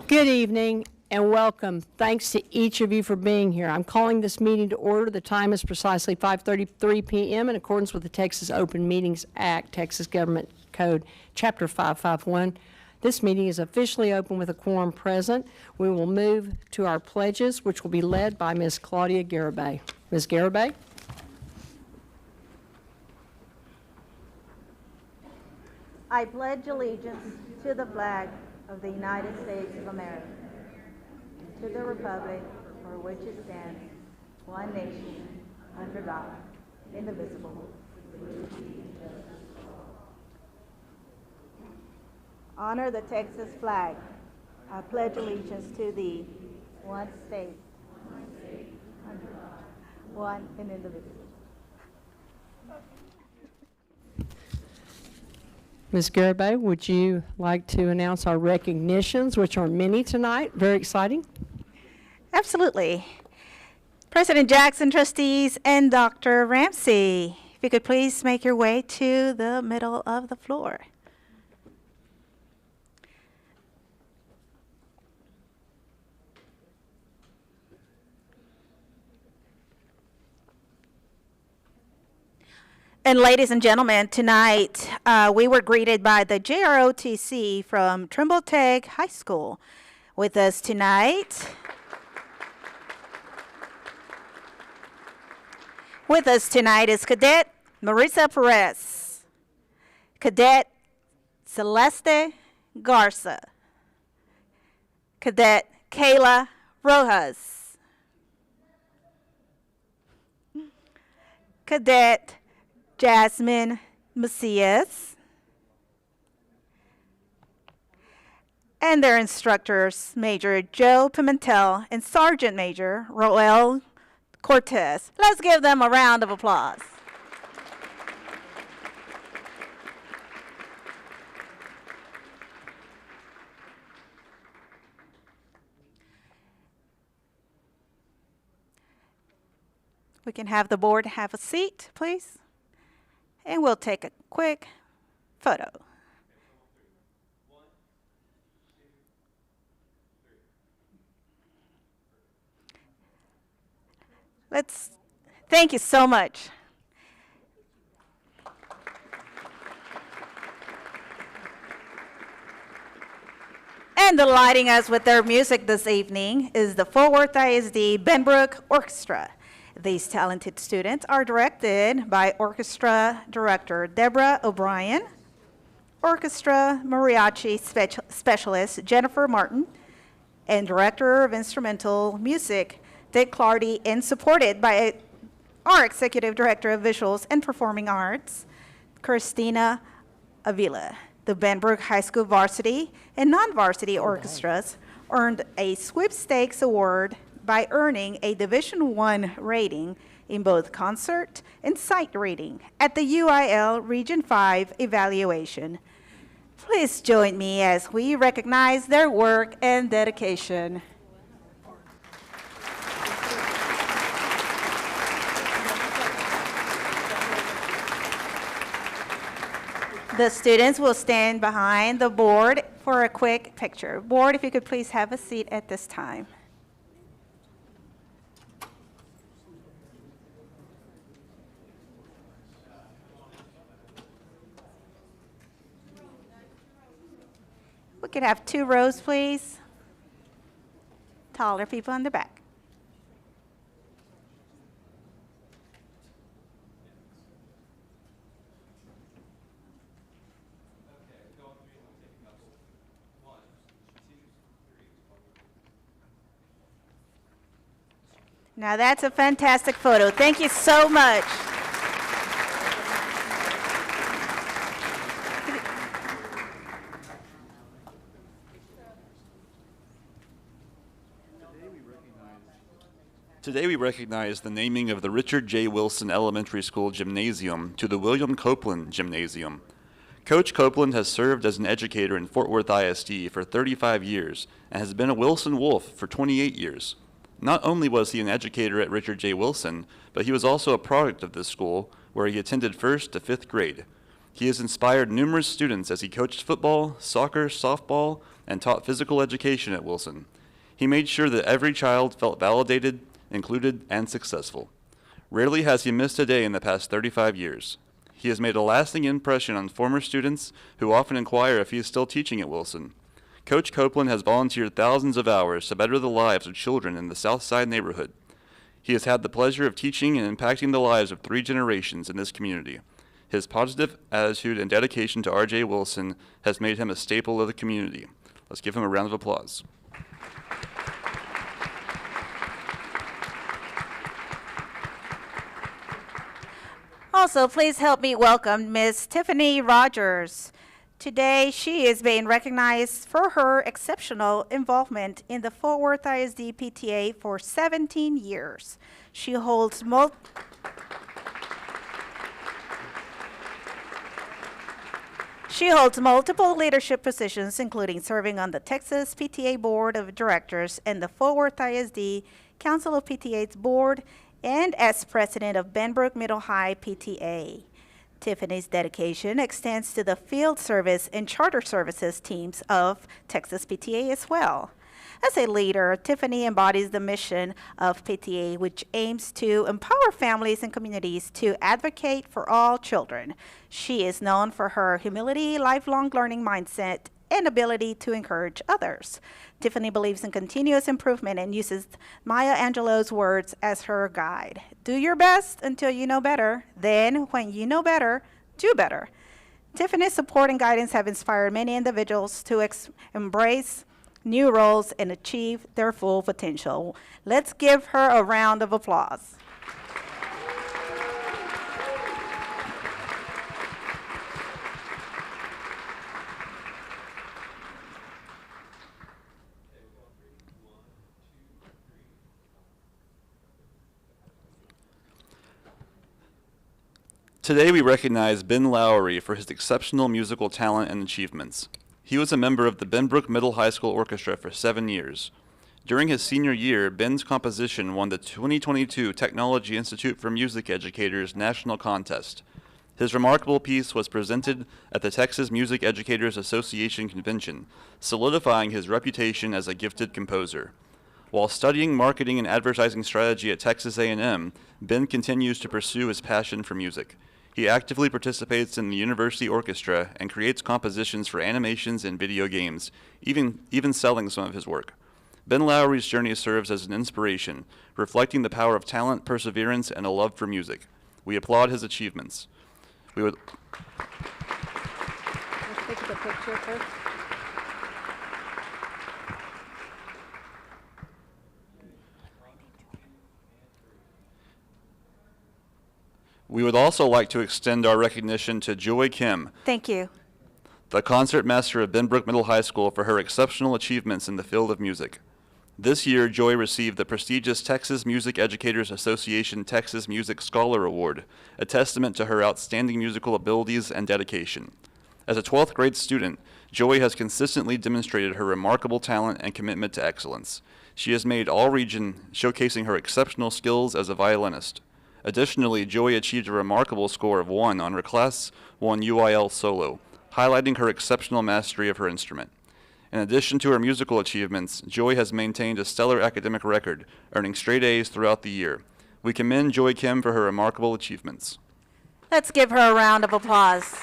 Good evening and welcome. Thanks to each of you for being here. I'm calling this meeting to order. The time is precisely 5:33 p.m. in accordance with the Texas Open Meetings Act, Texas Government Code, Chapter 551. This meeting is officially open with a quorum present. We will move to our pledges, which will be led by Ms. Claudia Garibay. Ms. Garibay. I pledge allegiance to the flag of the United States of America, to the republic for which it stands, one nation, under God, indivisible. Honor the Texas flag. I pledge allegiance to thee, one state, under God, one and indivisible. Ms. Garibay, would you like to announce our recognitions, which are many tonight? Very exciting. Absolutely. President Jackson, trustees, and Dr. Ramsey, if you could please make your way to the middle of the floor. And ladies and gentlemen, tonight we were greeted by the JROTC from Trimble Tech High School. With us tonight is Cadet Marisa Perez, Cadet Celeste Garza, Cadet Kayla Rojas, Cadet Jasmine Macias, and their instructors, Major Joe Pimentel and Sergeant Major Roel Cortez. Let's give them a round of applause. We can have the board have a seat, please. And we'll take a quick photo. Thank you so much. And delighting us with their music this evening is the Fort Worth ISD Benbrook Orchestra. These talented students are directed by Orchestra Director Deborah O'Brien, Orchestra Mariachi Specialist Jennifer Martin, and Director of Instrumental Music Dick Clardy, and supported by our Executive Director of Visuals and Performing Arts, Christina Avila. The Benbrook High School varsity and non-varsity orchestras earned a sweepstakes award by earning a Division I rating in both concert and sight reading at the UIL Region 5 evaluation. Please join me as we recognize their work and dedication. The students will stand behind the board for a quick picture. Board, if you could please have a seat at this time. We could have 2 rows, please. Taller people in the back. Now that's a fantastic photo. Thank you so much. Today we recognize the naming of the Richard J. Wilson Elementary School Gymnasium to the William Copeland Gymnasium. Coach Copeland has served as an educator in Fort Worth ISD for 35 years and has been a Wilson Wolf for 28 years. Not only was he an educator at Richard J. Wilson, but he was also a product of this school where he attended 1st to 5th grade. He has inspired numerous students as he coached football, soccer, softball, and taught physical education at Wilson. He made sure that every child felt validated, included, and successful. Rarely has he missed a day in the past 35 years. He has made a lasting impression on former students who often inquire if he is still teaching at Wilson. Coach Copeland has volunteered thousands of hours to better the lives of children in the South Side neighborhood. He has had the pleasure of teaching and impacting the lives of 3 generations in this community. His positive attitude and dedication to R.J. Wilson has made him a staple of the community. Let's give him a round of applause. Also, please help me welcome Miss Tiffany Rogers. Today, she is being recognized for her exceptional involvement in the Fort Worth ISD PTA for 17 years. She holds multiple leadership positions, including serving on the Texas PTA Board of Directors and the Fort Worth ISD Council of PTA's board, and as president of Benbrook Middle High PTA. Tiffany's dedication extends to the field service and charter services teams of Texas PTA as well. As a leader, Tiffany embodies the mission of PTA, which aims to empower families and communities to advocate for all children. She is known for her humility, lifelong learning mindset, and ability to encourage others. Tiffany believes in continuous improvement and uses Maya Angelou's words as her guide. Do your best until you know better. Then, when you know better, do better. Tiffany's support and guidance have inspired many individuals to embrace new roles and achieve their full potential. Let's give her a round of applause. Today we recognize Ben Lowry for his exceptional musical talent and achievements. He was a member of the Benbrook Middle High School Orchestra for 7 years. During his senior year, Ben's composition won the 2022 Technology Institute for Music Educators National Contest. His remarkable piece was presented at the Texas Music Educators Association Convention, solidifying his reputation as a gifted composer. While studying marketing and advertising strategy at Texas A&M, Ben continues to pursue his passion for music. He actively participates in the university orchestra and creates compositions for animations and video games, even selling some of his work. Ben Lowry's journey serves as an inspiration, reflecting the power of talent, perseverance, and a love for music. We applaud his achievements. Let's take the picture first. We would also like to extend our recognition to Joy Kim, Thank you. the concert master of Benbrook Middle High School, for her exceptional achievements in the field of music. This year, Joy received the prestigious Texas Music Educators Association Texas Music Scholar Award, a testament to her outstanding musical abilities and dedication. As a 12th grade student, Joy has consistently demonstrated her remarkable talent and commitment to excellence. She has made all region, showcasing her exceptional skills as a violinist. Additionally, Joy achieved a remarkable score of 1 on her Class 1 UIL solo, highlighting her exceptional mastery of her instrument. In addition to her musical achievements, Joy has maintained a stellar academic record, earning straight A's throughout the year. We commend Joy Kim for her remarkable achievements. Let's give her a round of applause.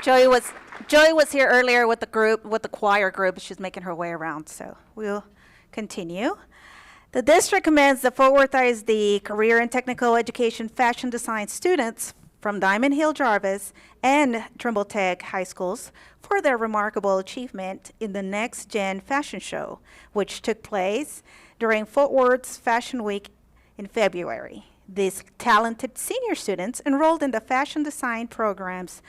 Joy was here earlier with the choir group. She's making her way around, so we'll continue. The district commends the Fort Worth ISD Career and Technical Education Fashion Design students from Diamond Hill Jarvis and Trimble Tech High Schools for their remarkable achievement in the Next Gen Fashion Show, which took place during Fort Worth's Fashion Week in February. These talented senior students enrolled in the fashion design programs.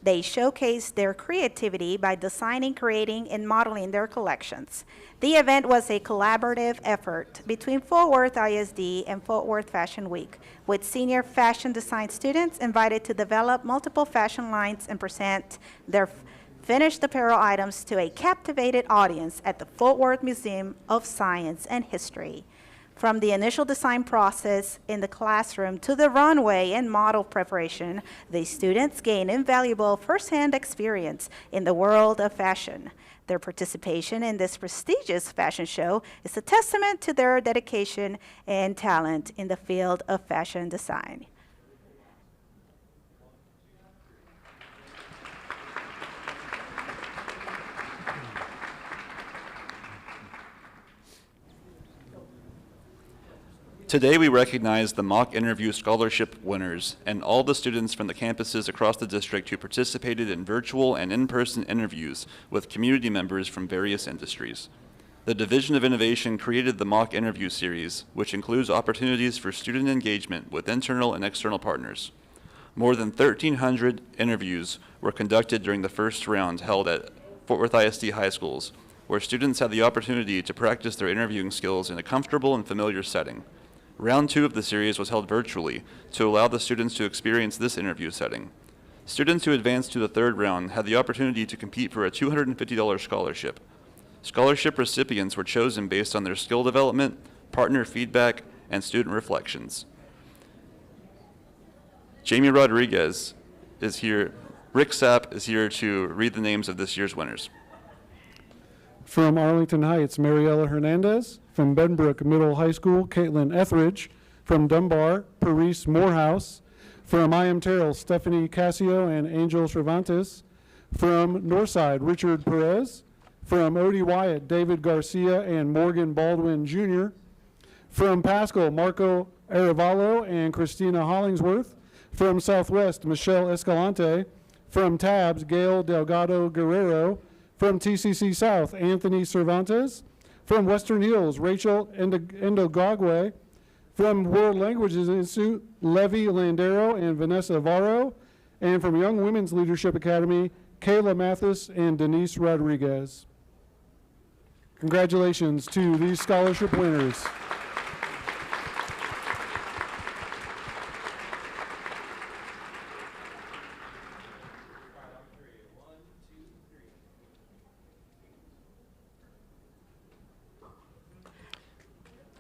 They showcased their creativity by designing, creating, and modeling their collections. The event was a collaborative effort between Fort Worth ISD and Fort Worth Fashion Week, with senior fashion design students invited to develop multiple fashion lines and present their finished apparel items to a captivated audience at the Fort Worth Museum of Science and History. From the initial design process in the classroom to the runway and model preparation, the students gain invaluable firsthand experience in the world of fashion. Their participation in this prestigious fashion show is a testament to their dedication and talent in the field of fashion design. Today, we recognize the mock interview scholarship winners and all the students from the campuses across the district who participated in virtual and in-person interviews with community members from various industries. The Division of Innovation created the mock interview series, which includes opportunities for student engagement with internal and external partners. More than 1,300 interviews were conducted during the first round held at Fort Worth ISD high schools, where students had the opportunity to practice their interviewing skills in a comfortable and familiar setting. Round 2 of the series was held virtually to allow the students to experience this interview setting. Students who advanced to the third round had the opportunity to compete for a $250 scholarship. Scholarship recipients were chosen based on their skill development, partner feedback, and student reflections. Jamie Rodriguez is here. Rick Sapp is here to read the names of this year's winners. From Arlington Heights, Mariela Hernandez. From Benbrook Middle High School, Caitlin Etheridge. From Dunbar, Paris Morehouse. From I Am Terrell, Stephanie Casio and Angel Cervantes. From Northside, Richard Perez. From Odie Wyatt, David Garcia and Morgan Baldwin Jr. From Pascal, Marco Arevalo and Christina Hollingsworth. From Southwest, Michelle Escalante. From Tabs, Gail Delgado Guerrero. From TCC South, Anthony Cervantes. From Western Hills, Rachel Endogagwe. From World Languages Institute, Levi Landero and Vanessa Varro. And from Young Women's Leadership Academy, Kayla Mathis and Denise Rodriguez. Congratulations to these scholarship winners.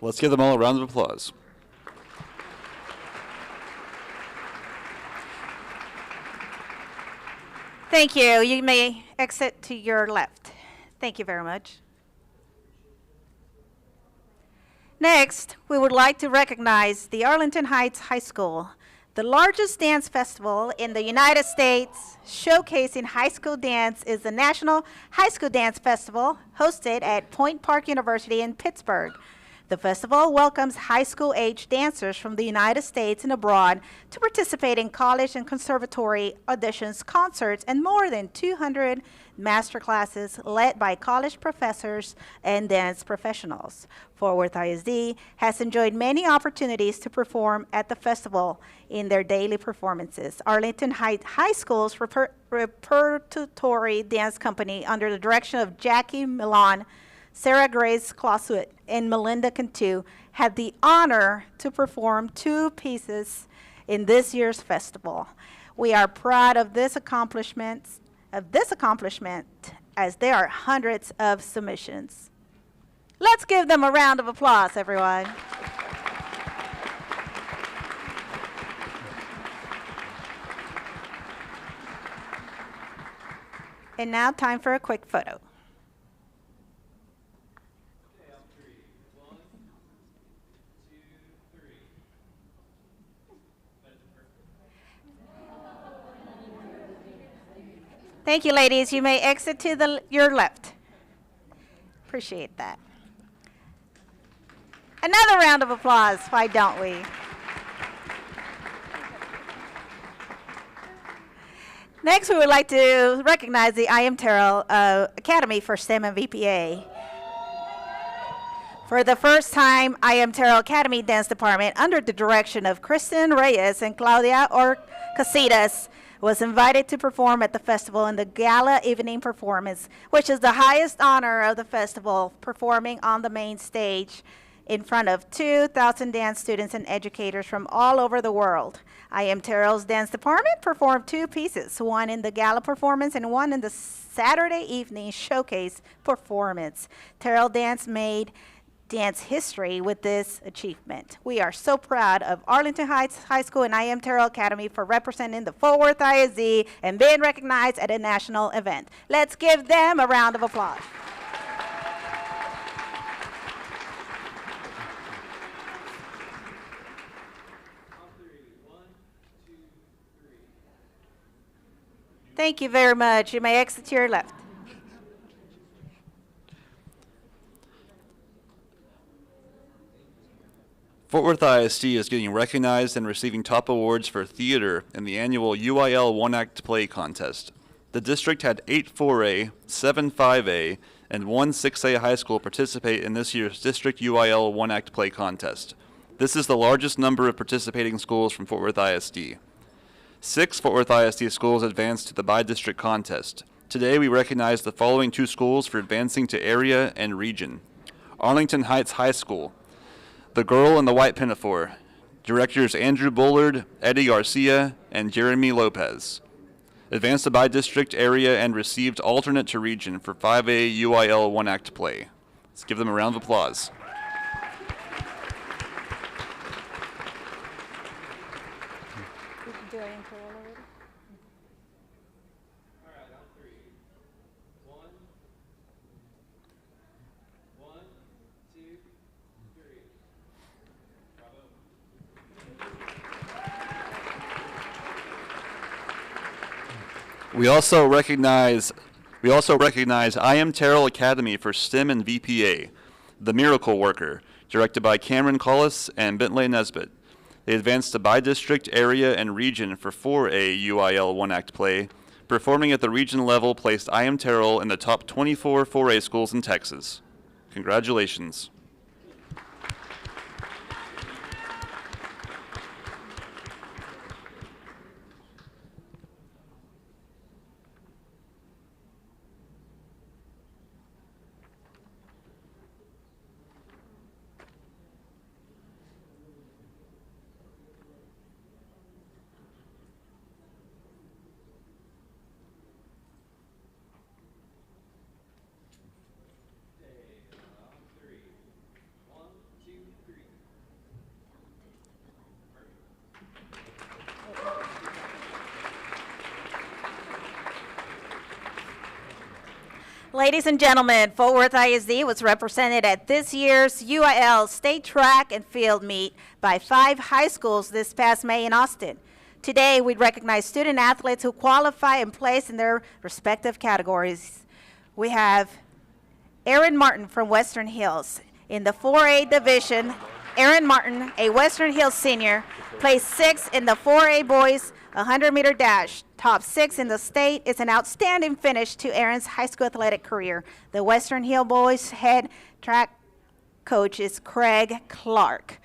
Let's give them all a round of applause. Thank you. You may exit to your left. Thank you very much. Next, we would like to recognize the Arlington Heights High School, the largest dance festival in the United States, showcasing high school dance, is the National High School Dance Festival, hosted at Point Park University in Pittsburgh. The festival welcomes high school age dancers from the United States and abroad to participate in college and conservatory auditions, concerts, and more than 200 master classes led by college professors and dance professionals. Fort Worth ISD has enjoyed many opportunities to perform at the festival in their daily performances. Arlington Heights High School's repertory dance company, under the direction of Jackie Milan, Sarah Grace Clausut, and Melinda Cantu, had the honor to perform 2 pieces in this year's festival. We are proud of this accomplishment, as there are hundreds of submissions. Let's give them a round of applause, everyone. And now, time for a quick photo. Thank you, ladies. You may exit to your left. Appreciate that. Another round of applause, why don't we? Next, we would like to recognize the I Am Terrell Academy for STEM and VPA. For the first time, I Am Terrell Academy Dance Department, under the direction of Kristen Reyes and Claudia Orcasitas, was invited to perform at the festival in the gala evening performance, which is the highest honor of the festival, performing on the main stage in front of 2,000 dance students and educators from all over the world. I Am Terrell's dance department performed 2 pieces, one in the gala performance and one in the Saturday evening showcase performance. Terrell Dance made dance history with this achievement. We are so proud of Arlington Heights High School and I.M. Terrell Academy for representing the Fort Worth ISD and being recognized at a national event. Let's give them a round of applause. Thank you very much. You may exit to your left. Fort Worth ISD is getting recognized and receiving top awards for theater in the annual UIL One-Act Play Contest. The district had 8 4A, 7 5A, and 1 6A high school participate in this year's District UIL One-Act Play Contest. This is the largest number of participating schools from Fort Worth ISD. 6 Fort Worth ISD schools advanced to the by-district contest. Today we recognize the following 2 schools for advancing to area and region. Arlington Heights High School, The Girl in the White Pinafore, directors Andrew Bullard, Eddie Garcia, and Jeremy Lopez. Advanced to by-district area and received alternate to region for 5A UIL One-Act Play. Let's give them a round of applause. We also recognize I.M. Terrell Academy for STEM and VPA, The Miracle Worker, directed by Cameron Collis and Bentley Nesbitt. They advanced to by-district, area, and region for 4A UIL One-Act Play. Performing at the region level placed I.M. Terrell in the top 24 4A schools in Texas. Congratulations. Ladies and gentlemen, Fort Worth ISD was represented at this year's UIL State Track and Field Meet by 5 high schools this past May in Austin. Today, we recognize student athletes who qualify and place in their respective categories. We have Aaron Martin from Western Hills. In the 4A division, Aaron Martin, a Western Hills senior, placed 6th in the 4A boys 100-meter dash. Top 6 in the state. Is an outstanding finish to Aaron's high school athletic career. The Western Hill boys head track coach is Craig Clark.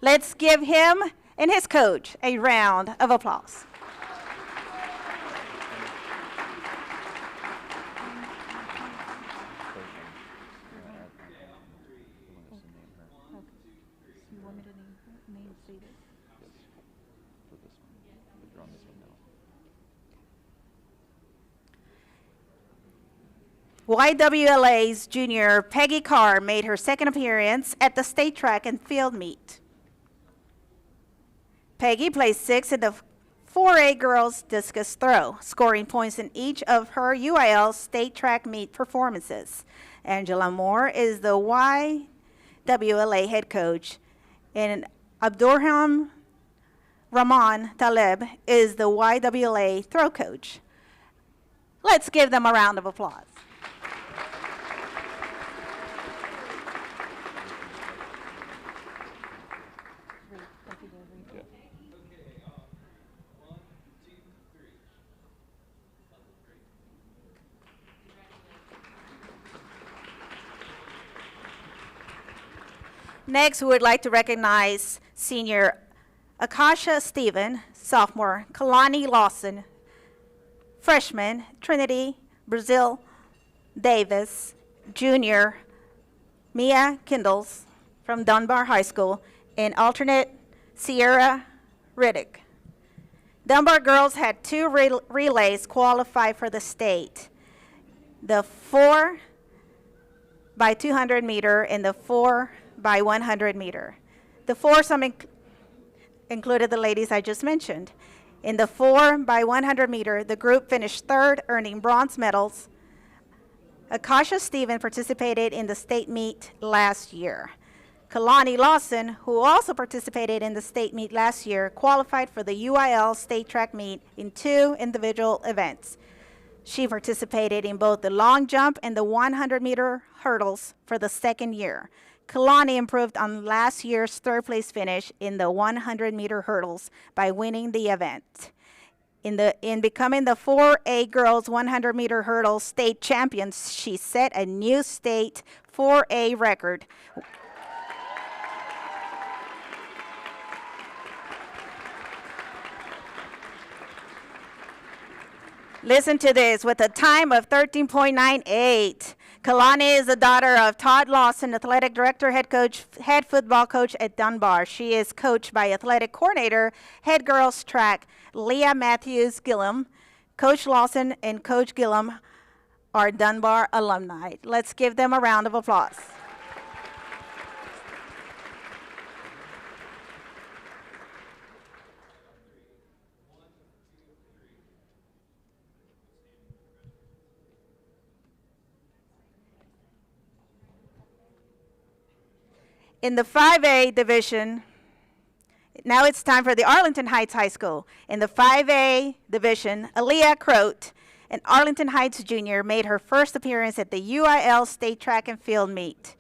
Let's give him and his coach a round of applause. YWLA's junior Peggy Carr made her second appearance at the state track and field meet. Peggy placed 6th in the 4A girls discus throw, scoring points in each of her UIL state track meet performances. Angela Moore is the YWLA head coach, and Abdurham Rahman Taleb is the YWLA throw coach. Let's give them a round of applause. Next, we would like to recognize senior Akasha Stephen, sophomore Kalani Lawson, freshman Trinity Brazil Davis, junior Mia Kindles from Dunbar High School, and alternate Sierra Riddick. Dunbar girls had 2 relays qualify for the state. The 4 by 200 meter and the 4 by 100 meter. The foursome included the ladies I just mentioned. In the 4 by 100 meter, the group finished third, earning bronze medals. Akasha Stephen participated in the state meet last year. Kalani Lawson, who also participated in the state meet last year, qualified for the UIL state track meet in 2 individual events. She participated in both the long jump and the 100-meter hurdles for the second year. Kalani improved on last year's third-place finish in the 100-meter hurdles by winning the event. In becoming the 4A girls 100-meter hurdle state champions, she set a new state 4A record. Listen to this, with a time of 13.98. Kalani is the daughter of Todd Lawson, athletic director, head football coach at Dunbar. She is coached by athletic coordinator, head girls track, Leah Matthews Gillum. Coach Lawson and Coach Gillum are Dunbar alumni. Let's give them a round of applause. In the 5A division, now it's time for the Arlington Heights High School. In the 5A division, Aaliyah Crote, an Arlington Heights junior, made her first appearance at the UIL State Track and Field Meet.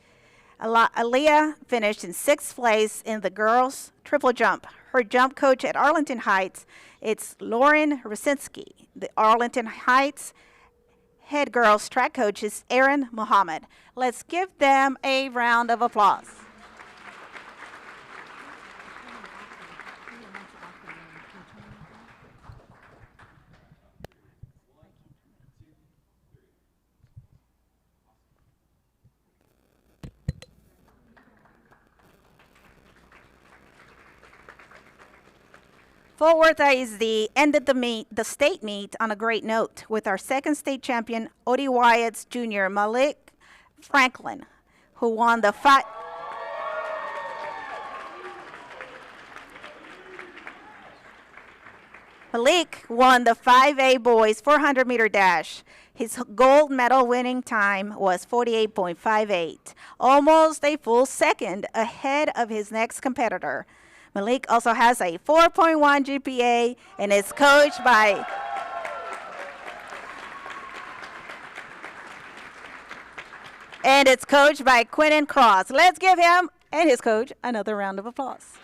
Aaliyah finished in 6th place in the girls' triple jump. Her jump coach at Arlington Heights, it's Lauren Rasinski. The Arlington Heights head girls' track coach is Erin Muhammad. Let's give them a round of applause. Fort Worth ISD ended the state meet on a great note with our second state champion, Odie Wyatt's junior, Malik Franklin, who won the Malik won the 5A boys 400-meter dash. His gold medal winning time was 48.58, almost a full second ahead of his next competitor. Malik also has a 4.1 GPA and is coached by Quentin Cross. Let's give him and his coach another round of applause.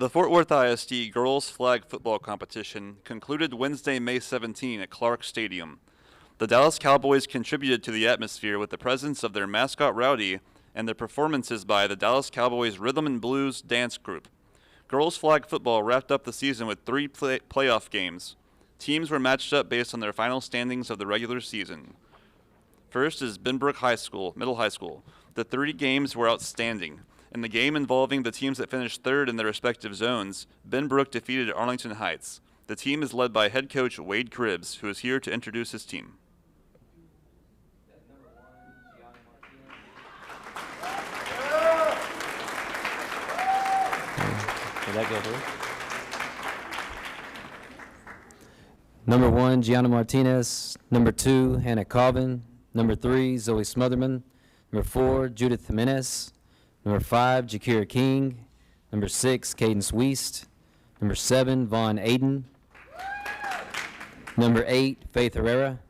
The Fort Worth ISD girls flag football competition concluded Wednesday, May 17 at Clark Stadium. The Dallas Cowboys contributed to the atmosphere with the presence of their mascot Rowdy and the performances by the Dallas Cowboys Rhythm and Blues dance group. Girls flag football wrapped up the season with 3 playoff games. Teams were matched up based on their final standings of the regular season. First is Benbrook Middle High School. The 3 games were outstanding. In the game involving the teams that finished third in their respective zones, Benbrook defeated Arlington Heights. The team is led by head coach Wade Cribbs, who is here to introduce his team. Did that go through? Number 1, Gianna Martinez. Number 2, Hannah Colvin. Number 3, Zoe Smotherman. Number 4, Judith Jimenez. Number 5, Jakira King. Number 6, Cadence Weist. Number 7, Vaughn Aiden. Number 8, Faith Herrera.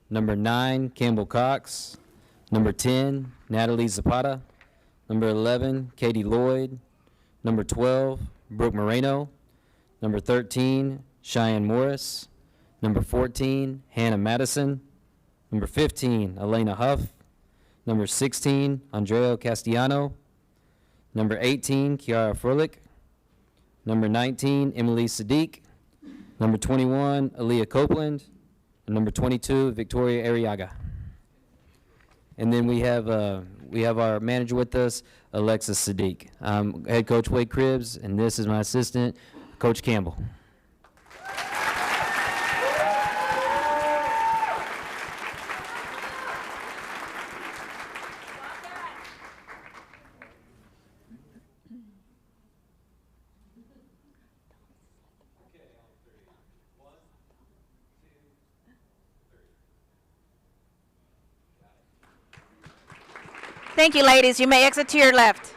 Number 9, Campbell Cox. Number 10, Natalie Zapata. Number 11, Katie Lloyd. Number 12, Brooke Moreno. Number 13, Cheyenne Morris. Number 14, Hannah Madison. Number 15, Elena Huff. Number 16, Andrea Castellano. Number 18, Kiara Froelich. Number 19, Emily Sadiq. Number 21, Aaliyah Copeland. And number 22, Victoria Arriaga. And then we have our manager with us, Alexis Sadiq. I'm head coach Wade Cribbs, and this is my assistant, Coach Campbell. Thank you, ladies. You may exit to your left.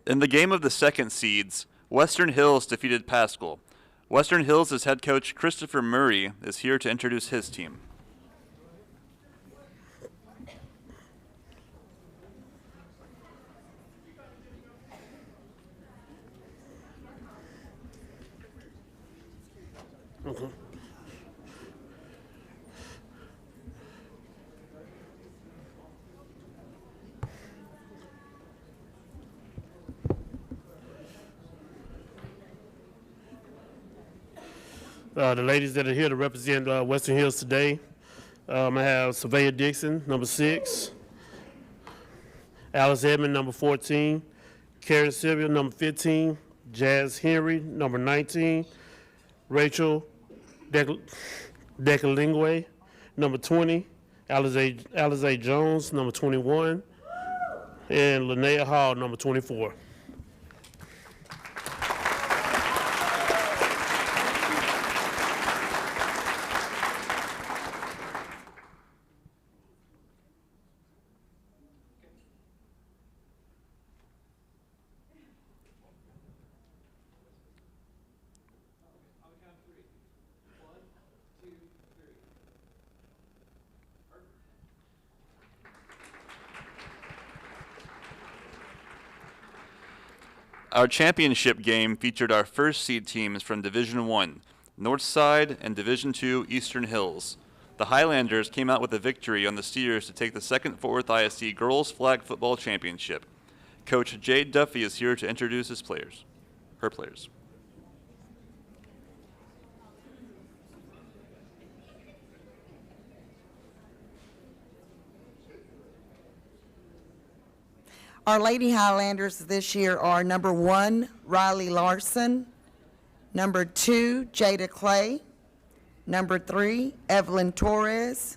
In the game of the second seeds, Western Hills defeated Pascal. Western Hills' head coach Christopher Murray is here to introduce his team. The ladies that are here to represent Western Hills today, I have Surveyor Dixon, number 6, Alice Edmond, number 14, Karen Sylvia, number 15, Jazz Henry, number 19, Rachel Decalingue, number 20, Alize Jones, number 21, and Linnea Hall, number 24. Our championship game featured our first seed teams from Division I, Northside, and Division II, Eastern Hills. The Highlanders came out with a victory on the Steers to take the second Fort Worth ISD Girls Flag Football Championship. Coach Jade Duffy is here to introduce her players. Our Lady Highlanders this year are number 1, Riley Larson, number 2, Jada Clay, number 3, Evelyn Torres,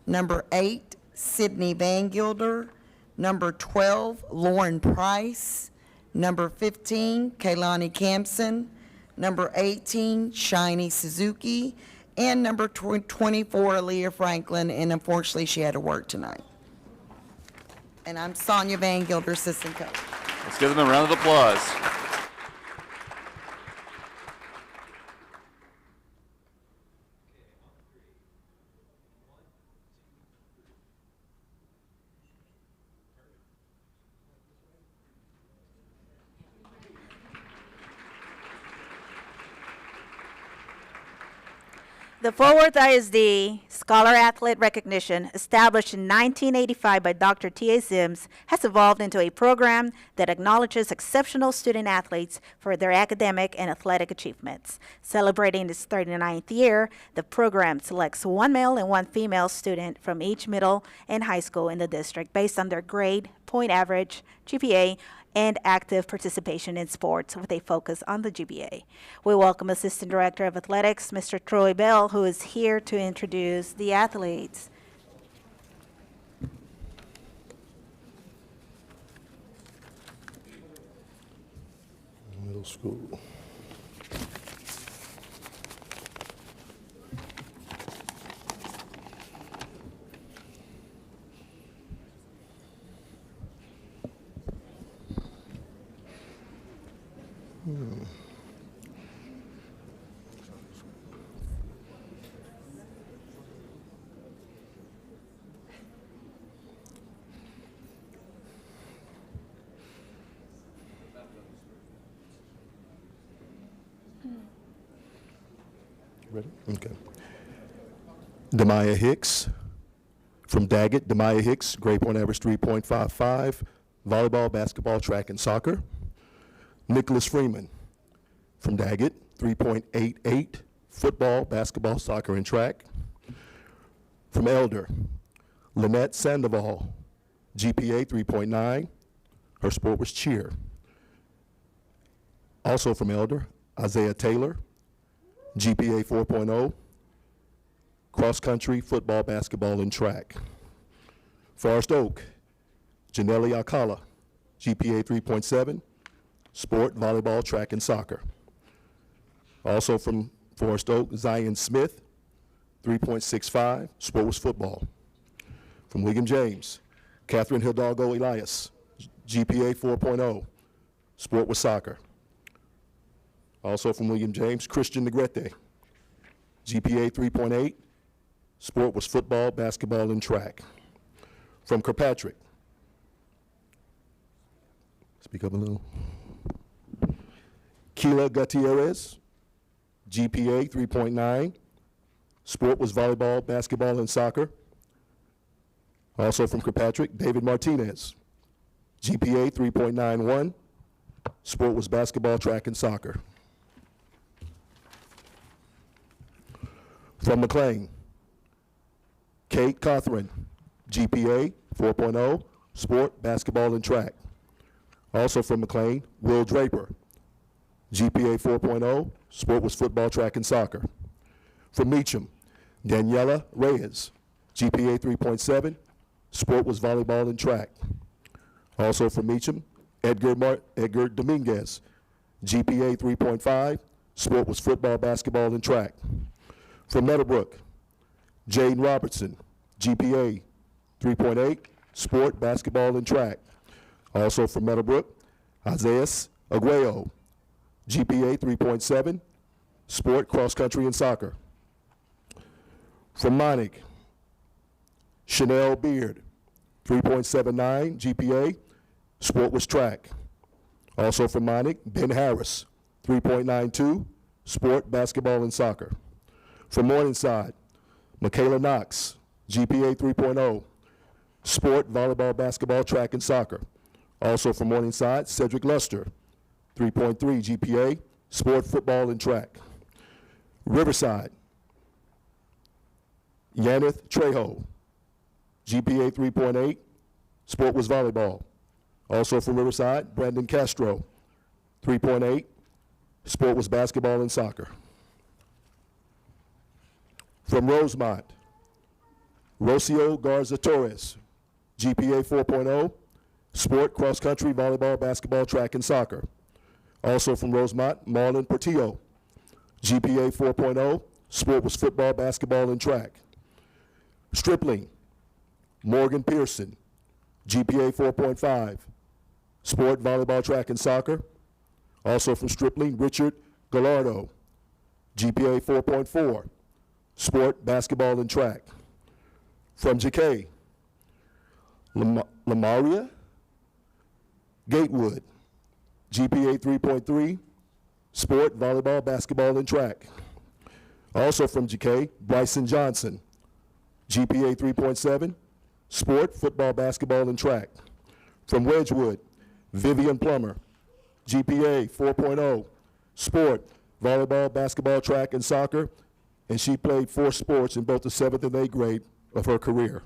number 8, Sydney Van Gilder, number 12, Lauren Price, number 15, Kaylani Campson, number 18, Shiny Suzuki, and number 24, Aaliyah Franklin, and unfortunately she had to work tonight. And I'm Sonia Van Gilder, assistant coach. Let's give them a round of applause. The Fort Worth ISD Scholar Athlete Recognition, established in 1985 by Dr. T.A. Sims, has evolved into a program that acknowledges exceptional student athletes for their academic and athletic achievements. Celebrating its 39th year, the program selects one male and one female student from each middle and high school in the district based on their grade, point average, GPA, and active participation in sports with a focus on the GPA. We welcome Assistant Director of Athletics, Mr. Troy Bell, who is here to introduce the athletes. Middle school. Ready? Okay. Demaya Hicks from Daggett. Demaya Hicks, grade point average 3.55, volleyball, basketball, track, and soccer. Nicholas Freeman from Daggett, 3.88, football, basketball, soccer, and track. From Elder, Lynette Sandoval, GPA 3.9. Her sport was cheer. Also from Elder, Isaiah Taylor, GPA 4.0. Cross country, football, basketball, and track. Forest Oak, Janelli Alcala, GPA 3.7. Sport, volleyball, track, and soccer. Also from Forest Oak, Zion Smith, 3.65. Sport was football. From William James, Catherine Hidalgo Elias, GPA 4.0. Sport was soccer. Also from William James, Christian Negrete, GPA 3.8. Sport was football, basketball, and track. From Kirkpatrick, speak up a little. Keila Gutierrez, GPA 3.9. Sport was volleyball, basketball, and soccer. Also from Kirkpatrick, David Martinez, GPA 3.91. Sport was basketball, track, and soccer. From McLean, Kate Cothran, GPA 4.0. Sport, basketball, and track. Also from McLean, Will Draper, GPA 4.0. Sport was football, track, and soccer. From Meacham, Daniela Reyes, GPA 3.7. Sport was volleyball and track. Also from Meacham, Edgar Dominguez, GPA 3.5. Sport was football, basketball, and track. From Meadowbrook, Jaden Robertson, GPA 3.8. Sport, basketball, and track. Also from Meadowbrook, Isaiah Aguayo, GPA 3.7. Sport, cross country, and soccer. From Monic, Chanel Beard, 3.79 GPA. Sport was track. Also from Monic, Ben Harris, 3.92. Sport, basketball, and soccer. From Morningside, Michaela Knox, GPA 3.0. Sport, volleyball, basketball, track, and soccer. Also from Morningside, Cedric Luster, 3.3 GPA. Sport, football, and track. Riverside, Yaneth Trejo, GPA 3.8. Sport was volleyball. Also from Riverside, Brandon Castro, 3.8. Sport was basketball and soccer. From Rosemont, Rocio Garza Torres, GPA 4.0. Sport, cross country, volleyball, basketball, track, and soccer. Also from Rosemont, Marlon Portillo, GPA 4.0. Sport was football, basketball, and track. Stripling, Morgan Pearson, GPA 4.5. Sport, volleyball, track, and soccer. Also from Stripling, Richard Gallardo, GPA 4.4. Sport, basketball, and track. From JK, Lamaria Gatewood, GPA 3.3. Sport, volleyball, basketball, and track. Also from JK, Bryson Johnson, GPA 3.7. Sport, football, basketball, and track. From Wedgewood, Vivian Plummer, GPA 4.0. Sport, volleyball, basketball, track, and soccer. And she played 4 sports in both the 7th and 8th grade of her career.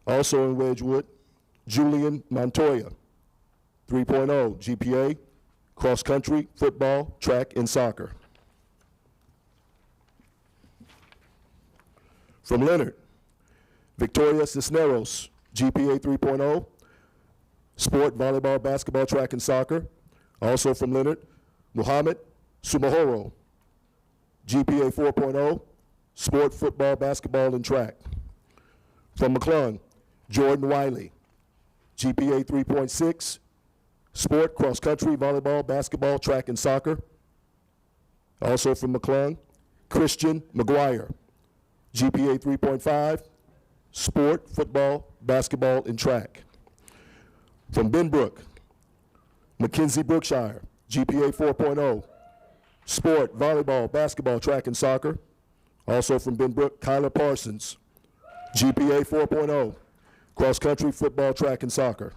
Also in Wedgewood, Julian Montoya, 3.0 GPA, cross country, football, track, and soccer. From Leonard, Victoria Cisneros, GPA 3.0, sport, volleyball, basketball, track, and soccer. Also from Leonard, Muhammad Sumahoro, GPA 4.0, sport, football, basketball, and track. From McClung, Jordan Wiley, GPA 3.6, sport, cross country, volleyball, basketball, track, and soccer. Also from McClung, Christian McGuire, GPA 3.5, sport, football, basketball, and track. From Benbrook, Mackenzie Brookshire, GPA 4.0, sport, volleyball, basketball, track, and soccer. Also from Benbrook, Kyler Parsons, GPA 4.0, cross country, football, track, and soccer.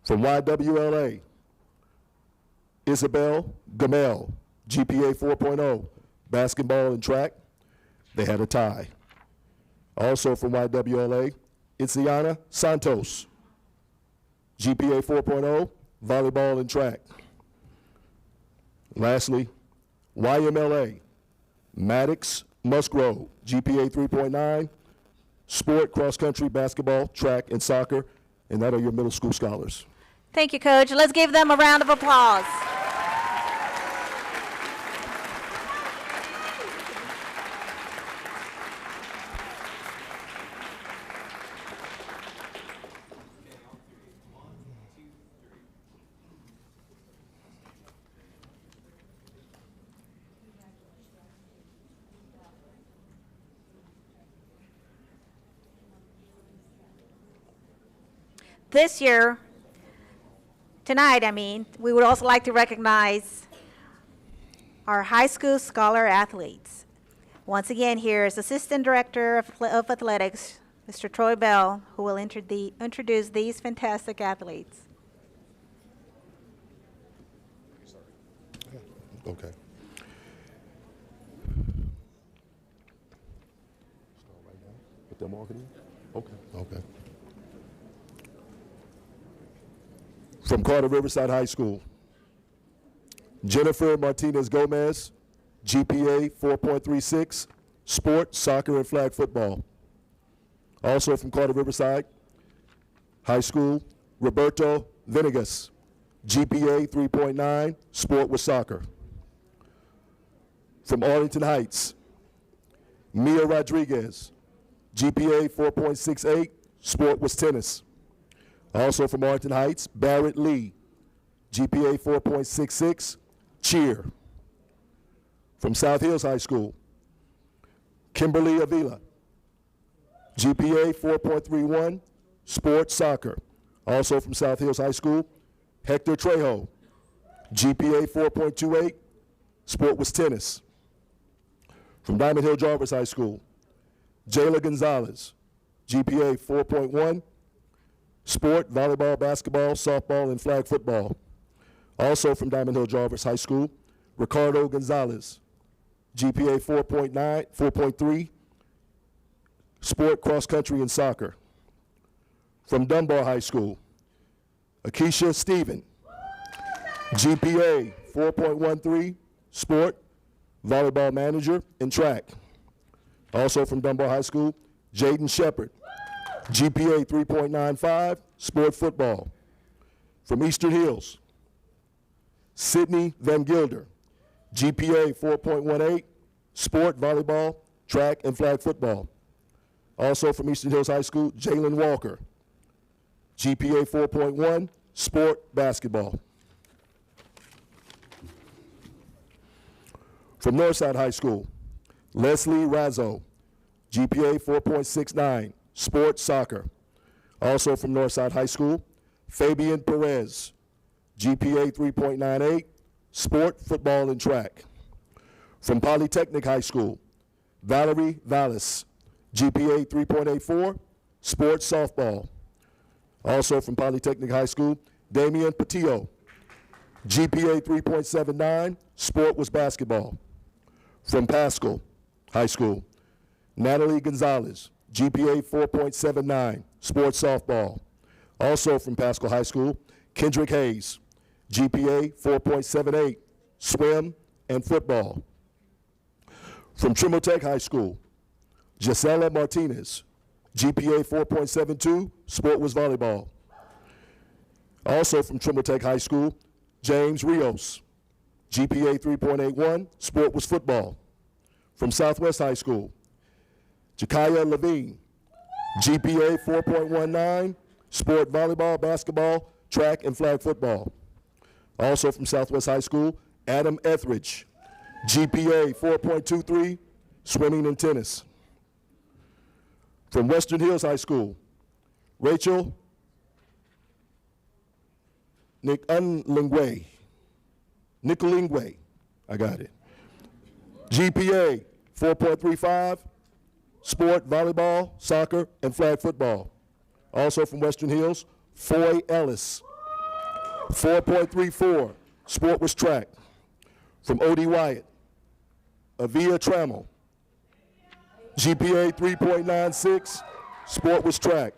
From YWLA, Isabel Gamel, GPA 4.0, basketball and track. They had a tie. Also from YWLA, Itziana Santos, GPA 4.0, volleyball and track. Lastly, YMLA, Maddox Musgrove, GPA 3.9, sport, cross country, basketball, track, and soccer, and that are your middle school scholars. Thank you, Coach. Let's give them a round of applause. This year, tonight, we would also like to recognize our high school scholar athletes. Once again, here is Assistant Director of Athletics, Mr. Troy Bell, who will introduce these fantastic athletes. Okay. Put them marketing? Okay. Okay. From Carter Riverside High School, Jennifer Martinez Gomez, GPA 4.36, sport, soccer, and flag football. Also from Carter Riverside High School, Roberto Venegas, GPA 3.9, sport with soccer. From Arlington Heights, Mia Rodriguez, GPA 4.68, sport was tennis. Also from Arlington Heights, Barrett Lee, GPA 4.66, cheer. From South Hills High School, Kimberly Avila, GPA 4.31, sports, soccer. Also from South Hills High School, Hector Trejo, GPA 4.28, sport was tennis. From Diamond Hill Jarvis High School, Jayla Gonzalez, GPA 4.1, sport, volleyball, basketball, softball, and flag football. Also from Diamond Hill Jarvis High School, Ricardo Gonzalez, GPA 4.3, sport, cross country, and soccer. From Dunbar High School, Akeisha Stephen, GPA 4.13, sport, volleyball manager, and track. Also from Dunbar High School, Jaden Shepard, GPA 3.95, sport football. From Eastern Hills, Sydney Van Gilder, GPA 4.18, sport, volleyball, track, and flag football. Also from Eastern Hills High School, Jalen Walker, GPA 4.1, sport, basketball. From Northside High School, Leslie Razzo, GPA 4.69, sports, soccer. Also from Northside High School, Fabian Perez, GPA 3.98, sport, football, and track. From Polytechnic High School, Valerie Vallis, GPA 3.84, sports, softball. Also from Polytechnic High School, Damian Patillo, GPA 3.79, sport was basketball. From Pascal High School, Natalie Gonzalez, GPA 4.79, sports softball. Also from Pascal High School, Kendrick Hayes, GPA 4.78, swim and football. From Trimotech High School, Gisela Martinez, GPA 4.72, sport was volleyball. Also from Trimotech High School, James Rios, GPA 3.81, sport was football. From Southwest High School, Jakaya Levine, GPA 4.19, sport, volleyball, basketball, track, and flag football. Also from Southwest High School, Adam Etheridge, GPA 4.23, swimming and tennis. From Western Hills High School, Rachel Nicolingwe, I got it. GPA 4.35, sport, volleyball, soccer, and flag football. Also from Western Hills, Foy Ellis, 4.34, sport was track. From O.D. Wyatt, Avia Trammell, GPA 3.96, sport was track.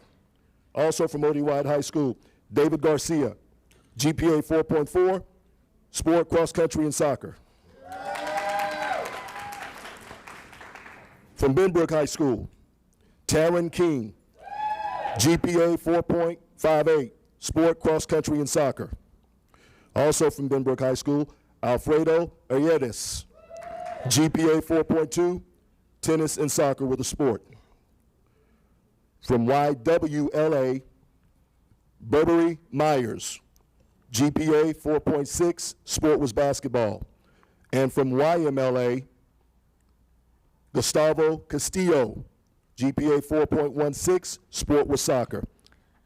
Also from OD White High School, David Garcia, GPA 4.4, sport, cross country, and soccer. From Benbrook High School, Taryn King, GPA 4.58, sport, cross country, and soccer. Also from Benbrook High School, Alfredo Ayedes, GPA 4.2, tennis and soccer with a sport. From YWLA, Burberry Myers, GPA 4.6, sport was basketball. And from YMLA, Gustavo Castillo, GPA 4.16, sport was soccer.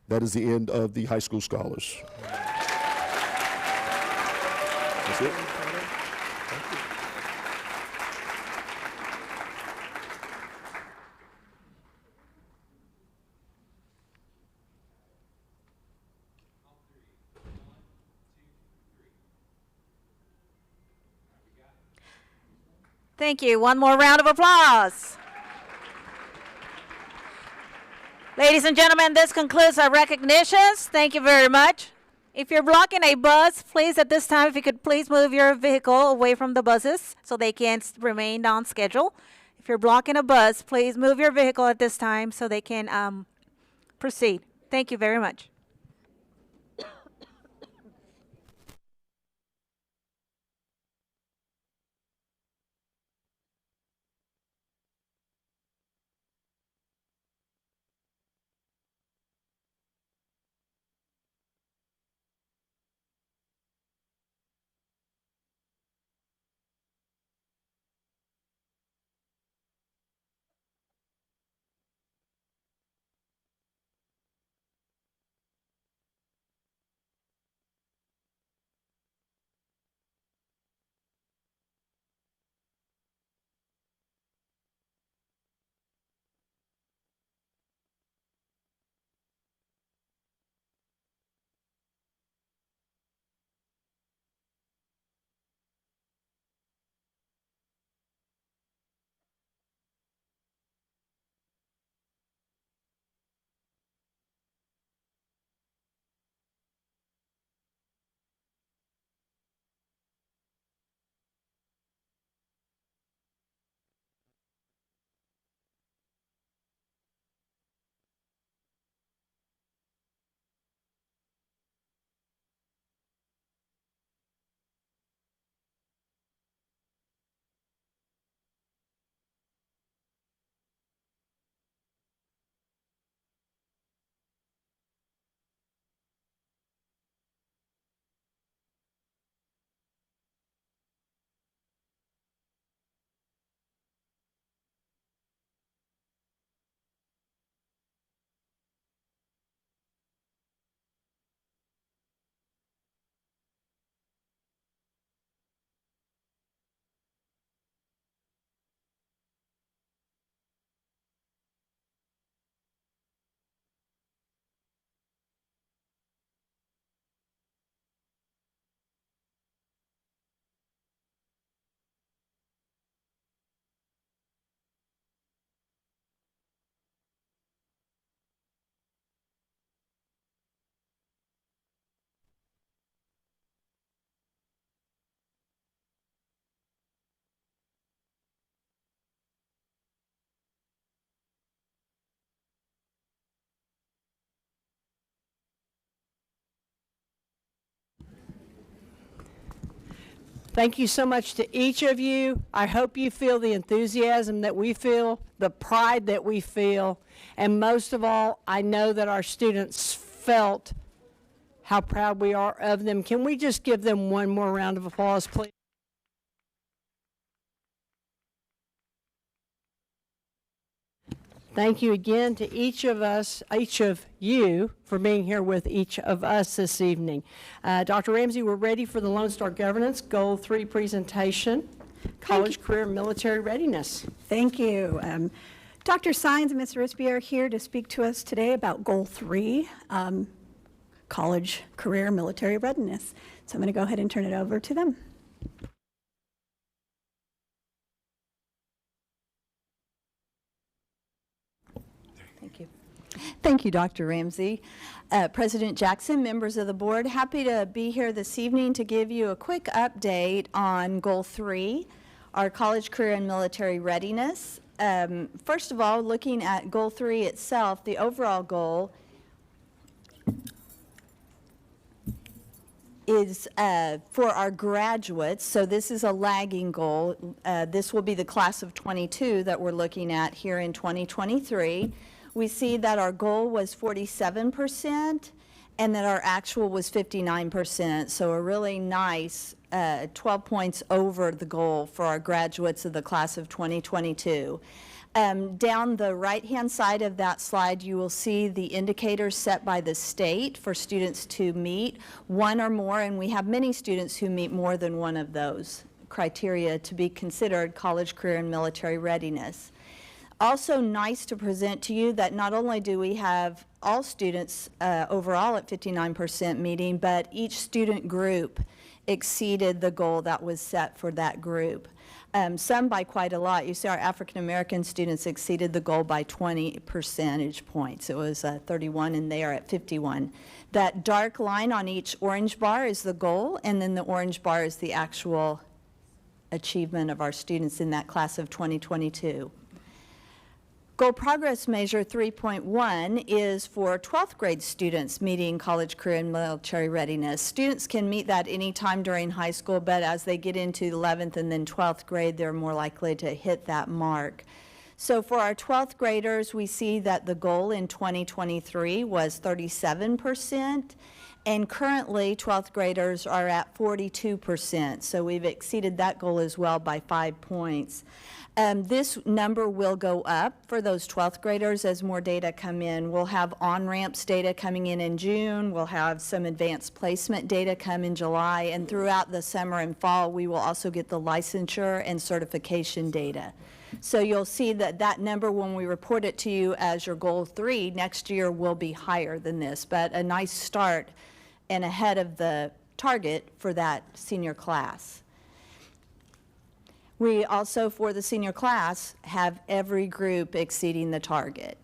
That is the end of the high school scholars. That's it. Thank you. One more round of applause. Ladies and gentlemen, this concludes our recognitions. Thank you very much. If you're blocking a bus, please at this time, if you could please move your vehicle away from the buses so they can remain on schedule. If you're blocking a bus, please move your vehicle at this time so they can proceed. Thank you very much. Thank you so much to each of you. I hope you feel the enthusiasm that we feel, the pride that we feel, and most of all, I know that our students felt how proud we are of them. Can we just give them one more round of applause, please? Thank you again to each of you, for being here with each of us this evening. Dr. Ramsey, we're ready for the Lone Star Governance Goal 3 presentation, College Career and Military Readiness. Thank you. Dr. Sines and Ms. Risby are here to speak to us today about Goal 3, College Career Military Readiness. So I'm going to go ahead and turn it over to them. Thank you, Dr. Ramsey. President Jackson, members of the board, happy to be here this evening to give you a quick update on Goal 3, our college, career, and military readiness. First of all, looking at Goal 3 itself, the overall goal is for our graduates, so this is a lagging goal. This will be the class of 22 that we're looking at here in 2023. We see that our goal was 47% and that our actual was 59%, so a really nice 12 points over the goal for our graduates of the class of 2022. Down the right-hand side of that slide, you will see the indicators set by the state for students to meet one or more, and we have many students who meet more than one of those criteria to be considered college, career, and military readiness. Also nice to present to you that not only do we have all students overall at 59% meeting, but each student group exceeded the goal that was set for that group. Some by quite a lot. You see our African American students exceeded the goal by 20 percentage points. It was 31 and they are at 51. That dark line on each orange bar is the goal, and then the orange bar is the actual achievement of our students in that class of 2022. Goal Progress Measure 3.1 is for 12th grade students meeting college, career, and military readiness. Students can meet that anytime during high school, but as they get into 11th and then 12th grade, they're more likely to hit that mark. So for our 12th graders, we see that the goal in 2023 was 37%, and currently 12th graders are at 42%. So we've exceeded that goal as well by 5 points. This number will go up for those 12th graders as more data come in. We'll have on-ramps data coming in June. We'll have some advanced placement data come in July. And throughout the summer and fall, we will also get the licensure and certification data. So you'll see that that number, when we report it to you as your Goal 3, next year will be higher than this. But a nice start and ahead of the target for that senior class. We also, for the senior class, have every group exceeding the target.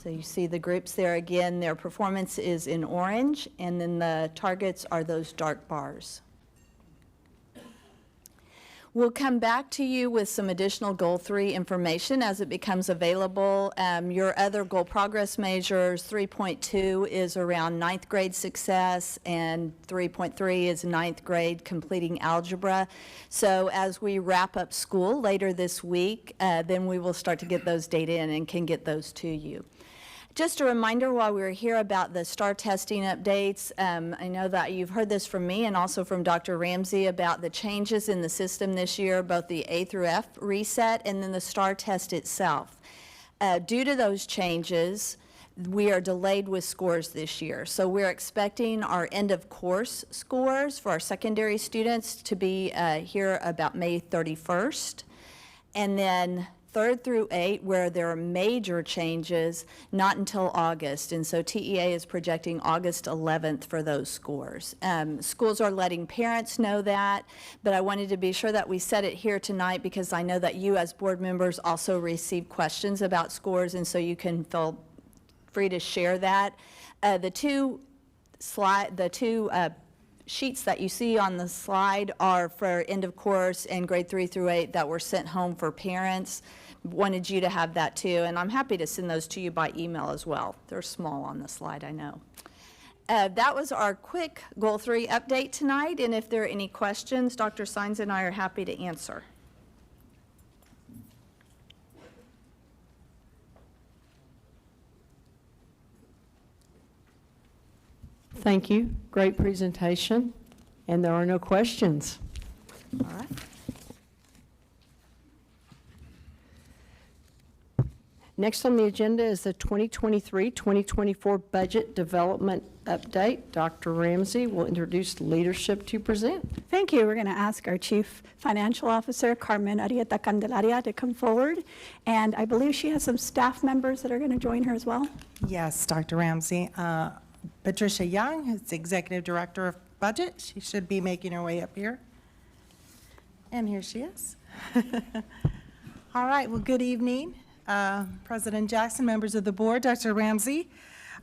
So you see the groups there again, their performance is in orange, and then the targets are those dark bars. We'll come back to you with some additional Goal 3 information as it becomes available. Your other Goal Progress measures, 3.2 is around 9th grade success, and 3.3 is 9th grade completing algebra. So as we wrap up school later this week, then we will start to get those data in and can get those to you. Just a reminder while we were here about the STAR testing updates. I know that you've heard this from me and also from Dr. Ramsey about the changes in the system this year, both the A through F reset and then the STAR test itself. Due to those changes, we are delayed with scores this year. So we're expecting our end of course scores for our secondary students to be here about May 31st. And then 3rd through 8, where there are major changes, not until August. And so TEA is projecting August 11th for those scores. Schools are letting parents know that, but I wanted to be sure that we said it here tonight because I know that you as board members also receive questions about scores, and so you can feel free to share that. The two sheets that you see on the slide are for end of course and grade 3 through 8 that were sent home for parents. Wanted you to have that too, and I'm happy to send those to you by email as well. They're small on the slide, I know. That was our quick Goal 3 update tonight, and if there are any questions, Dr. Sines and I are happy to answer. Thank you. Great presentation. And there are no questions. All right. Next on the agenda is the 2023-2024 Budget Development Update. Dr. Ramsey will introduce leadership to present. Thank you. We're going to ask our Chief Financial Officer, Carmen Arieta Candelaria, to come forward. And I believe she has some staff members that are going to join her as well. Yes, Dr. Ramsey. Patricia Young is the Executive Director of Budget. She should be making her way up here. And here she is. All right, well, good evening. President Jackson, members of the board, Dr. Ramsey.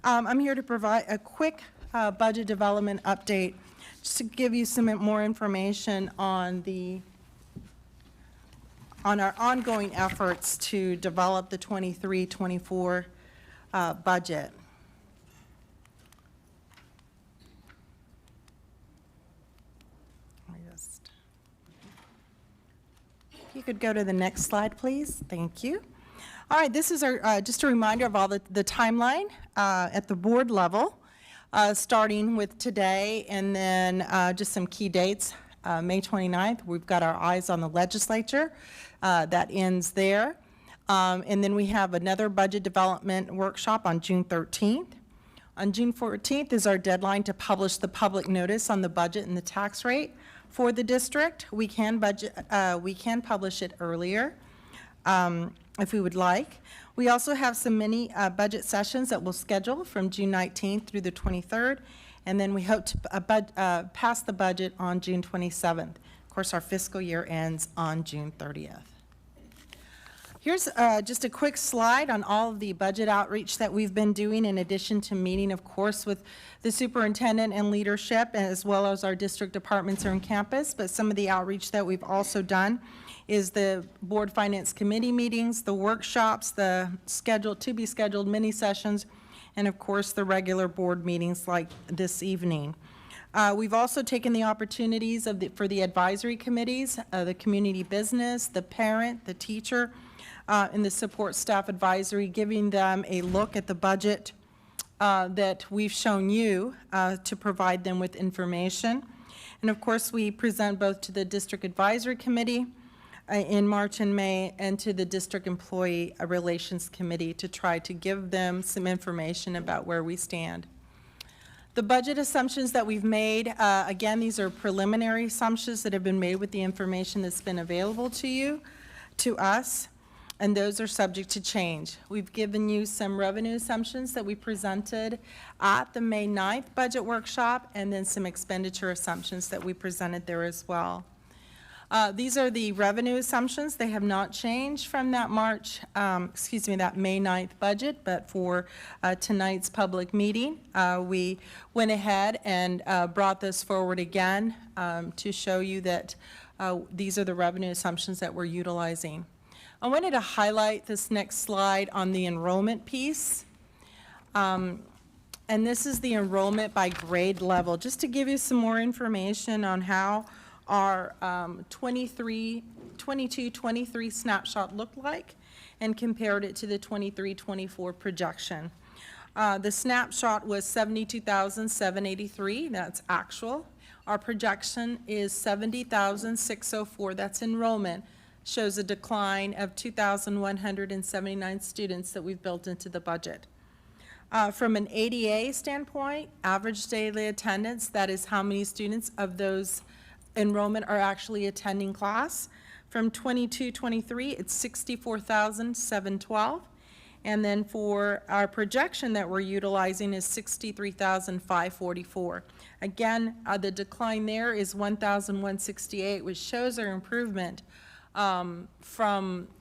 I'm here to provide a quick budget development update, just to give you some more information on our ongoing efforts to develop the 23-24 budget. If you could go to the next slide, please. Thank you. All right, this is our, just a reminder of all the timeline at the board level, starting with today, and then just some key dates. May 29th, we've got our eyes on the legislature. That ends there. And then we have another budget development workshop on June 13th. On June 14th is our deadline to publish the public notice on the budget and the tax rate for the district. We can publish it earlier if we would like. We also have some mini budget sessions that we'll schedule from June 19th through the 23rd, and then we hope to pass the budget on June 27th. Of course, our fiscal year ends on June 30th. Here's just a quick slide on all of the budget outreach that we've been doing, in addition to meeting, of course, with the superintendent and leadership, as well as our district departments are on campus. But some of the outreach that we've also done is the board finance committee meetings, the workshops, the to be scheduled mini sessions, and of course the regular board meetings like this evening. We've also taken the opportunities for the advisory committees, the community business, the parent, the teacher, and the support staff advisory, giving them a look at the budget that we've shown you to provide them with information. And of course, we present both to the district advisory committee in March and May, and to the district employee relations committee to try to give them some information about where we stand. The budget assumptions that we've made, again, these are preliminary assumptions that have been made with the information that's been available to us, and those are subject to change. We've given you some revenue assumptions that we presented at the May 9th budget workshop, and then some expenditure assumptions that we presented there as well. These are the revenue assumptions. They have not changed from that that May 9th budget, but for tonight's public meeting, we went ahead and brought this forward again to show you that these are the revenue assumptions that we're utilizing. I wanted to highlight this next slide on the enrollment piece. And this is the enrollment by grade level, just to give you some more information on how our 22-23 snapshot looked like, and compared it to the 23-24 projection. The snapshot was 72,783, that's actual. Our projection is 70,604, that's enrollment. Shows a decline of 2,179 students that we've built into the budget. From an ADA standpoint, average daily attendance, that is how many students of those enrollment are actually attending class. From 22-23, it's 64,712. And then for our projection that we're utilizing is 63,544. Again, the decline there is 1,168, which shows our improvement of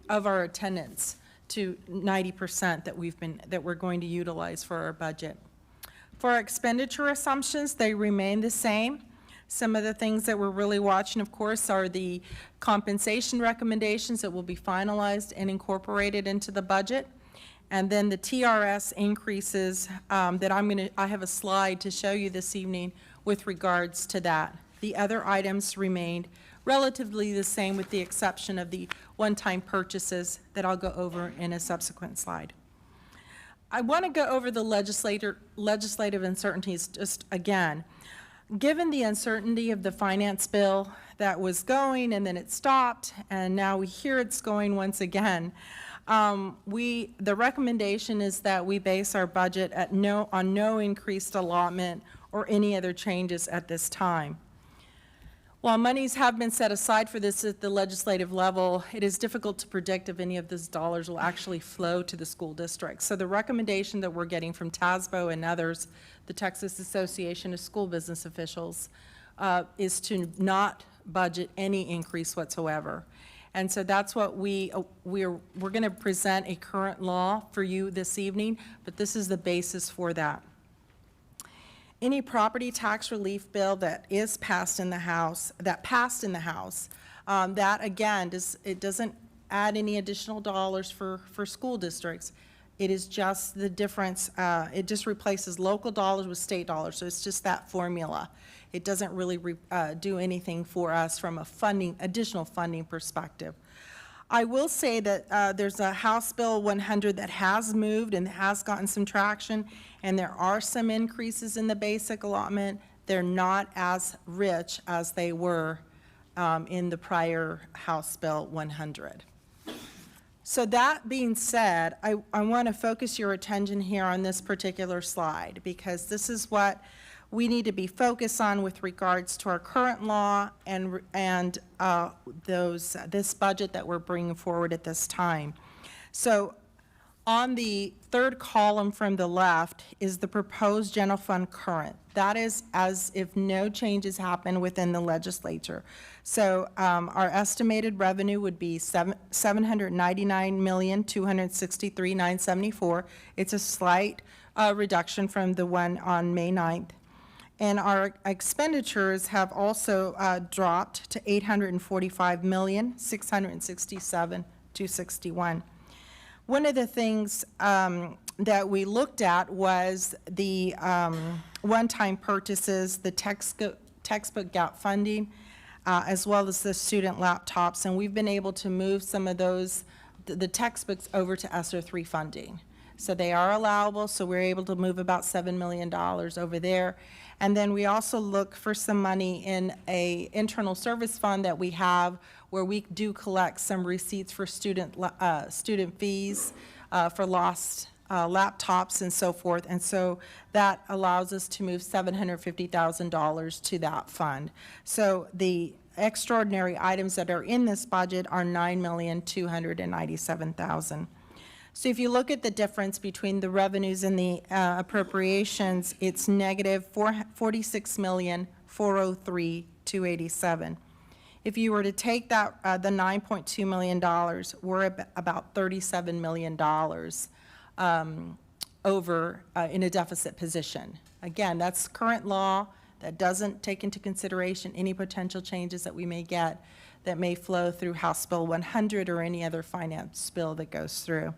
our attendance to 90% that we're going to utilize for our budget. For our expenditure assumptions, they remain the same. Some of the things that we're really watching, of course, are the compensation recommendations that will be finalized and incorporated into the budget. And then the TRS increases that I have a slide to show you this evening with regards to that. The other items remained relatively the same, with the exception of the one-time purchases that I'll go over in a subsequent slide. I want to go over the legislative uncertainties just again. Given the uncertainty of the finance bill that was going and then it stopped, and now we hear it's going once again, the recommendation is that we base our budget on no increased allotment or any other changes at this time. While monies have been set aside for this at the legislative level, it is difficult to predict if any of those dollars will actually flow to the school district. So the recommendation that we're getting from TASBO and others, the Texas Association of School Business Officials, is to not budget any increase whatsoever. And so that's what we're going to present a current law for you this evening, but this is the basis for that. Any property tax relief bill that is passed in the House, that again, it doesn't add any additional dollars for school districts. It is just the difference, it just replaces local dollars with state dollars, so it's just that formula. It doesn't really do anything for us from a additional funding perspective. I will say that there's a House Bill 100 that has moved and has gotten some traction, and there are some increases in the basic allotment. They're not as rich as they were in the prior House Bill 100. So that being said, I want to focus your attention here on this particular slide, because this is what we need to be focused on with regards to our current law and this budget that we're bringing forward at this time. So on the third column from the left is the proposed general fund current. That is as if no changes happen within the legislature. So our estimated revenue would be $799,263,974. It's a slight reduction from the one on May 9th. And our expenditures have also dropped to $845,667,261. One of the things that we looked at was the one-time purchases, the textbook gap funding, as well as the student laptops, and we've been able to move some of those, the textbooks over to ESSER 3 funding. So they are allowable, so we're able to move about $7 million over there. And then we also look for some money in a internal service fund that we have where we do collect some receipts for student fees for lost laptops and so forth. And so that allows us to move $750,000 to that fund. So the extraordinary items that are in this budget are $9,297,000. So if you look at the difference between the revenues and the appropriations, it's negative $46,403,287. If you were to take that, the $9.2 million, we're about $37 million over in a deficit position. Again, that's current law. That doesn't take into consideration any potential changes that we may get that may flow through House Bill 100 or any other finance bill that goes through.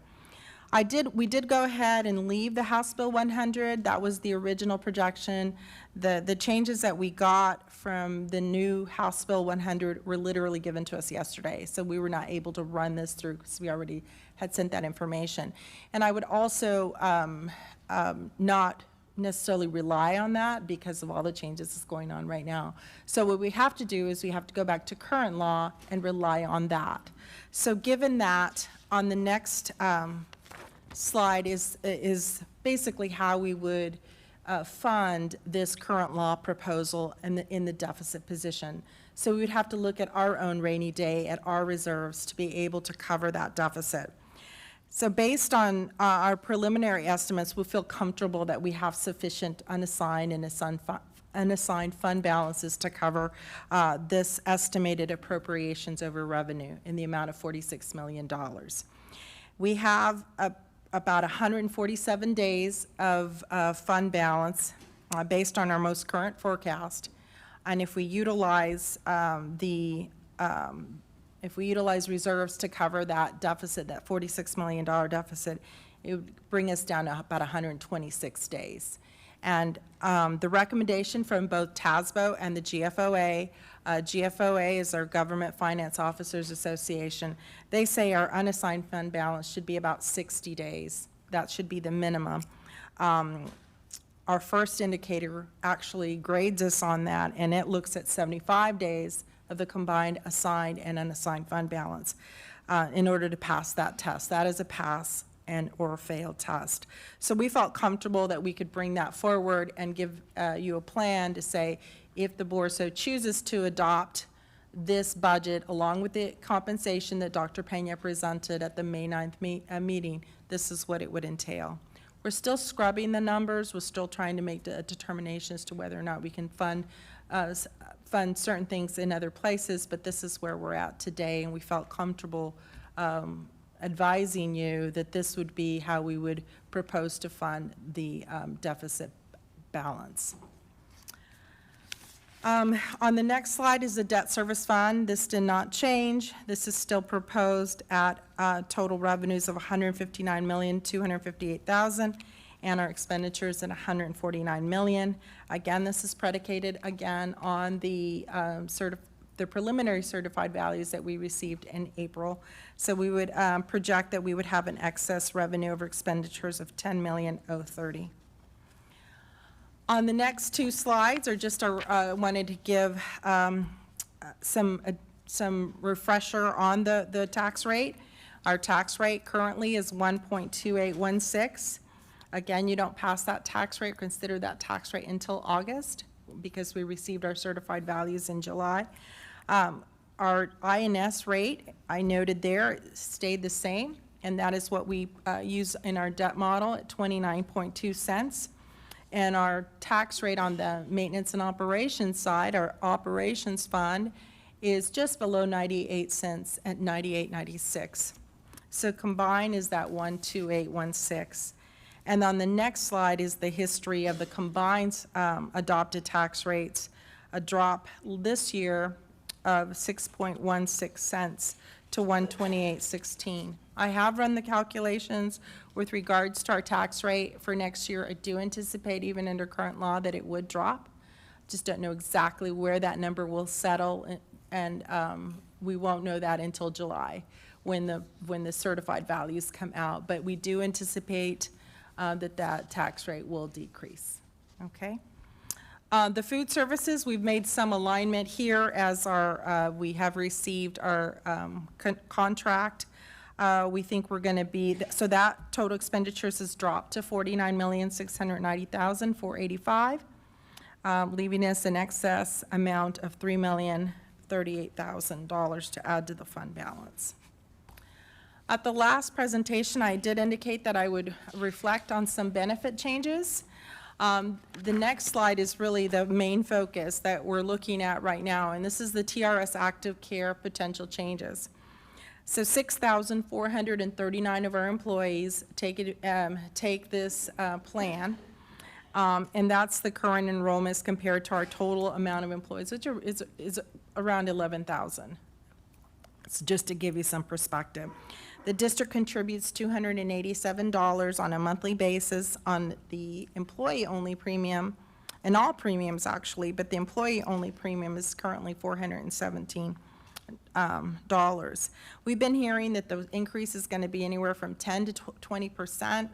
We did go ahead and leave the House Bill 100. That was the original projection. The changes that we got from the new House Bill 100 were literally given to us yesterday, so we were not able to run this through because we already had sent that information. And I would also not necessarily rely on that because of all the changes that's going on right now. So what we have to do is we have to go back to current law and rely on that. So given that, on the next slide is basically how we would fund this current law proposal in the deficit position. So we would have to look at our own rainy day, at our reserves, to be able to cover that deficit. So based on our preliminary estimates, we feel comfortable that we have sufficient unassigned and unassigned fund balances to cover this estimated appropriations over revenue in the amount of $46 million. We have about 147 days of fund balance based on our most current forecast. And if we utilize reserves to cover that deficit, that $46 million deficit, it would bring us down to about 126 days. And the recommendation from both TASBO and the GFOA, GFOA is our Government Finance Officers Association, they say our unassigned fund balance should be about 60 days. That should be the minimum. Our first indicator actually grades us on that, and it looks at 75 days of the combined assigned and unassigned fund balance in order to pass that test. That is a pass and or fail test. So we felt comfortable that we could bring that forward and give you a plan to say, if the board so chooses to adopt this budget along with the compensation that Dr. Pena presented at the May 9th meeting, this is what it would entail. We're still scrubbing the numbers. We're still trying to make a determination as to whether or not we can fund certain things in other places, but this is where we're at today, and we felt comfortable advising you that this would be how we would propose to fund the deficit balance. On the next slide is the debt service fund. This did not change. This is still proposed at total revenues of $159,258,000 and our expenditures at $149 million. Again, this is predicated again on the preliminary certified values that we received in April. So we would project that we would have an excess revenue over expenditures of $10,030,000. On the next two slides are just wanted to give some refresher on the tax rate. Our tax rate currently is 1.2816. Again, you don't pass that tax rate, consider that tax rate until August, because we received our certified values in July. Our INS rate, I noted there, stayed the same, and that is what we use in our debt model at 29.2 cents. And our tax rate on the maintenance and operations side, our operations fund, is just below 98 cents at 98.96. So combined is that 12816. And on the next slide is the history of the combined adopted tax rates, a drop this year of 6.16 cents to 128.16. I have run the calculations with regards to our tax rate for next year. I do anticipate, even under current law, that it would drop. Just don't know exactly where that number will settle, and we won't know that until July when the certified values come out. But we do anticipate that tax rate will decrease. Okay. The food services, we've made some alignment here as we have received our contract. We think we're going to be, so that total expenditures has dropped to $49,690,485, leaving us an excess amount of $3,038,000 to add to the fund balance. At the last presentation, I did indicate that I would reflect on some benefit changes. The next slide is really the main focus that we're looking at right now, and this is the TRS Active Care potential changes. So 6,439 of our employees take this plan, and that's the current enrollments compared to our total amount of employees, which is around 11,000. It's just to give you some perspective. The district contributes $287 on a monthly basis on the employee-only premium, and all premiums actually, but the employee-only premium is currently $417. We've been hearing that the increase is going to be anywhere from 10 to 20%.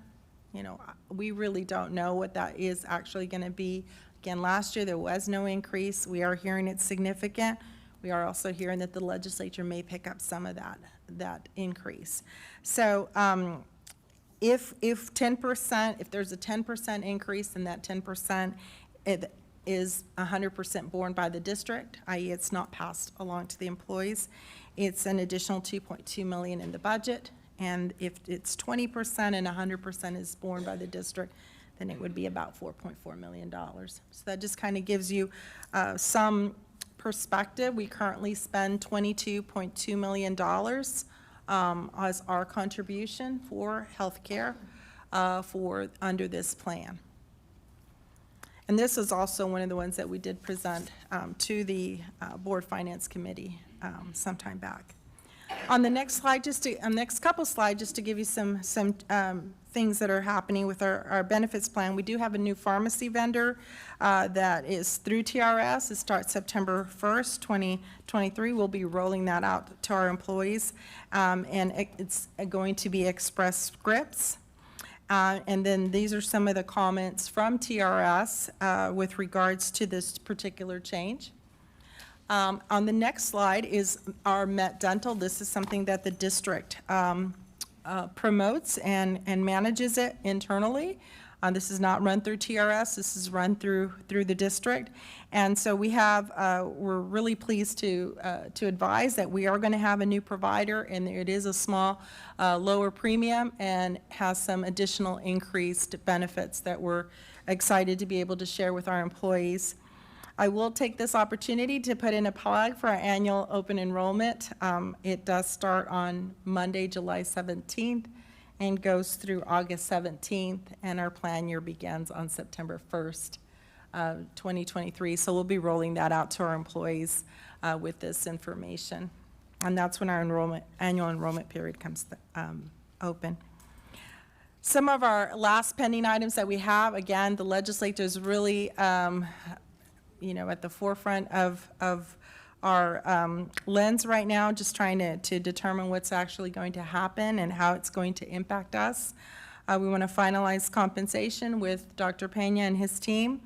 You know, we really don't know what that is actually going to be. Again, last year there was no increase. We are hearing it's significant. We are also hearing that the legislature may pick up some of that increase. So if 10%, if there's a 10% increase, then that 10% is 100% borne by the district, i.e. it's not passed along to the employees. It's an additional $2.2 million in the budget, and if it's 20% and 100% is borne by the district, then it would be about $4.4 million. So that just kind of gives you some perspective. We currently spend $22.2 million as our contribution for healthcare under this plan. And this is also one of the ones that we did present to the Board Finance Committee sometime back. On the next slide, next couple slides, just to give you some things that are happening with our benefits plan. We do have a new pharmacy vendor that is through TRS. It starts September 1st, 2023. We'll be rolling that out to our employees, and it's going to be Express Scripts. And then these are some of the comments from TRS with regards to this particular change. On the next slide is our Met Dental. This is something that the district promotes and manages it internally. This is not run through TRS, this is run through the district. And so we have, we're really pleased to advise that we are going to have a new provider, and it is a small, lower premium and has some additional increased benefits that we're excited to be able to share with our employees. I will take this opportunity to put in a plug for our annual open enrollment. It does start on Monday, July 17th, and goes through August 17th, and our plan year begins on September 1st, 2023. So we'll be rolling that out to our employees with this information. And that's when our annual enrollment period comes open. Some of our last pending items that we have, again, the legislature is really at the forefront of our lens right now, just trying to determine what's actually going to happen and how it's going to impact us. We want to finalize compensation with Dr. Pena and his team,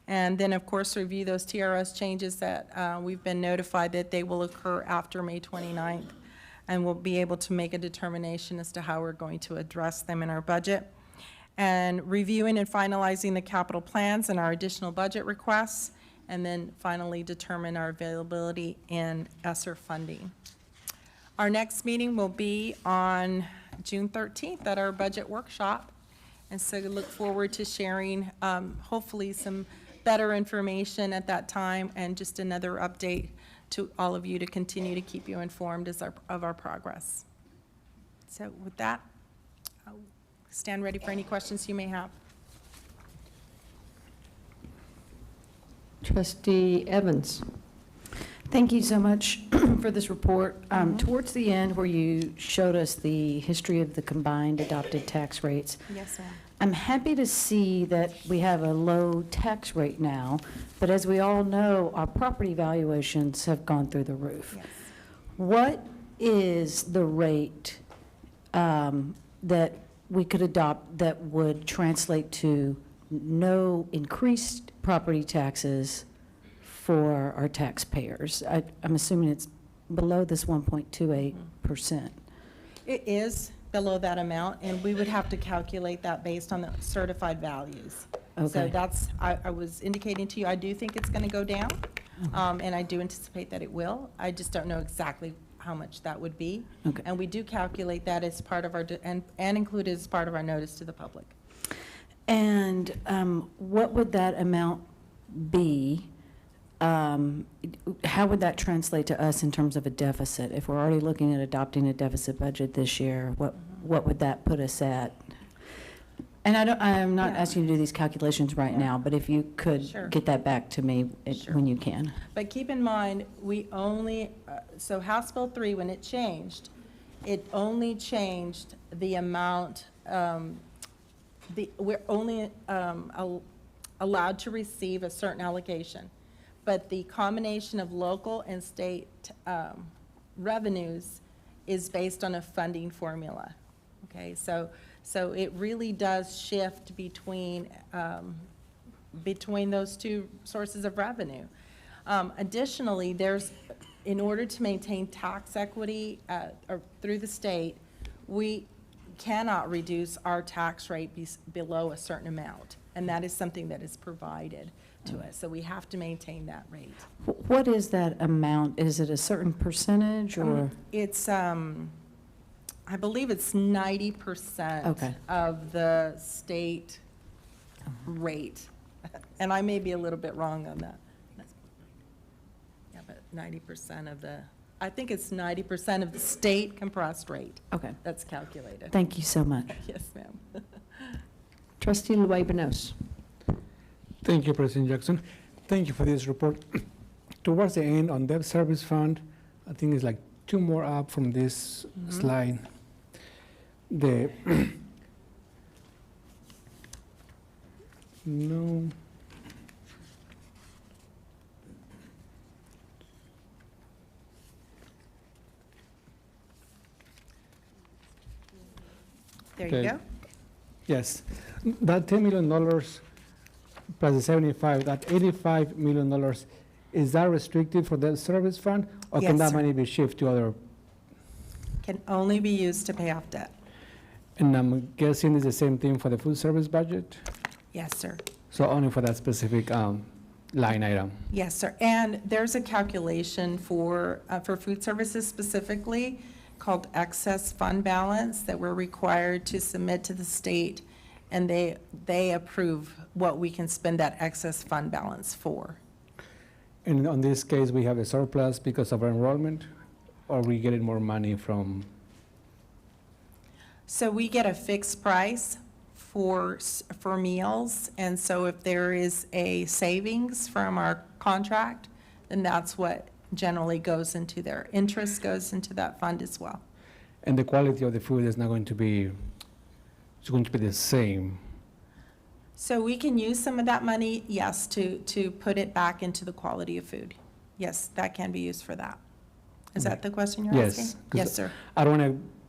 and then, of course, review those TRS changes that we've been notified that they will occur after May 29th, and we'll be able to make a determination as to how we're going to address them in our budget. And reviewing and finalizing the capital plans and our additional budget requests, and then finally determine our availability in ESSER funding. Our next meeting will be on June 13th at our budget workshop, and so we look forward to sharing hopefully some better information at that time, and just another update to all of you to continue to keep you informed of our progress. So with that, I'll stand ready for any questions you may have. Trustee Evans. Thank you so much for this report. Towards the end, where you showed us the history of the combined adopted tax rates, Yes, ma'am. I'm happy to see that we have a low tax rate now, but as we all know, our property valuations have gone through the roof. Yes. What is the rate that we could adopt that would translate to no increased property taxes for our taxpayers? I'm assuming it's below this 1.28%. It is below that amount, and we would have to calculate that based on the certified values. So Okay. that's, I was indicating to you, I do think it's going to go down, and I do anticipate that it will. I just don't know exactly how much that would be. Okay. And we do calculate that as part of our, and include as part of our notice to the public. And what would that amount be? How would that translate to us in terms of a deficit? If we're already looking at adopting a deficit budget this year, what would that put us at? And I'm not Yeah. asking you to do these calculations right now, but if you could Sure. get that back to me Sure. when you can. But keep in mind, we only, so House Bill 3, when it changed, it only changed the amount, we're only allowed to receive a certain allocation. But the combination of local and state revenues is based on a funding formula. Okay, so it really does shift between those two sources of revenue. Additionally, in order to maintain tax equity or through the state, we cannot reduce our tax rate below a certain amount, and that is something that is provided to us. So we have to maintain that rate. What is that amount? Is it a certain percentage or? It's, I believe it's 90% Okay. of the state rate. And I may be a little bit wrong on that. Yeah, but 90% of I think it's 90% of the state compressed rate. Okay. That's calculated. Thank you so much. Yes, ma'am. Trustee Luebanos. Thank you, President Jackson. Thank you for this report. Towards the end, on debt service fund, I think it's like two more up from this slide. The no. There you Okay. go. Yes, that $10 million plus the 75, that $85 million, is that restricted for the service fund? Or can Yes, that sir. money be shifted to other? Can only be used to pay off debt. And I'm guessing it's the same thing for the food service budget? Yes, sir. So only for that specific line item? Yes, sir. And there's a calculation for food services specifically called excess fund balance that we're required to submit to the state, and they approve what we can spend that excess fund balance for. And on this case, we have a surplus because of our enrollment, or we getting more money from? So we get a fixed price for meals, and so if there is a savings from our contract, then that's what generally goes into there. Interest goes into that fund as well. And the quality of the food is not going to be, it's going to be the same? So we can use some of that money, yes, to put it back into the quality of food. Yes, that can be used for that. Is that the question you're asking? Yes. 'Cause Yes, sir. I don't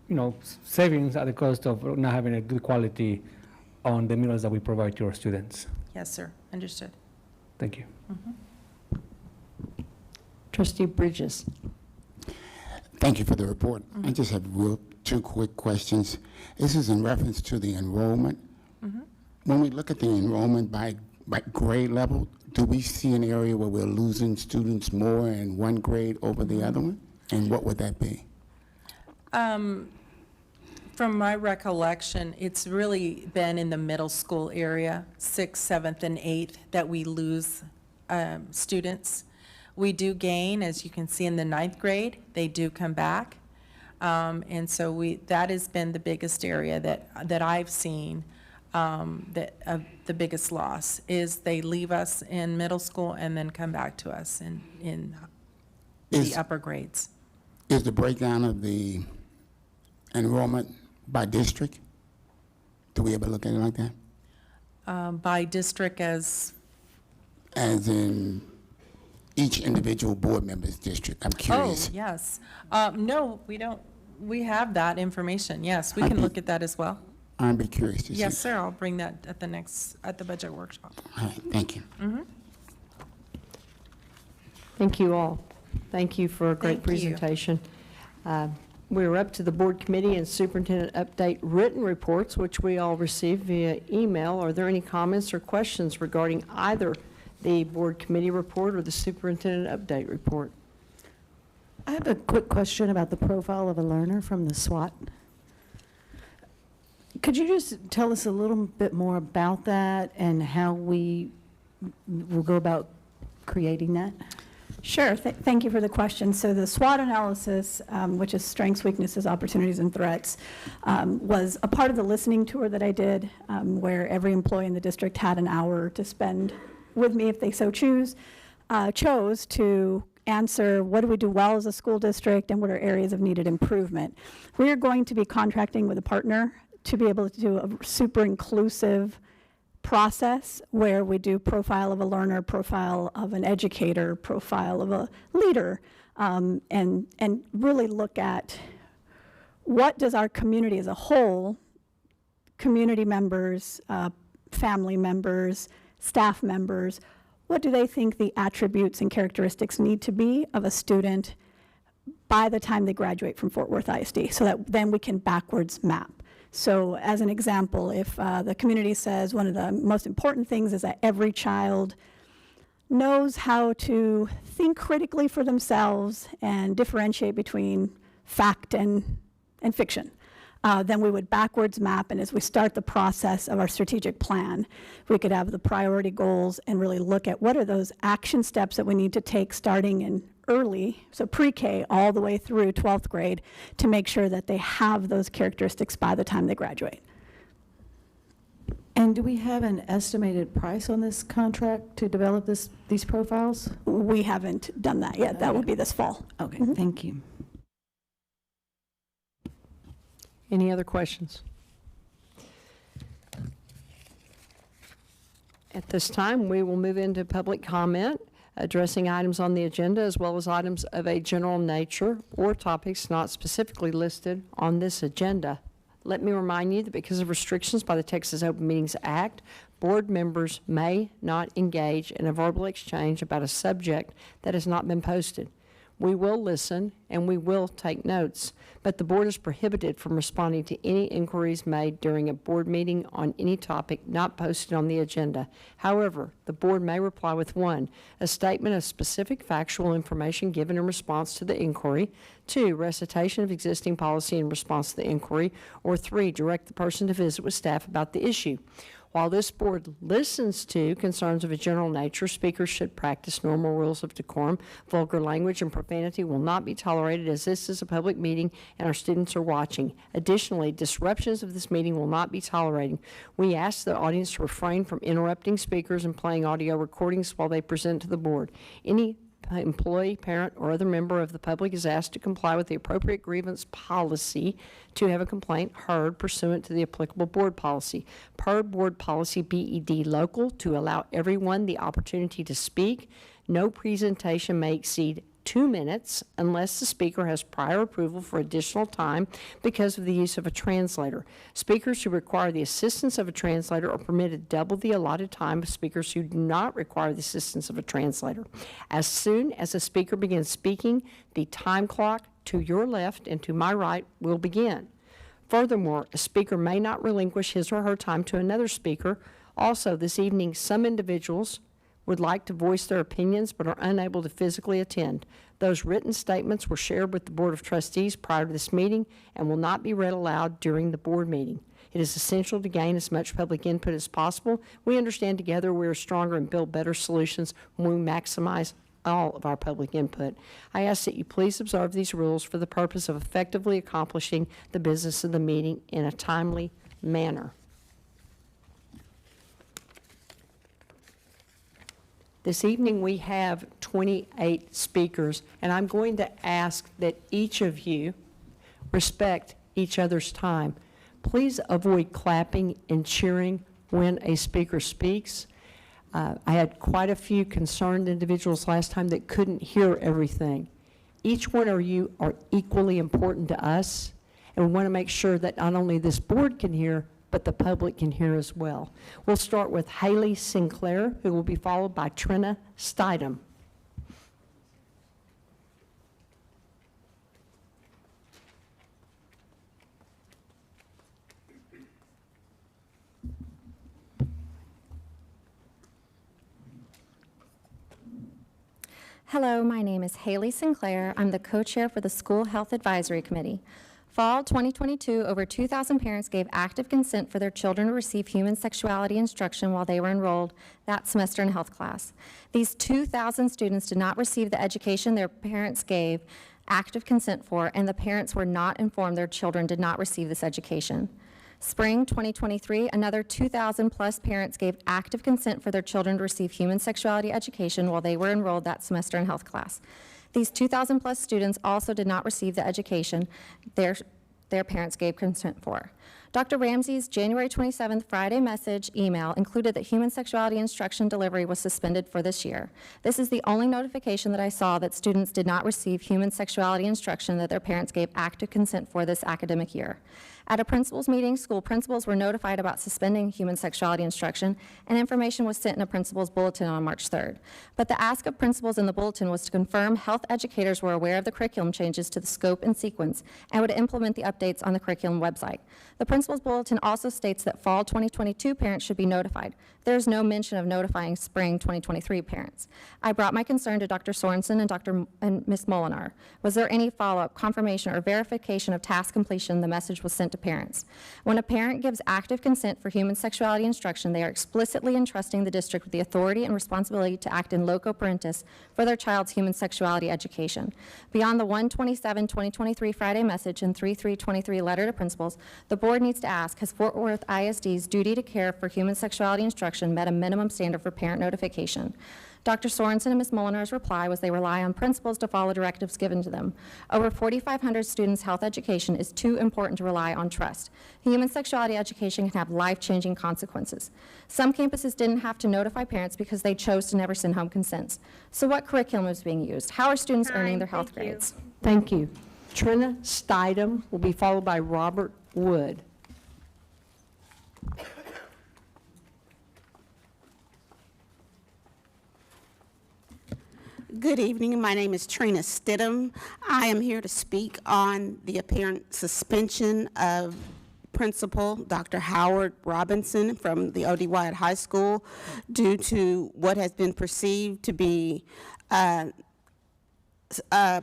want to, savings at the cost of not having a good quality on the meals that we provide to our students. Yes, sir. Understood. Thank you. Trustee Bridges. Thank you for the report. I just have two quick questions. This is in reference to the enrollment. When we look at the enrollment by grade level, do we see an area where we're losing students more in one grade over the other one? And what would that be? From my recollection, it's really been in the middle school area, 6th, 7th, and 8th, that we lose students. We do gain, as you can see in the 9th grade, they do come back. And so that has been the biggest area that I've seen, the biggest loss, is they leave us in middle school and then come back to us in the upper grades. Is the breakdown of the enrollment by district? Do we ever look at it like that? By district as in each individual board member's district? I'm curious. Oh, yes. No, we don't. We have that information. Yes, we can look at that as well. I'd be curious to see. Yes, sir. I'll bring that at the budget workshop. All right, thank you. Thank you all. Thank you for a great Thank you. presentation. We're up to the board committee and superintendent update written reports, which we all received via email. Are there any comments or questions regarding either the board committee report or the superintendent update report? I have a quick question about the profile of a learner from the SWOT. Could you just tell us a little bit more about that and how we will go about creating that? Sure. Thank you for the question. So the SWOT analysis, which is strengths, weaknesses, opportunities, and threats, was a part of the listening tour that I did, where every employee in the district had an hour to spend with me if they so chose to answer what do we do well as a school district and what are areas of needed improvement. We are going to be contracting with a partner to be able to do a super inclusive process where we do profile of a learner, profile of an educator, profile of a leader, and really look at what does our community as a whole, community members, family members, staff members, what do they think the attributes and characteristics need to be of a student by the time they graduate from Fort Worth ISD, so that then we can backwards map. So as an example, if the community says one of the most important things is that every child knows how to think critically for themselves and differentiate between fact and fiction, then we would backwards map, and as we start the process of our strategic plan, we could have the priority goals and really look at what are those action steps that we need to take starting in early, so pre-K all the way through 12th grade, to make sure that they have those characteristics by the time they graduate. And do we have an estimated price on this contract to develop these profiles? We haven't done that yet. That would be this fall. Okay, thank you. Any other questions? At this time, we will move into public comment, addressing items on the agenda as well as items of a general nature or topics not specifically listed on this agenda. Let me remind you that because of restrictions by the Texas Open Meetings Act, board members may not engage in a verbal exchange about a subject that has not been posted. We will listen and we will take notes, but the board is prohibited from responding to any inquiries made during a board meeting on any topic not posted on the agenda. However, the board may reply with 1, a statement of specific factual information given in response to the inquiry, 2, recitation of existing policy in response to the inquiry, or 3, direct the person to visit with staff about the issue. While this board listens to concerns of a general nature, speakers should practice normal rules of decorum. Vulgar language and profanity will not be tolerated, as this is a public meeting and our students are watching. Additionally, disruptions of this meeting will not be tolerated. We ask the audience to refrain from interrupting speakers and playing audio recordings while they present to the board. Any employee, parent, or other member of the public is asked to comply with the appropriate grievance policy to have a complaint heard pursuant to the applicable board policy. Per board policy BED local, to allow everyone the opportunity to speak, no presentation may exceed 2 minutes unless the speaker has prior approval for additional time because of the use of a translator. Speakers who require the assistance of a translator are permitted double the allotted time of speakers who do not require the assistance of a translator. As soon as a speaker begins speaking, the time clock to your left and to my right will begin. Furthermore, a speaker may not relinquish his or her time to another speaker. Also, this evening, some individuals would like to voice their opinions but are unable to physically attend. Those written statements were shared with the Board of Trustees prior to this meeting and will not be read aloud during the board meeting. It is essential to gain as much public input as possible. We understand together we are stronger and build better solutions when we maximize all of our public input. I ask that you please observe these rules for the purpose of effectively accomplishing the business of the meeting in a timely manner. This evening we have 28 speakers, and I'm going to ask that each of you respect each other's time. Please avoid clapping and cheering when a speaker speaks. I had quite a few concerned individuals last time that couldn't hear everything. Each one of you are equally important to us, and we want to make sure that not only this board can hear, but the public can hear as well. We'll start with Haley Sinclair, who will be followed by Trina Stidham. Hello, my name is Haley Sinclair. I'm the co-chair for the School Health Advisory Committee. Fall 2022, over 2,000 parents gave active consent for their children to receive human sexuality instruction while they were enrolled that semester in health class. These 2,000 students did not receive the education their parents gave active consent for, and the parents were not informed their children did not receive this education. Spring 2023, another 2,000 plus parents gave active consent for their children to receive human sexuality education while they were enrolled that semester in health class. These 2,000 plus students also did not receive the education their parents gave consent for. Dr. Ramsey's January 27th Friday message email included that human sexuality instruction delivery was suspended for this year. This is the only notification that I saw that students did not receive human sexuality instruction that their parents gave active consent for this academic year. At a principals meeting, school principals were notified about suspending human sexuality instruction, and information was sent in a principal's bulletin on March 3rd. But the ask of principals in the bulletin was to confirm health educators were aware of the curriculum changes to the scope and sequence and would implement the updates on the curriculum website. The principal's bulletin also states that fall 2022 parents should be notified. There is no mention of notifying spring 2023 parents. I brought my concern to Dr. Sorensen and Ms. Molinar. Was there any follow-up, confirmation, or verification of task completion the message was sent to parents? When a parent gives active consent for human sexuality instruction, they are explicitly entrusting the district with the authority and responsibility to act in loco parentis for their child's human sexuality education. Beyond the 1/27/2023 Friday message and 3/3/23 letter to principals, the board needs to ask, has Fort Worth ISD's duty to care for human sexuality instruction met a minimum standard for parent notification? Dr. Sorensen and Ms. Molinar's reply was they rely on principals to follow directives given to them. Over 4,500 students' health education is too important to rely on trust. Human sexuality education can have life-changing consequences. Some campuses didn't have to notify parents because they chose to never send home consents. So what curriculum is being used? How are students earning their health grades? Thank you. Trina Stidham will be followed by Robert Wood. Good evening. My name is Trina Stidham. I am here to speak on the apparent suspension of Principal Dr. Howard Robinson from the O.D. Wyatt High School due to what has been perceived to be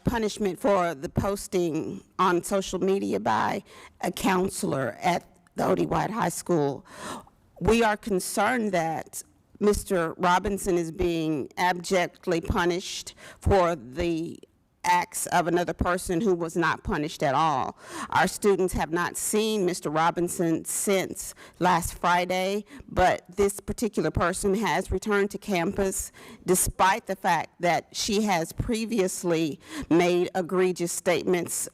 punishment for the posting on social media by a counselor at the O.D. Wyatt High School. We are concerned that Mr. Robinson is being abjectly punished for the acts of another person who was not punished at all. Our students have not seen Mr. Robinson since last Friday, but this particular person has returned to campus despite the fact that she has previously made egregious statements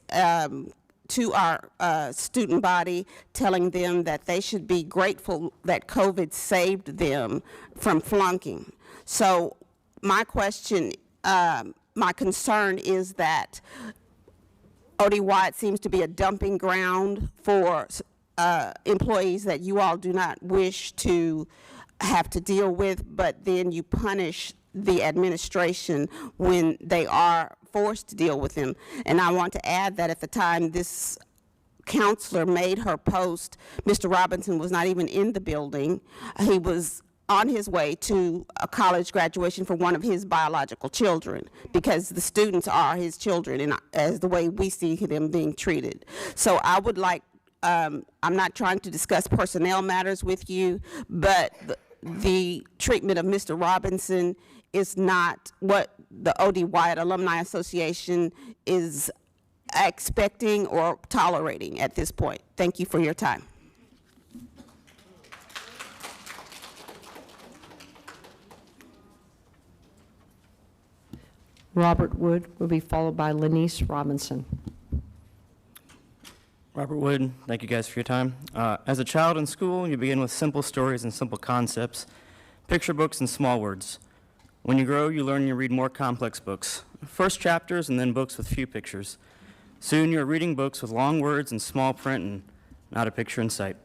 to our student body, telling them that they should be grateful that COVID saved them from flunking. So my question, my concern is that O.D. Wyatt seems to be a dumping ground for employees that you all do not wish to have to deal with, but then you punish the administration when they are forced to deal with them. And I want to add that at the time this counselor made her post, Mr. Robinson was not even in the building. He was on his way to a college graduation for one of his biological children, because the students are his children, and as the way we see them being treated. So I would like, I'm not trying to discuss personnel matters with you, but the treatment of Mr. Robinson is not what the O.D. Wyatt Alumni Association is expecting or tolerating at this point. Thank you for your time. Robert Wood will be followed by Lanice Robinson. Robert Wood, thank you guys for your time. As a child in school, you begin with simple stories and simple concepts, picture books and small words. When you grow, you learn and you read more complex books, first chapters and then books with few pictures. Soon you're reading books with long words and small print and not a picture in sight.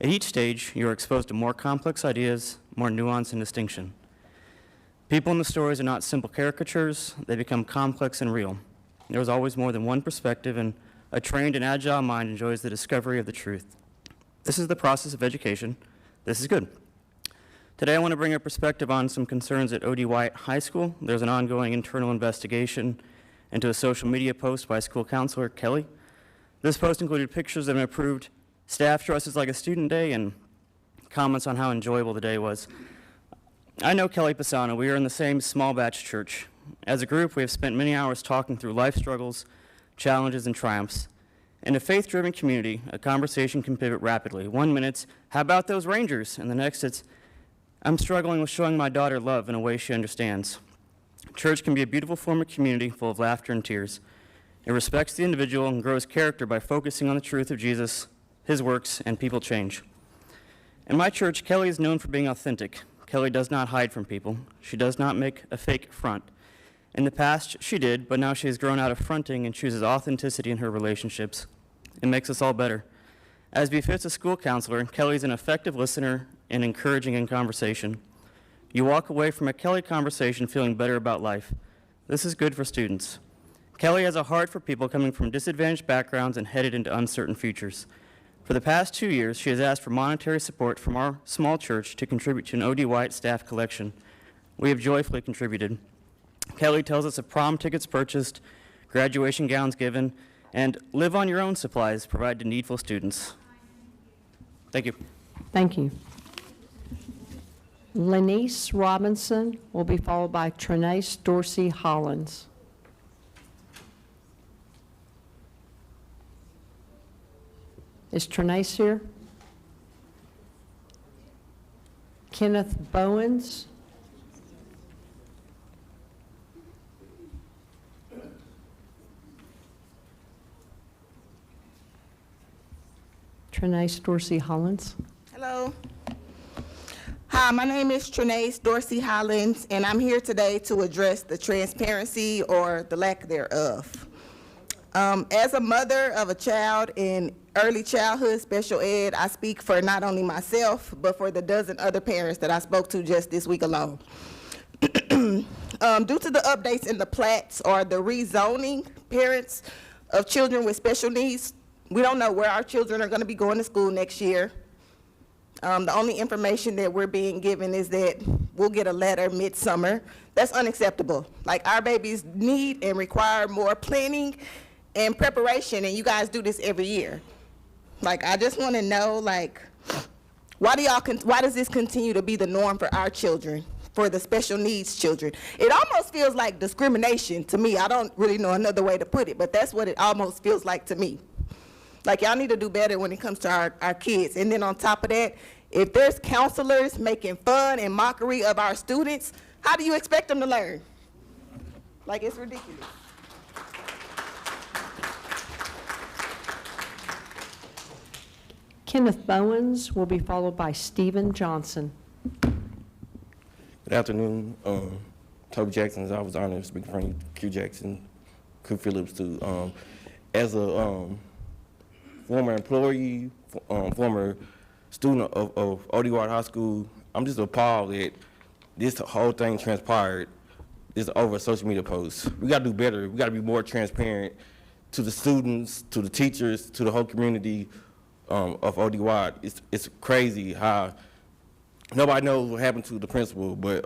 At each stage, you are exposed to more complex ideas, more nuance and distinction. People in the stories are not simple caricatures, they become complex and real. There is always more than one perspective, and a trained and agile mind enjoys the discovery of the truth. This is the process of education. This is good. Today I want to bring a perspective on some concerns at O.D. Wyatt High School. There's an ongoing internal investigation into a social media post by school counselor Kelly. This post included pictures of an approved staff dresses like a student day and comments on how enjoyable the day was. I know Kelly Pisano. We are in the same small batch church. As a group, we have spent many hours talking through life struggles, challenges, and triumphs. In a faith-driven community, a conversation can pivot rapidly. 1 minute, how about those Rangers? And the next, it's, I'm struggling with showing my daughter love in a way she understands. Church can be a beautiful form of community full of laughter and tears. It respects the individual and grows character by focusing on the truth of Jesus, his works, and people change. In my church, Kelly is known for being authentic. Kelly does not hide from people. She does not make a fake front. In the past, she did, but now she has grown out of fronting and chooses authenticity in her relationships. It makes us all better. As befits a school counselor, Kelly's an effective listener and encouraging in conversation. You walk away from a Kelly conversation feeling better about life. This is good for students. Kelly has a heart for people coming from disadvantaged backgrounds and headed into uncertain futures. For the past 2 years, she has asked for monetary support from our small church to contribute to an O.D. Wyatt staff collection. We have joyfully contributed. Kelly tells us of prom tickets purchased, graduation gowns given, and live on your own supplies provided to needful students. Thank you. Thank you. Lanice Robinson will be followed by Trinace Dorsey Hollins. Is Trinace here? Kenneth Bowens? Trinace Dorsey Hollins. Hello. Hi, my name is Trinace Dorsey Hollins, and I'm here today to address the transparency or the lack thereof. As a mother of a child in early childhood special ed, I speak for not only myself, but for the dozen other parents that I spoke to just this week alone. Due to the updates in the plats or the rezoning, parents of children with special needs, we don't know where our children are going to be going to school next year. The only information that we're being given is that we'll get a letter midsummer. That's unacceptable. Like, our babies need and require more planning and preparation, and you guys do this every year. Like, I just want to know, like, why does this continue to be the norm for our children, for the special needs children? It almost feels like discrimination to me. I don't really know another way to put it, but that's what it almost feels like to me. Like, y'all need to do better when it comes to our kids. And then on top of that, if there's counselors making fun and mockery of our students, how do you expect them to learn? Like, it's ridiculous. Kenneth Bowens will be followed by Stephen Johnson. Good afternoon. Toby Jackson, I was honored to speak in front of you, Q Jackson, Q Phillips, too. As a former employee, former student of O.D. Ward High School, I'm just appalled that this whole thing transpired is over a social media post. We got to do better. We got to be more transparent to the students, to the teachers, to the whole community of O.D. Ward. It's crazy how nobody knows what happened to the principal, but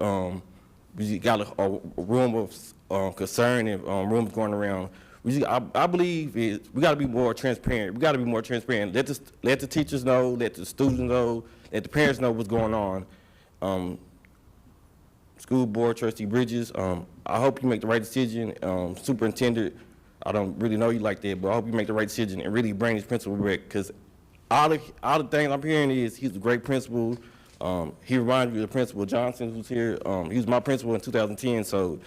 we got a room of concern and rumors going around. I believe we got to be more transparent. We got to be more transparent. Let the teachers know, let the students know, let the parents know what's going on. School Board Trustee Bridges, I hope you make the right decision. Superintendent, I don't really know you like that, but I hope you make the right decision and really bring this principal back, because all the things I'm hearing is he's a great principal. He reminds me of the Principal Johnson who's here. He was my principal in 2010, so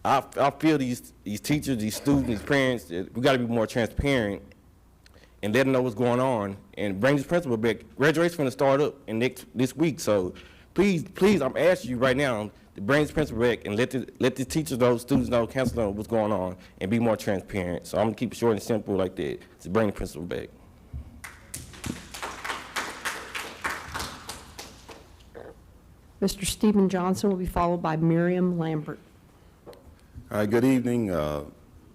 I feel these teachers, these students, these parents, we got to be more transparent and let them know what's going on and bring this principal back. Graduation's going to start up this week, so please, I'm asking you right now to bring this principal back and let the teachers know, students know, counselors know what's going on and be more transparent. So I'm going to keep it short and simple like that, to bring the principal back. Mr. Stephen Johnson will be followed by Miriam Lambert. All right, good evening to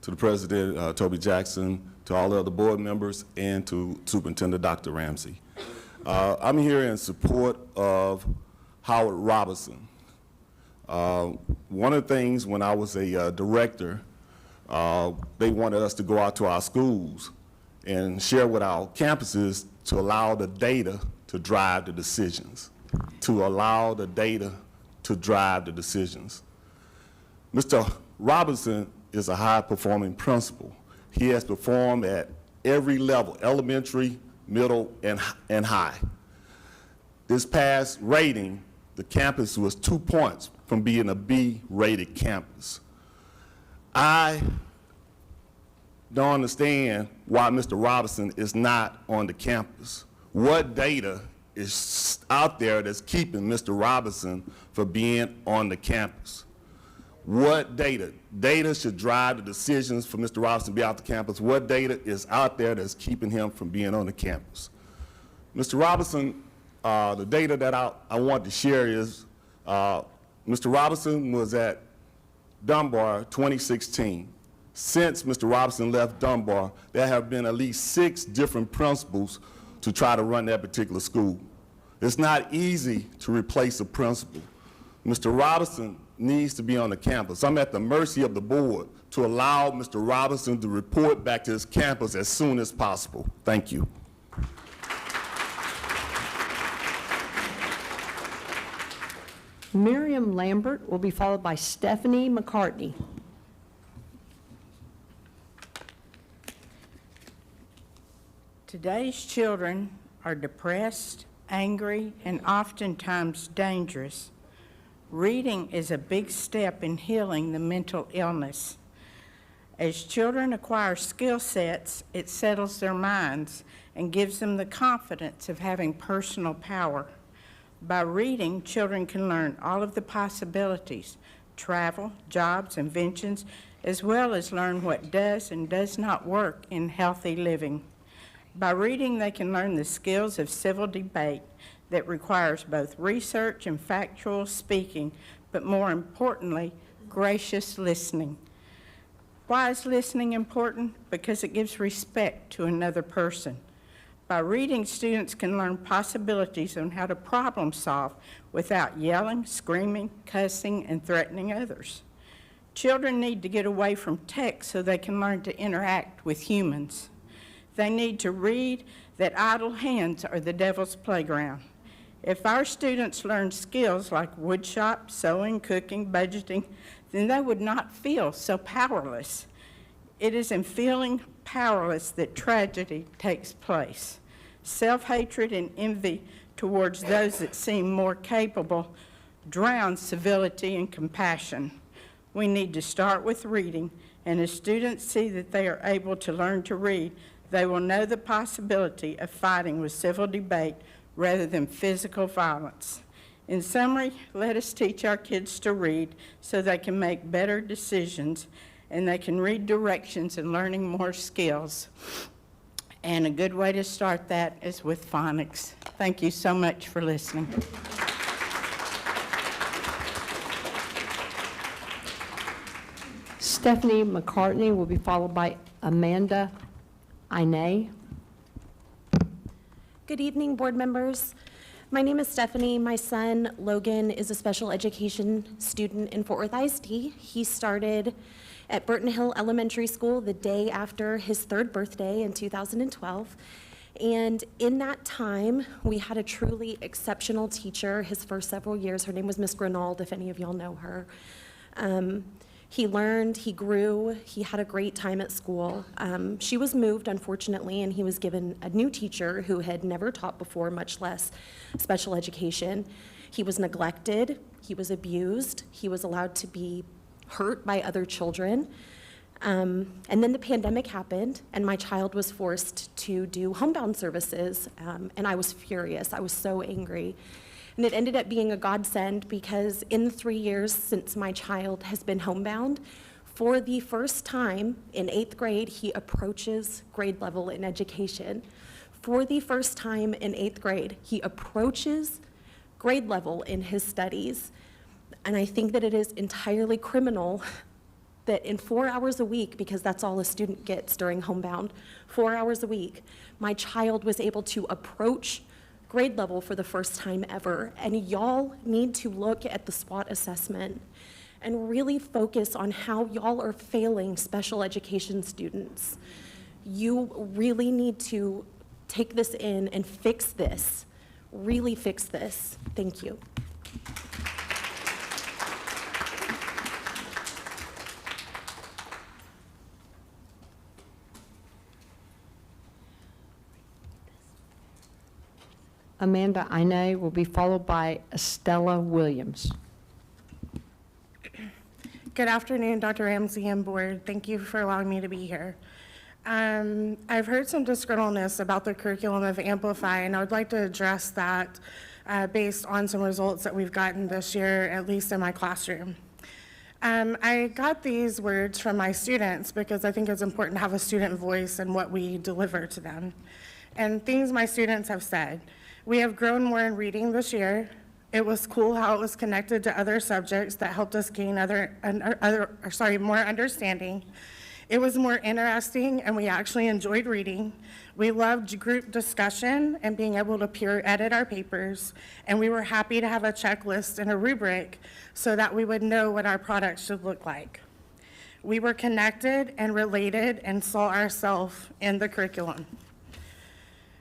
the President, Toby Jackson, to all the other board members, and to Superintendent Dr. Ramsey. I'm here in support of Howard Robinson. One of the things when I was a director, they wanted us to go out to our schools and share with our campuses to allow the data to drive the decisions, Mr. Robinson is a high-performing principal. He has performed at every level, elementary, middle, and high. This past rating, the campus was 2 points from being a B-rated campus. I don't understand why Mr. Robinson is not on the campus. What data is out there that's keeping Mr. Robinson from being on the campus? What data? Data should drive the decisions for Mr. Robinson to be out the campus. What data is out there that's keeping him from being on the campus? Mr. Robinson, the data that I want to share is Mr. Robinson was at Dunbar 2016. Since Mr. Robinson left Dunbar, there have been at least 6 different principals to try to run that particular school. It's not easy to replace a principal. Mr. Robinson needs to be on the campus. I'm at the mercy of the board to allow Mr. Robinson to report back to his campus as soon as possible. Thank you. Miriam Lambert will be followed by Stephanie McCartney. Today's children are depressed, angry, and oftentimes dangerous. Reading is a big step in healing the mental illness. As children acquire skill sets, it settles their minds and gives them the confidence of having personal power. By reading, children can learn all of the possibilities, travel, jobs, inventions, as well as learn what does and does not work in healthy living. By reading, they can learn the skills of civil debate that requires both research and factual speaking, but more importantly, gracious listening. Why is listening important? Because it gives respect to another person. By reading, students can learn possibilities on how to problem solve without yelling, screaming, cussing, and threatening others. Children need to get away from text so they can learn to interact with humans. They need to read that idle hands are the devil's playground. If our students learn skills like woodshop, sewing, cooking, budgeting, then they would not feel so powerless. It is in feeling powerless that tragedy takes place. Self-hatred and envy towards those that seem more capable drowns civility and compassion. We need to start with reading, and as students see that they are able to learn to read, they will know the possibility of fighting with civil debate rather than physical violence. In summary, let us teach our kids to read so they can make better decisions and they can read directions and learning more skills. And a good way to start that is with phonics. Thank you so much for listening. Stephanie McCartney will be followed by Amanda Inay. Good evening, board members. My name is Stephanie. My son, Logan, is a special education student in Fort Worth ISD. He started at Burton Hill Elementary School the day after his third birthday in 2012. And in that time, we had a truly exceptional teacher his first several years. Her name was Miss Grinald, if any of y'all know her. He learned, he grew, he had a great time at school. She was moved, unfortunately, and he was given a new teacher who had never taught before, much less special education. He was neglected, he was abused, he was allowed to be hurt by other children. And then the pandemic happened, and my child was forced to do homebound services, and I was furious. I was so angry. And it ended up being a godsend because in the 3 years since my child has been homebound, for the first time in 8th grade, he approaches grade level in education. For the first time in 8th grade, he approaches grade level in his studies. And I think that it is entirely criminal that in 4 hours a week, because that's all a student gets during homebound, 4 hours a week, my child was able to approach grade level for the first time ever. And y'all need to look at the SWOT assessment and really focus on how y'all are failing special education students. You really need to take this in and fix this, really fix this. Thank you. Amanda Inay will be followed by Estella Williams. Good afternoon, Dr. Ramsey and board. Thank you for allowing me to be here. I've heard some disgruntledness about the curriculum of Amplify, and I would like to address that based on some results that we've gotten this year, at least in my classroom. I got these words from my students because I think it's important to have a student voice in what we deliver to them. And things my students have said. We have grown more in reading this year. It was cool how it was connected to other subjects that helped us gain more understanding. It was more interesting, and we actually enjoyed reading. We loved group discussion and being able to peer edit our papers, and we were happy to have a checklist and a rubric so that we would know what our product should look like. We were connected and related and saw ourselves in the curriculum.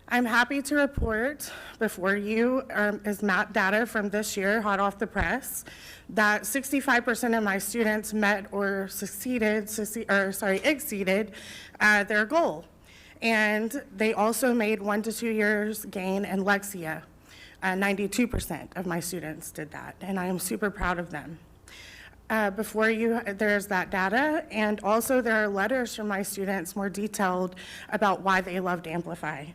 I'm happy to report before you is MAP data from this year, hot off the press, that 65% of my students met or exceeded their goal. And they also made 1 to 2 years gain in Lexia. 92% of my students did that, and I am super proud of them. Before you, there's that data, and also there are letters from my students more detailed about why they loved Amplify.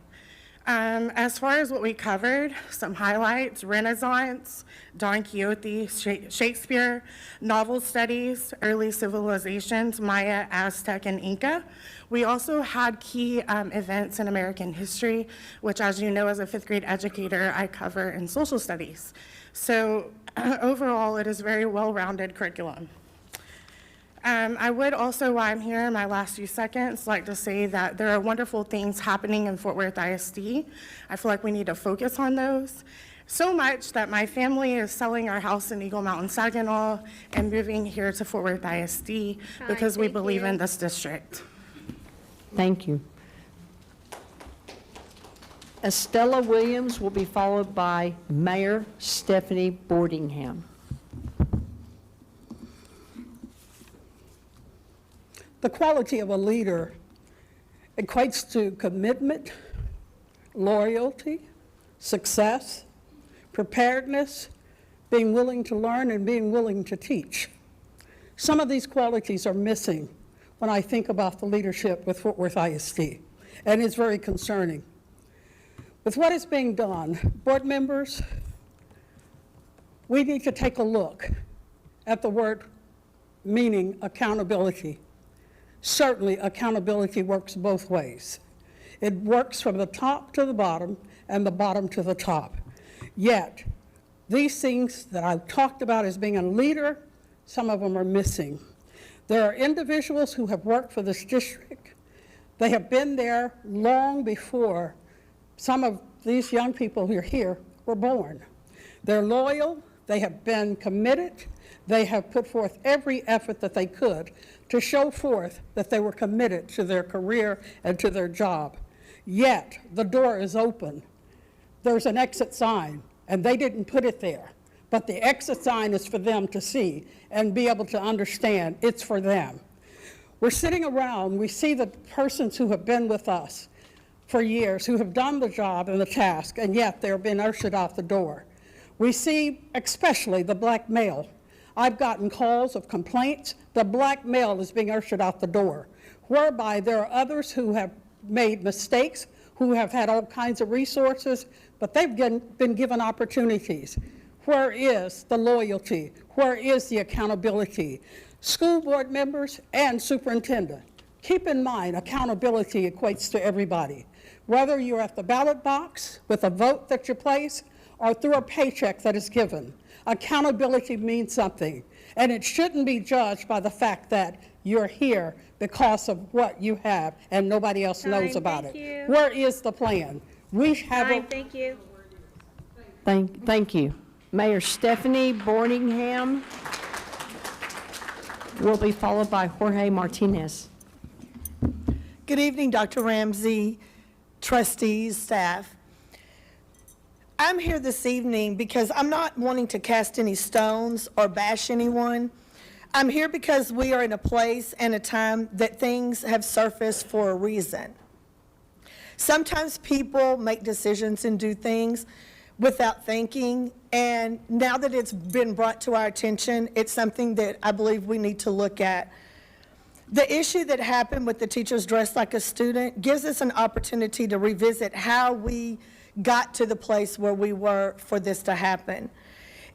As far as what we covered, some highlights: Renaissance, Don Quixote, Shakespeare, novel studies, early civilizations, Maya, Aztec, and Inca. We also had key events in American history, which, as you know, as a 5th grade educator, I cover in social studies. So overall, it is a very well-rounded curriculum. I would also, while I'm here in my last few seconds, like to say that there are wonderful things happening in Fort Worth ISD. I feel like we need to focus on those. So much that my family is selling our house in Eagle Mountain, Saginaw, and moving here to Fort Worth ISD because we believe in this district. Thank you. Estella Williams will be followed by Mayor Stephanie Boardingham. The quality of a leader equates to commitment, loyalty, success, preparedness, being willing to learn, and being willing to teach. Some of these qualities are missing when I think about the leadership with Fort Worth ISD, and it's very concerning. With what is being done, board members, we need to take a look at the word meaning accountability. Certainly, accountability works both ways. It works from the top to the bottom and the bottom to the top. Yet, these things that I've talked about as being a leader, some of them are missing. There are individuals who have worked for this district. They have been there long before some of these young people who are here were born. They're loyal, they have been committed, they have put forth every effort that they could to show forth that they were committed to their career and to their job. Yet, the door is open. There's an exit sign, and they didn't put it there. But the exit sign is for them to see and be able to understand it's for them. We're sitting around, we see the persons who have been with us for years, who have done the job and the task, and yet they're being ushered out the door. We see especially the black male. I've gotten calls of complaints. The black male is being ushered out the door, whereby there are others who have made mistakes, who have had all kinds of resources, but they've been given opportunities. Where is the loyalty? Where is the accountability? School board members and superintendent, keep in mind accountability equates to everybody. Whether you're at the ballot box with a vote that you place or through a paycheck that is given, accountability means something. And it shouldn't be judged by the fact that you're here because of what you have and nobody else knows about it. Where is the plan? We have Thank you. Thank you. Mayor Stephanie Boardingham will be followed by Jorge Martinez. Good evening, Dr. Ramsey, trustees, staff. I'm here this evening because I'm not wanting to cast any stones or bash anyone. I'm here because we are in a place and a time that things have surfaced for a reason. Sometimes people make decisions and do things without thinking, and now that it's been brought to our attention, it's something that I believe we need to look at. The issue that happened with the teachers dressed like a student gives us an opportunity to revisit how we got to the place where we were for this to happen.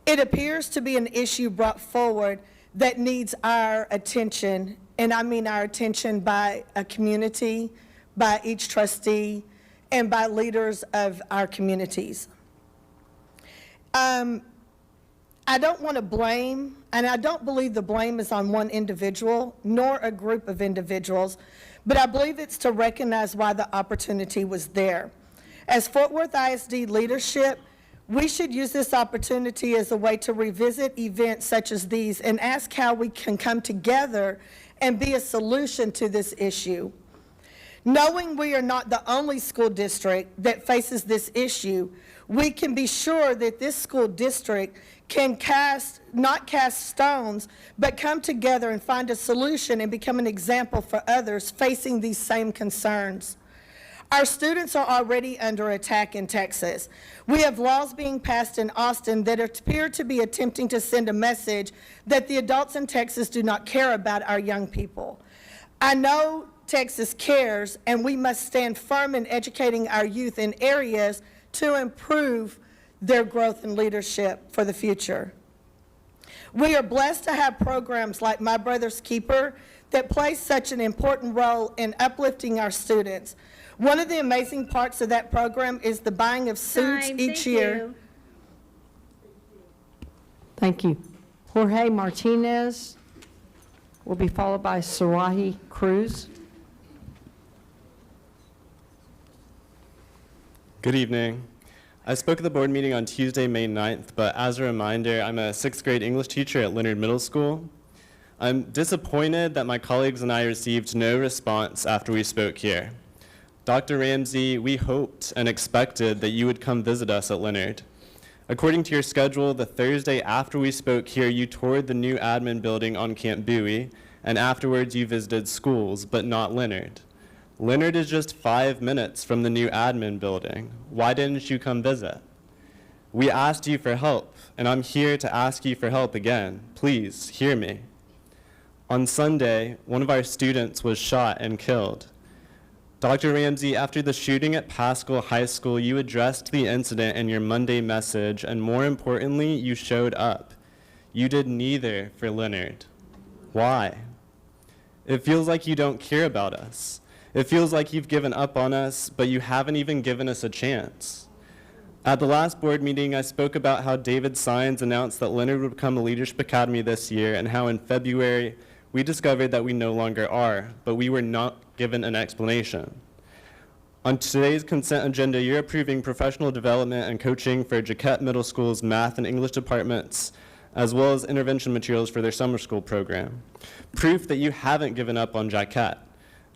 It appears to be an issue brought forward that needs our attention, and I mean our attention by a community, by each trustee, and by leaders of our communities. I don't want to blame, and I don't believe the blame is on one individual, nor a group of individuals, but I believe it's to recognize why the opportunity was there. As Fort Worth ISD leadership, we should use this opportunity as a way to revisit events such as these and ask how we can come together and be a solution to this issue. Knowing we are not the only school district that faces this issue, we can be sure that this school district can not cast stones, but come together and find a solution and become an example for others facing these same concerns. Our students are already under attack in Texas. We have laws being passed in Austin that appear to be attempting to send a message that the adults in Texas do not care about our young people. I know Texas cares, and we must stand firm in educating our youth in areas to improve their growth and leadership for the future. We are blessed to have programs like My Brother's Keeper that play such an important role in uplifting our students. One of the amazing parts of that program is the buying of suits each year. Thank you. Jorge Martinez will be followed by Sarahi Cruz. Good evening. I spoke at the board meeting on Tuesday, May 9th, but as a reminder, I'm a 6th grade English teacher at Leonard Middle School. I'm disappointed that my colleagues and I received no response after we spoke here. Dr. Ramsey, we hoped and expected that you would come visit us at Leonard. According to your schedule, the Thursday after we spoke here, you toured the new admin building on Camp Bowie, and afterwards you visited schools, but not Leonard. Leonard is just 5 minutes from the new admin building. Why didn't you come visit? We asked you for help, and I'm here to ask you for help again. Please, hear me. On Sunday, one of our students was shot and killed. Dr. Ramsey, after the shooting at Pascal High School, you addressed the incident in your Monday message, and more importantly, you showed up. You did neither for Leonard. Why? It feels like you don't care about us. It feels like you've given up on us, but you haven't even given us a chance. At the last board meeting, I spoke about how David Sines announced that Leonard would become a leadership academy this year, and how in February, we discovered that we no longer are, but we were not given an explanation. On today's consent agenda, you're approving professional development and coaching for Jaquette Middle School's math and English departments, as well as intervention materials for their summer school program. Proof that you haven't given up on Jaquette.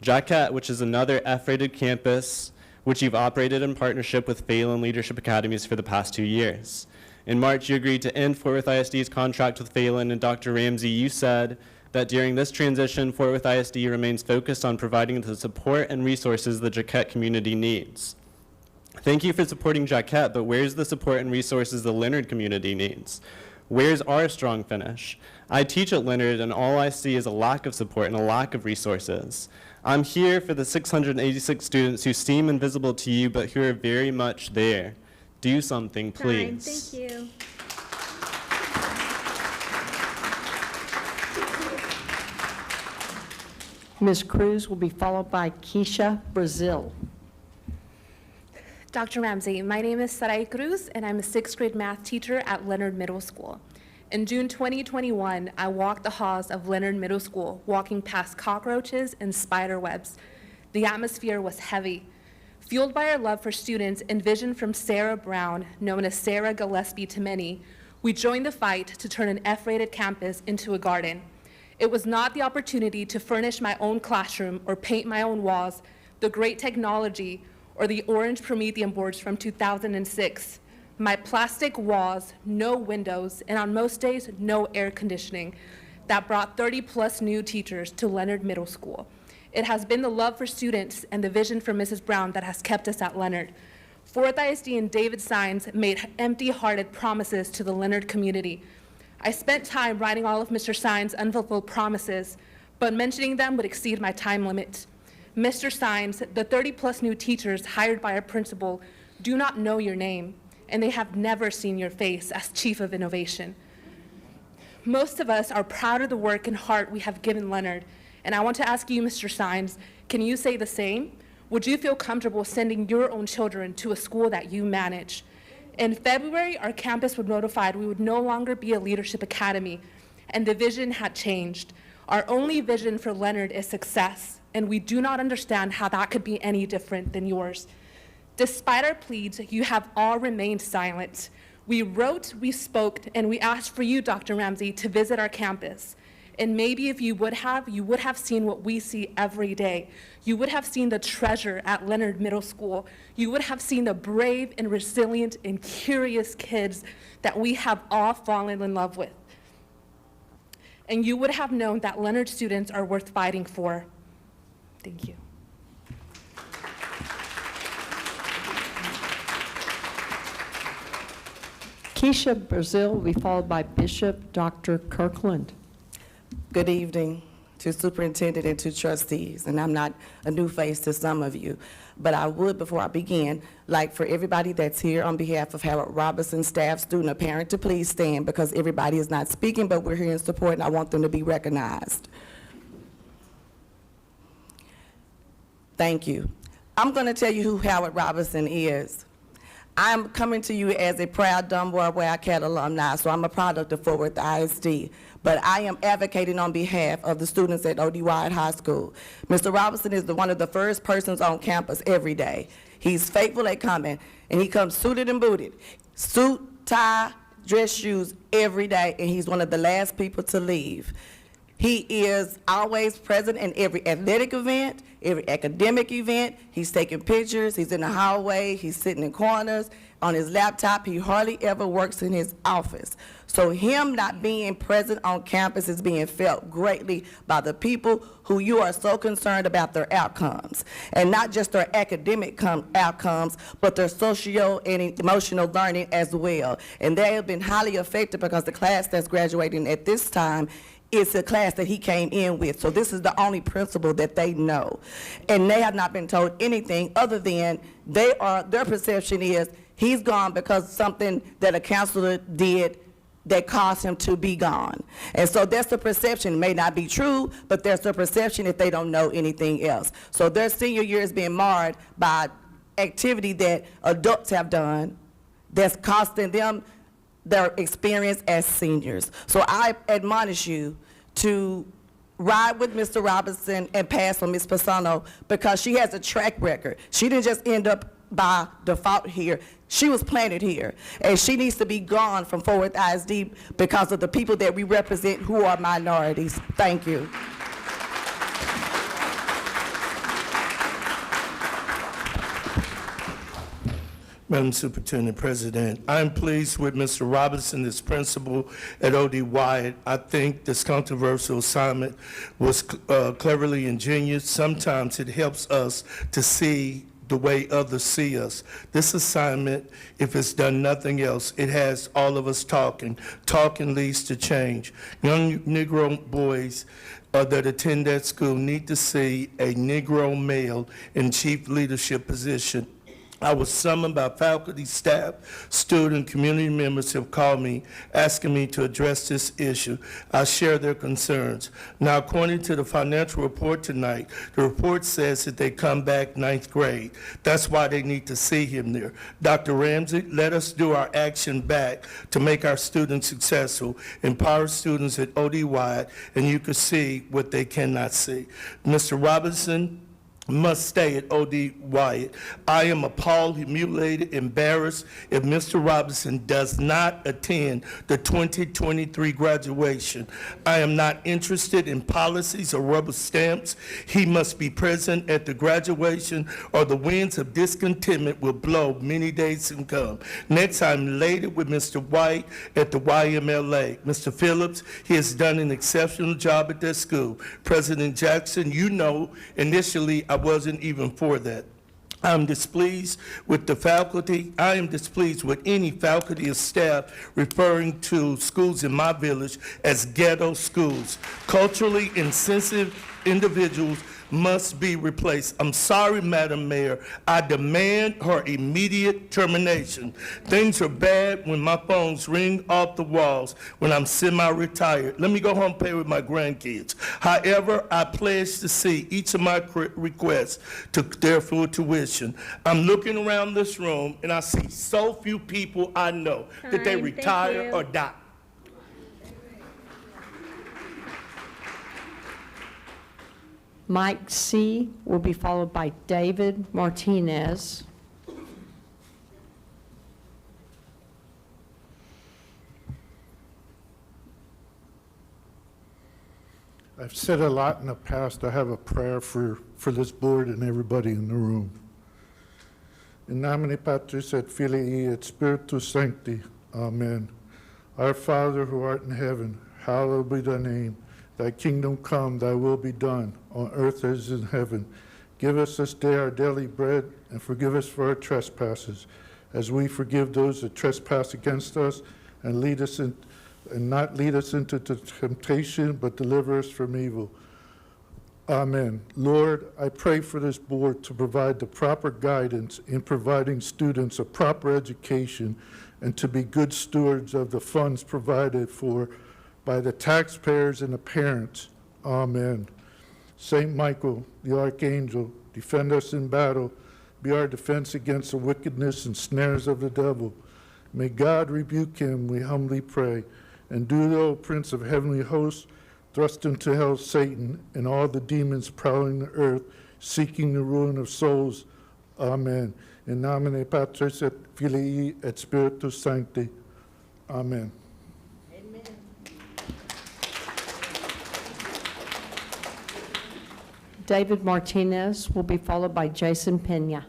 Jaquette, which is another F-rated campus, which you've operated in partnership with Phelan Leadership Academies for the past 2 years. In March, you agreed to end Fort Worth ISD's contract with Phelan, and Dr. Ramsey, you said that during this transition, Fort Worth ISD remains focused on providing the support and resources the Jaquette community needs. Thank you for supporting Jaquette, but where's the support and resources the Leonard community needs? Where's our strong finish? I teach at Leonard, and all I see is a lack of support and a lack of resources. I'm here for the 686 students who seem invisible to you, but who are very much there. Do something, please. Thank you. Ms. Cruz will be followed by Keisha Brazil. Dr. Ramsey, my name is Sarai Cruz, and I'm a 6th grade math teacher at Leonard Middle School. In June 2021, I walked the halls of Leonard Middle School, walking past cockroaches and spider webs. The atmosphere was heavy. Fueled by our love for students and vision from Sarah Brown, known as Sarah Gillespie to many, we joined the fight to turn an F-rated campus into a garden. It was not the opportunity to furnish my own classroom or paint my own walls, the great technology, or the orange Promethean boards from 2006. My plastic walls, no windows, and on most days, no air conditioning, that brought 30+ new teachers to Leonard Middle School. It has been the love for students and the vision for Mrs. Brown that has kept us at Leonard. Fort ISD and David Sines made empty-hearted promises to the Leonard community. I spent time writing all of Mr. Sines' unfulfilled promises, but mentioning them would exceed my time limit. Mr. Sines, the 30+ new teachers hired by our principal do not know your name, and they have never seen your face as Chief of Innovation. Most of us are proud of the work and heart we have given Leonard, and I want to ask you, Mr. Sines, can you say the same? Would you feel comfortable sending your own children to a school that you manage? In February, our campus was notified we would no longer be a leadership academy, and the vision had changed. Our only vision for Leonard is success, and we do not understand how that could be any different than yours. Despite our pleads, you have all remained silent. We wrote, we spoke, and we asked for you, Dr. Ramsey, to visit our campus. And maybe if you would have seen what we see every day. You would have seen the treasure at Leonard Middle School. You would have seen the brave and resilient and curious kids that we have all fallen in love with. And you would have known that Leonard students are worth fighting for. Thank you. Keisha Brazil will be followed by Bishop Dr. Kirkland. Good evening to superintendent and to trustees, and I'm not a new face to some of you, but I would, before I begin, like for everybody that's here on behalf of Howard Robinson, staff, student, or parent, to please stand, because everybody is not speaking, but we're here in support, and I want them to be recognized. Thank you. I'm going to tell you who Howard Robinson is. I'm coming to you as a proud Dunbar Wildcat alumni, so I'm a product of Fort Worth ISD. But I am advocating on behalf of the students at O.D. Wyatt High School. Mr. Robinson is one of the first persons on campus every day. He's faithful at coming, and he comes suited and booted. Suit, tie, dress shoes every day, and he's one of the last people to leave. He is always present in every athletic event, every academic event. He's taking pictures, he's in the hallway, he's sitting in corners, on his laptop. He hardly ever works in his office. So him not being present on campus is being felt greatly by the people who you are so concerned about their outcomes. And not just their academic outcomes, but their socio and emotional learning as well. And they have been highly affected because the class that's graduating at this time it's a class that he came in with. So this is the only principal that they know. And they have not been told anything other than their perception is he's gone because something that a counselor did that caused him to be gone. And so that's the perception. It may not be true, but there's the perception if they don't know anything else. So their senior year is being marred by activity that adults have done that's costing them their experience as seniors. So I admonish you to ride with Mr. Robinson and pass on Ms. Pisano because she has a track record. She didn't just end up by default here. She was planted here, and she needs to be gone from Fort Worth ISD because of the people that we represent who are minorities. Thank you. Madam Superintendent President, I'm pleased with Mr. Robinson as principal at O.D. Wyatt. I think this controversial assignment was cleverly ingenious. Sometimes it helps us to see the way others see us. This assignment, if it's done nothing else, it has all of us talking. Talking leads to change. Young Negro boys that attend that school need to see a Negro male in chief leadership position. I was summoned by faculty, staff, student, community members have called me, asking me to address this issue. I share their concerns. Now, according to the financial report tonight, the report says that they come back 9th grade. That's why they need to see him there. Dr. Ramsey, let us do our action back to make our students successful, empower students at O.D. Wyatt, and you can see what they cannot see. Mr. Robinson must stay at O.D. Wyatt. I am appalled, humiliated, embarrassed if Mr. Robinson does not attend the 2023 graduation. I am not interested in policies or rubber stamps. He must be present at the graduation or the winds of discontentment will blow many days to come. Next, I'm elated with Mr. White at the YMLA. Mr. Phillips, he has done an exceptional job at that school. President Jackson, you know, initially I wasn't even for that. I'm displeased with the faculty. I am displeased with any faculty or staff referring to schools in my village as ghetto schools. Culturally insensitive individuals must be replaced. I'm sorry, Madam Mayor. I demand her immediate termination. Things are bad when my phones ring off the walls when I'm semi-retired. Let me go home and play with my grandkids. However, I pledge to see each of my requests to their full tuition. I'm looking around this room and I see so few people I know that they retire or die. Mike C. will be followed by David Martinez. I've said a lot in the past. I have a prayer for this board and everybody in the room. In nomine Patris et Filii et Spiritus Sancti. Amen. Our Father who art in heaven, hallowed be thy name. Thy kingdom come, thy will be done, on earth as in heaven. Give us this day our daily bread, and forgive us for our trespasses, as we forgive those that trespass against us, and not lead us into temptation, but deliver us from evil. Amen. Lord, I pray for this board to provide the proper guidance in providing students a proper education and to be good stewards of the funds provided for by the taxpayers and the parents. Amen. Saint Michael, the Archangel, defend us in battle. be our defense against the wickedness and snares of the devil. May God rebuke him, we humbly pray. And do thou, Prince of heavenly hosts, thrust into hell Satan and all the demons prowling the earth, seeking the ruin of souls. Amen. In nomine Patris et Filii et Spiritus Sancti. Amen. David Martinez will be followed by Jason Pena.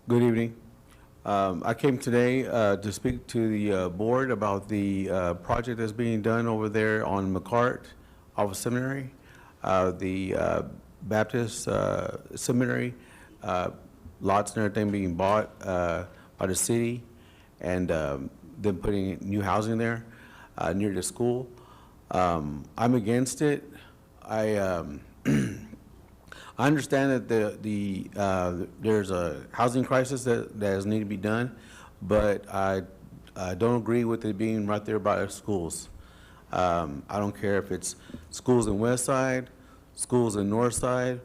Good evening. I came today to speak to the board about the project that's being done over there on McCart off of Seminary, the Baptist Seminary, lots and everything being bought by the city, and them putting new housing there near the school. I'm against it. I understand that there's a housing crisis that has need to be done, but I don't agree with it being right there by our schools. I don't care if it's schools in West Side, schools in North Side,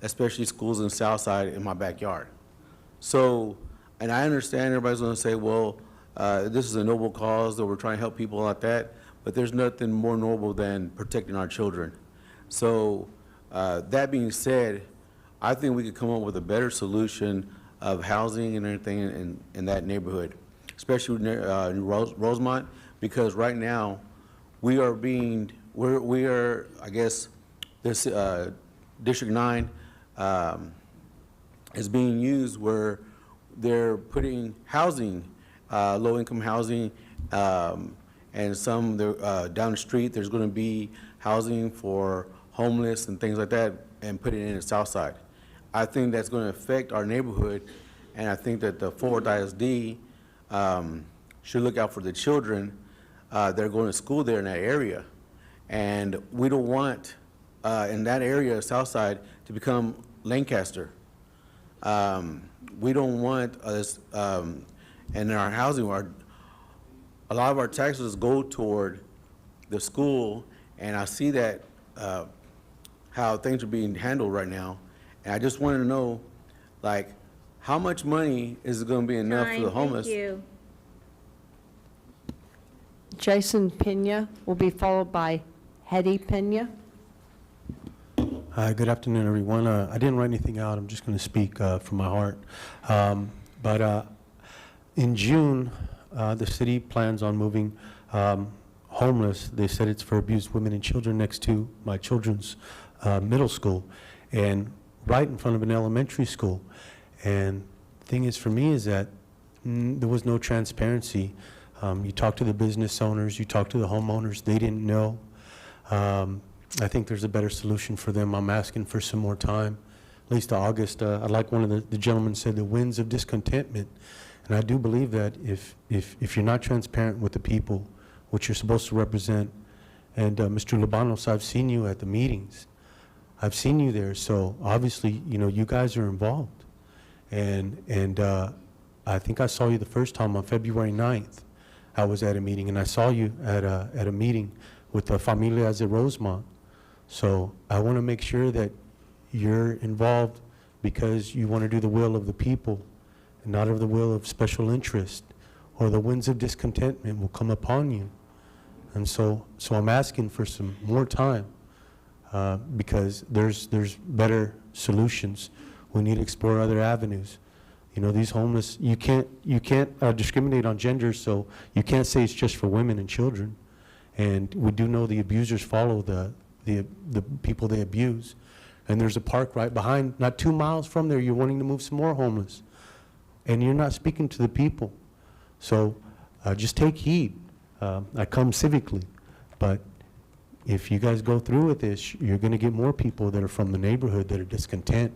especially schools in South Side in my backyard. So, and I understand everybody's going to say, well, this is a noble cause that we're trying to help people like that, but there's nothing more noble than protecting our children. So, that being said, I think we could come up with a better solution of housing and everything in that neighborhood, especially in Rosemont, because right now we are, I guess, this District 9 is being used where they're putting housing, low-income housing, and some down the street there's going to be housing for homeless and things like that, and put it in the South Side. I think that's going to affect our neighborhood, and I think that the Fort Worth ISD should look out for the children that are going to school there in that area. And we don't want, in that area, South Side, to become Lancaster. We don't want us, and in our housing, a lot of our taxes go toward the school, and I see that how things are being handled right now. And I just wanted to know, like, how much money is it going to be enough for the homeless? Thank you. Jason Pena will be followed by Hetty Pena. Hi, good afternoon, everyone. I didn't write anything out. I'm just going to speak from my heart. But in June, the city plans on moving homeless. They said it's for abused women and children next to my children's middle school and right in front of an elementary school. And the thing is for me is that there was no transparency. You talk to the business owners, you talk to the homeowners, they didn't know. I think there's a better solution for them. I'm asking for some more time, at least to August. I like one of the gentlemen said, the winds of discontentment. And I do believe that if you're not transparent with the people, what you're supposed to represent, and Mr. Libanos, I've seen you at the meetings. I've seen you there, so obviously, you know, you guys are involved. And I think I saw you the first time on February 9th. I was at a meeting, and I saw you at a meeting with the Familias de Rosemont. So I want to make sure that you're involved because you want to do the will of the people and not of the will of special interest, or the winds of discontentment will come upon you. And so I'm asking for some more time because there's better solutions. We need to explore other avenues. You know, these homeless, you can't discriminate on gender, so you can't say it's just for women and children. And we do know the abusers follow the people they abuse. And there's a park right behind, not 2 miles from there, you're wanting to move some more homeless. And you're not speaking to the people. So just take heed. I come civically, but if you guys go through with this, you're going to get more people that are from the neighborhood that are discontent,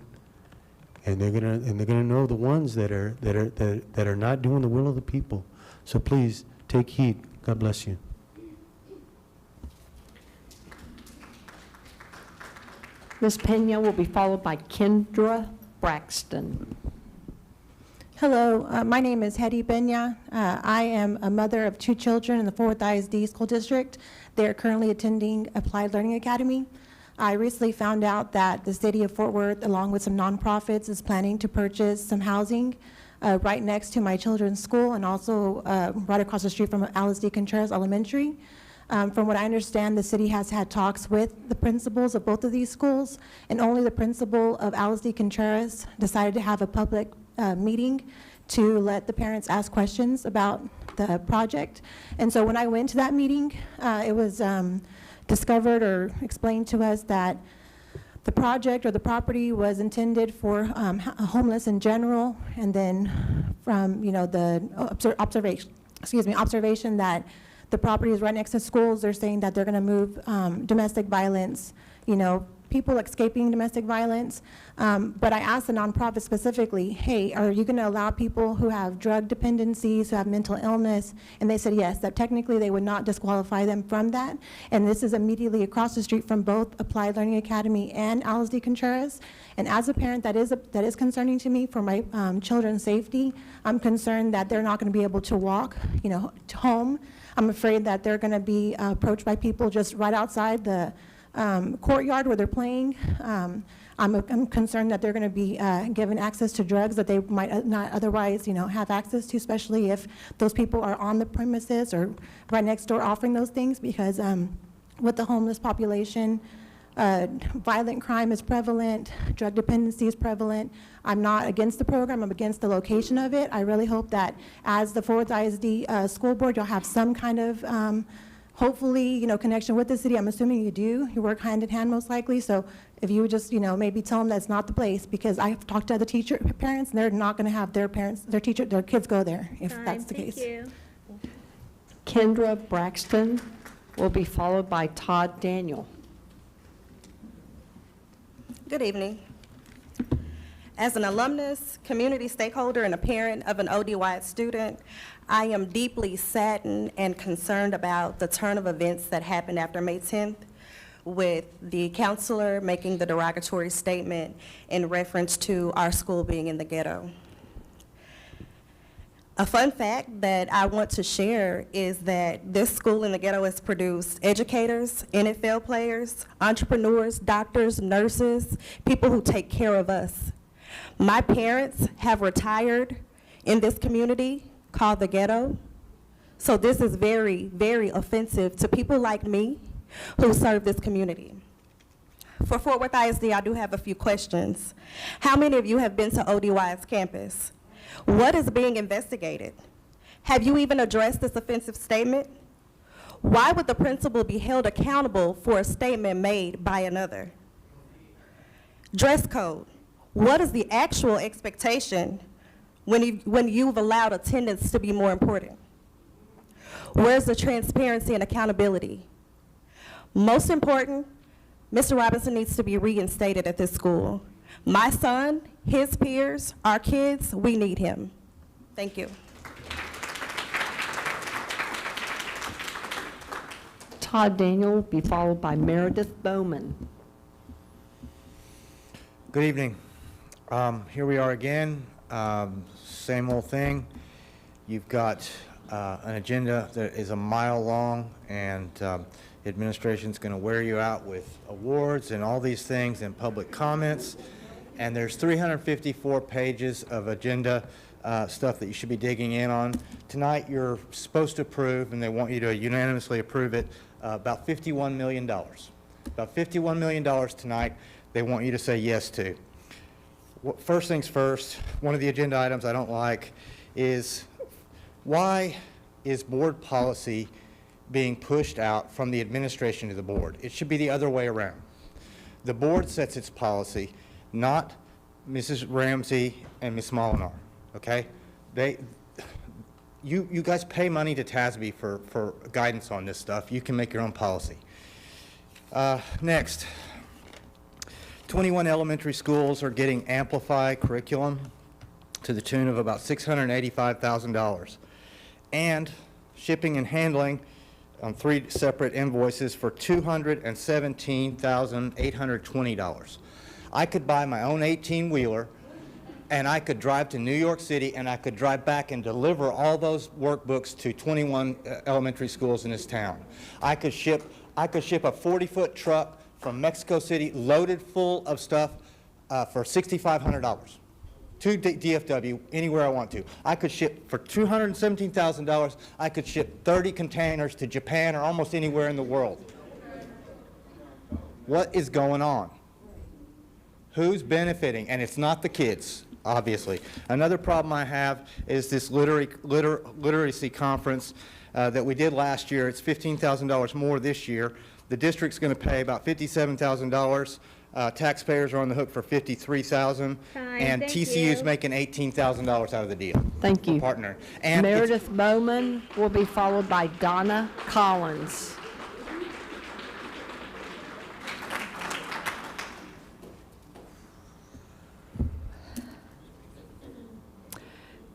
and they're gonna know the ones that are not doing the will of the people. So please take heed. God bless you. Ms. Pena will be followed by Kendra Braxton. Hello, my name is Hetty Benya. I am a mother of 2 children in the Fort Worth ISD School District. They are currently attending Applied Learning Academy. I recently found out that the city of Fort Worth, along with some nonprofits, is planning to purchase some housing right next to my children's school and also right across the street from ISD Contreras Elementary. From what I understand, the city has had talks with the principals of both of these schools, and only the principal of ISD Contreras decided to have a public meeting to let the parents ask questions about the project. And so when I went to that meeting, it was discovered or explained to us that the project or the property was intended for homeless in general, and then from the observation that the property is right next to schools, they're saying that they're going to move domestic violence, people escaping domestic violence. But I asked the nonprofit specifically, hey, are you going to allow people who have drug dependencies, who have mental illness? And they said yes, that technically they would not disqualify them from that. And this is immediately across the street from both Applied Learning Academy and ISD Contreras. And as a parent, that is concerning to me for my children's safety. I'm concerned that they're not going to be able to walk, to home. I'm afraid that they're going to be approached by people just right outside the courtyard where they're playing. I'm concerned that they're going to be given access to drugs that they might not otherwise, have access to, especially if those people are on the premises or right next door offering those things, because with the homeless population, violent crime is prevalent, drug dependency is prevalent. I'm not against the program, I'm against the location of it. I really hope that as the Fort Worth ISD school board, you'll have some kind of hopefully, connection with the city. I'm assuming you do. You work hand in hand most likely. So if you would just, maybe tell them that's not the place, because I've talked to other parents, and they're not going to have their kids go there if that's the case. Thank you. Kendra Braxton will be followed by Todd Daniel. Good evening. As an alumnus, community stakeholder, and a parent of an OD-wide student, I am deeply saddened and concerned about the turn of events that happened after May 10th, with the counselor making the derogatory statement in reference to our school being in the ghetto. A fun fact that I want to share is that this school in the ghetto has produced educators, NFL players, entrepreneurs, doctors, nurses, people who take care of us. My parents have retired in this community called the ghetto. So this is very, very offensive to people like me who serve this community. For Fort Worth ISD, I do have a few questions. How many of you have been to ODY's campus? What is being investigated? Have you even addressed this offensive statement? Why would the principal be held accountable for a statement made by another? Dress code. What is the actual expectation when you've allowed attendance to be more important? Where's the transparency and accountability? Most important, Mr. Robinson needs to be reinstated at this school. My son, his peers, our kids, we need him. Thank you. Todd Daniel will be followed by Meredith Bowman. Good evening. Here we are again. Same old thing. You've got an agenda that is a mile long, and the administration's going to wear you out with awards and all these things and public comments. And there's 354 pages of agenda stuff that you should be digging in on. Tonight, you're supposed to approve, and they want you to unanimously approve it, about $51 million. About $51 million tonight they want you to say yes to. First things first, one of the agenda items I don't like is, why is board policy being pushed out from the administration to the board? It should be the other way around. The board sets its policy, not Mrs. Ramsey and Ms. Molinar, okay? You guys pay money to TASB for guidance on this stuff. You can make your own policy. Next, 21 elementary schools are getting amplified curriculum to the tune of about $685,000. And shipping and handling on 3 separate invoices for $217,820. I could buy my own 18-wheeler, and I could drive to New York City, and I could drive back and deliver all those workbooks to 21 elementary schools in this town. I could ship a 40-foot truck from Mexico City, loaded full of stuff for $6,500 to DFW anywhere I want to. I could ship for $217,000. I could ship 30 containers to Japan or almost anywhere in the world. What is going on? Who's benefiting? And it's not the kids, obviously. Another problem I have is this literacy conference that we did last year. It's $15,000 more this year. The district's going to pay about $57,000. Taxpayers are on the hook for $53,000, and TCU's making $18,000 out of the deal. Thank you. Partner. And Meredith Bowman will be followed by Donna Collins.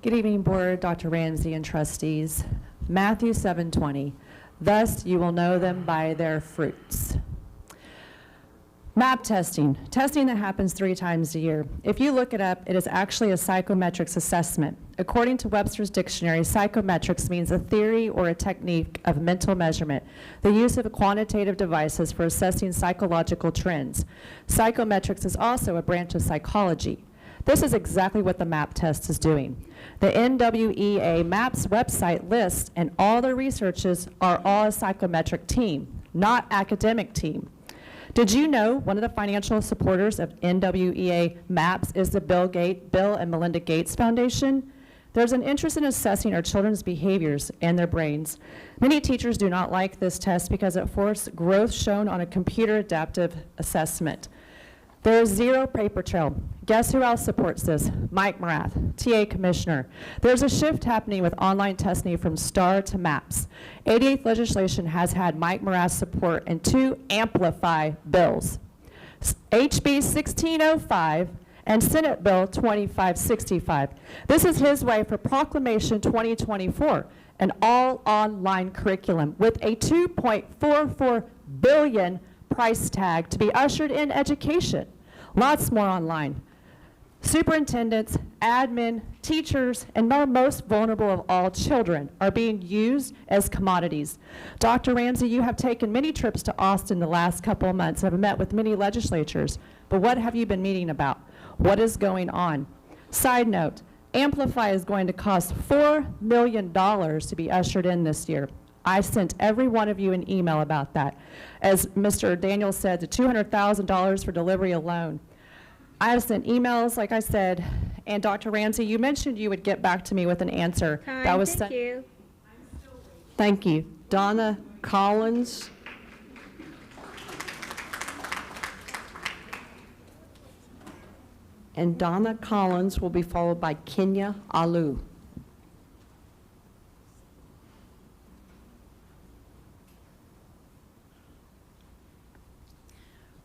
Good evening, Board, Dr. Ramsey, and trustees. Matthew 7:20, thus you will know them by their fruits. MAP testing that happens 3 times a year. If you look it up, it is actually a psychometrics assessment. According to Webster's Dictionary, psychometrics means a theory or a technique of mental measurement, the use of quantitative devices for assessing psychological trends. Psychometrics is also a branch of psychology. This is exactly what the MAP test is doing. The NWEA MAPS website lists and all their researchers are all a psychometric team, not academic team. Did you know one of the financial supporters of NWEA MAPS is the Bill and Melinda Gates Foundation? There's an interest in assessing our children's behaviors and their brains. Many teachers do not like this test because it forces growth shown on a computer adaptive assessment. There is zero paper trail. Guess who else supports this? Mike Morath, TA Commissioner. There's a shift happening with online testing from STAR to MAPS. 88th legislation has had Mike Morath's support in 2 Amplify bills, HB 1605 and Senate Bill 2565. This is his way for Proclamation 2024, an all-online curriculum with a $2.44 billion price tag to be ushered in education. Lots more online. Superintendents, admin, teachers, and our most vulnerable of all, children, are being used as commodities. Dr. Ramsey, you have taken many trips to Austin the last couple of months and have met with many legislatures, but what have you been meeting about? What is going on? Side note, Amplify is going to cost $4 million to be ushered in this year. I sent every one of you an email about that. As Mr. Daniel said, the $200,000 for delivery alone. I have sent emails, like I said, and Dr. Ramsey, you mentioned you would get back to me with an answer. That was Thank you. Thank you. Donna Collins. And Donna Collins will be followed by Kenya Alu.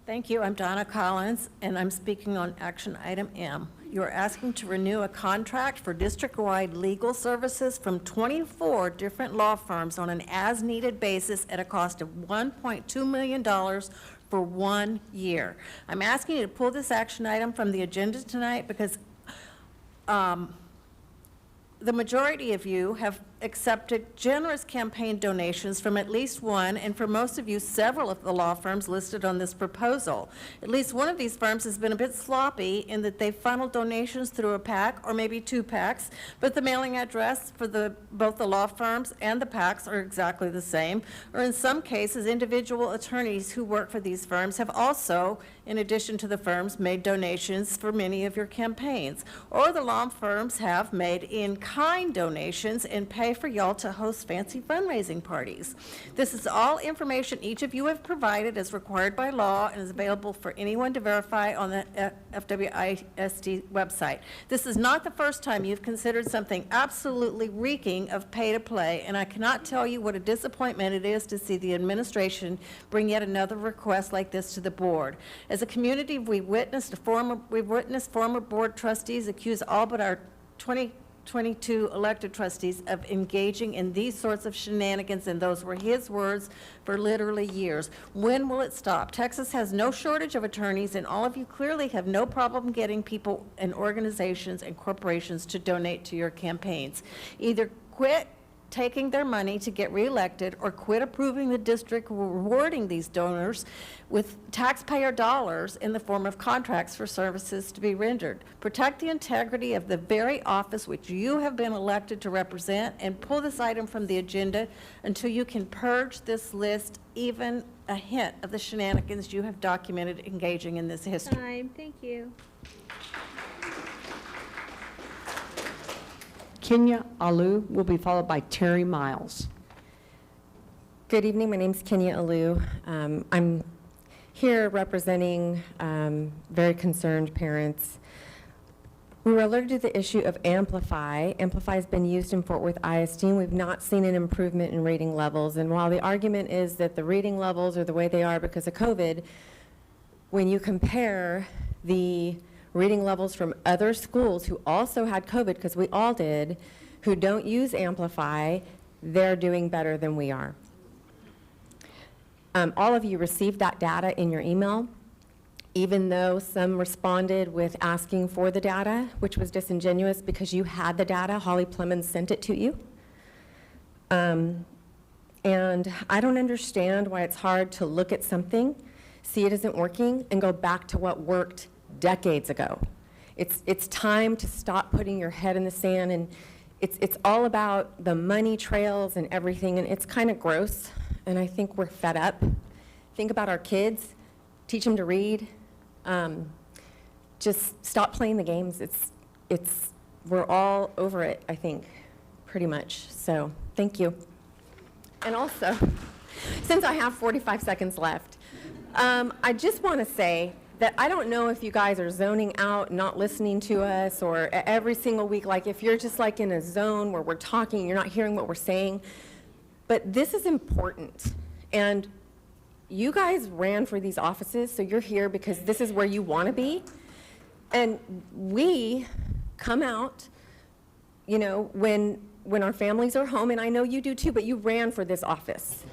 Thank you. I'm Donna Collins, and I'm speaking on action item M. You're asking to renew a contract for district-wide legal services from 24 different law firms on an as-needed basis at a cost of $1.2 million for 1 year. I'm asking you to pull this action item from the agenda tonight because the majority of you have accepted generous campaign donations from at least one, and for most of you, several of the law firms listed on this proposal. At least one of these firms has been a bit sloppy in that they funneled donations through a PAC or maybe 2 PACs, but the mailing address for both the law firms and the PACs are exactly the same. Or in some cases, individual attorneys who work for these firms have also, in addition to the firms, made donations for many of your campaigns. Or the law firms have made in-kind donations and pay for y'all to host fancy fundraising parties. This is all information each of you have provided as required by law and is available for anyone to verify on the FWISD website. This is not the first time you've considered something absolutely reeking of pay-to-play, and I cannot tell you what a disappointment it is to see the administration bring yet another request like this to the board. As a community, we've witnessed former board trustees accuse all but our 2022 elected trustees of engaging in these sorts of shenanigans, and those were his words, for literally years. When will it stop? Texas has no shortage of attorneys, and all of you clearly have no problem getting people and organizations and corporations to donate to your campaigns. Either quit taking their money to get reelected, or quit approving the district rewarding these donors with taxpayer dollars in the form of contracts for services to be rendered. Protect the integrity of the very office which you have been elected to represent, and pull this item from the agenda until you can purge this list even a hint of the shenanigans you have documented engaging in this history. Time, thank you. Kenya Alu will be followed by Terry Miles. Good evening. My name's Kenya Alu. I'm here representing very concerned parents. We were alerted to the issue of Amplify. Amplify has been used in Fort Worth ISD, and we've not seen an improvement in reading levels. And while the argument is that the reading levels are the way they are because of COVID, when you compare the reading levels from other schools who also had COVID, because we all did, who don't use Amplify, they're doing better than we are. All of you received that data in your email, even though some responded with asking for the data, which was disingenuous because you had the data. Holly Plemons sent it to you. And I don't understand why it's hard to look at something, see it isn't working, and go back to what worked decades ago. It's time to stop putting your head in the sand, and it's all about the money trails and everything, and it's kind of gross, and I think we're fed up. Think about our kids, teach them to read, just stop playing the games. We're all over it, I think, pretty much. So thank you. And also, since I have 45 seconds left, I just want to say that I don't know if you guys are zoning out, not listening to us, or every single week, like if you're just like in a zone where we're talking, you're not hearing what we're saying. But this is important. And you guys ran for these offices, so you're here because this is where you want to be. And we come out, you know, when our families are home, and I know you do too, but you ran for this office.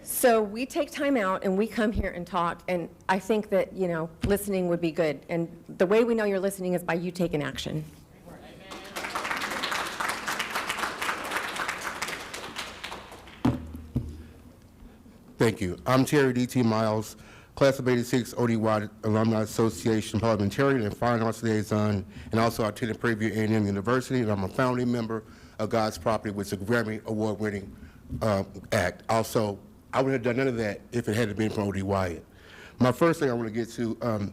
So we take time out and we come here and talk, and I think that, you know, listening would be good. And the way we know you're listening is by you taking action. Thank you. I'm Terry D.T. Miles, Class of '86 ODY Alumni Association Parliamentarian and Fine Arts Liaison, and also I attended Prairie View A&M University, and I'm a founding member of God's Property, which is a Grammy Award-winning act. Also, I wouldn't have done none of that if it hadn't been for O.D. Wyatt. My first thing I want to get to,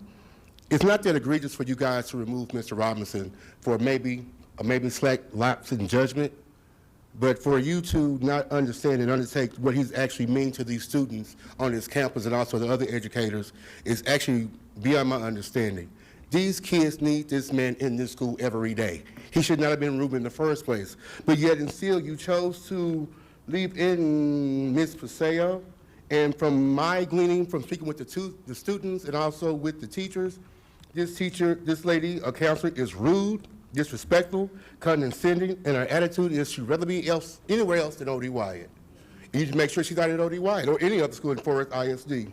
it's not that egregious for you guys to remove Mr. Robinson for maybe slight lapse in judgment, but for you to not understand and undertake what he's actually mean to these students on this campus and also the other educators is actually beyond my understanding. These kids need this man in this school every day. He should not have been removed in the first place, but yet and still you chose to leave in Ms. Paseo, and from my gleaning from speaking with the students and also with the teachers, this lady, a counselor, is rude, disrespectful, condescending, and her attitude is she'd rather be anywhere else than O.D. Wyatt. You need to make sure she's not at O.D. Wyatt or any other school in Fort Worth ISD.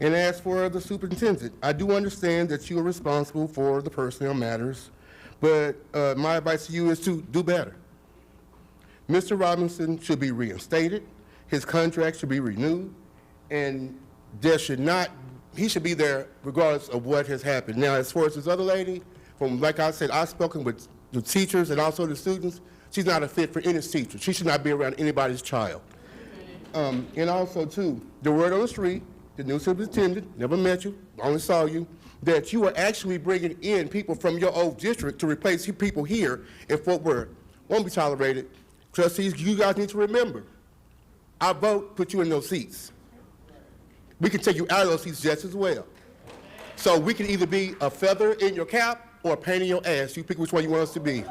And as for the superintendent, I do understand that you are responsible for the personnel matters, but my advice to you is to do better. Mr. Robinson should be reinstated, his contract should be renewed, and he should be there regardless of what has happened. Now, as far as this other lady, like I said, I've spoken with the teachers and also the students. She's not a fit for any teacher. She should not be around anybody's child. And also, too, the word on the street, the new superintendent, never met you, only saw you, that you are actually bringing in people from your old district to replace people here in Fort Worth. Won't be tolerated. Trustees, you guys need to remember, our vote put you in those seats. We can take you out of those seats just as well. So we can either be a feather in your cap or a pain in your ass. You pick which one you want us to be.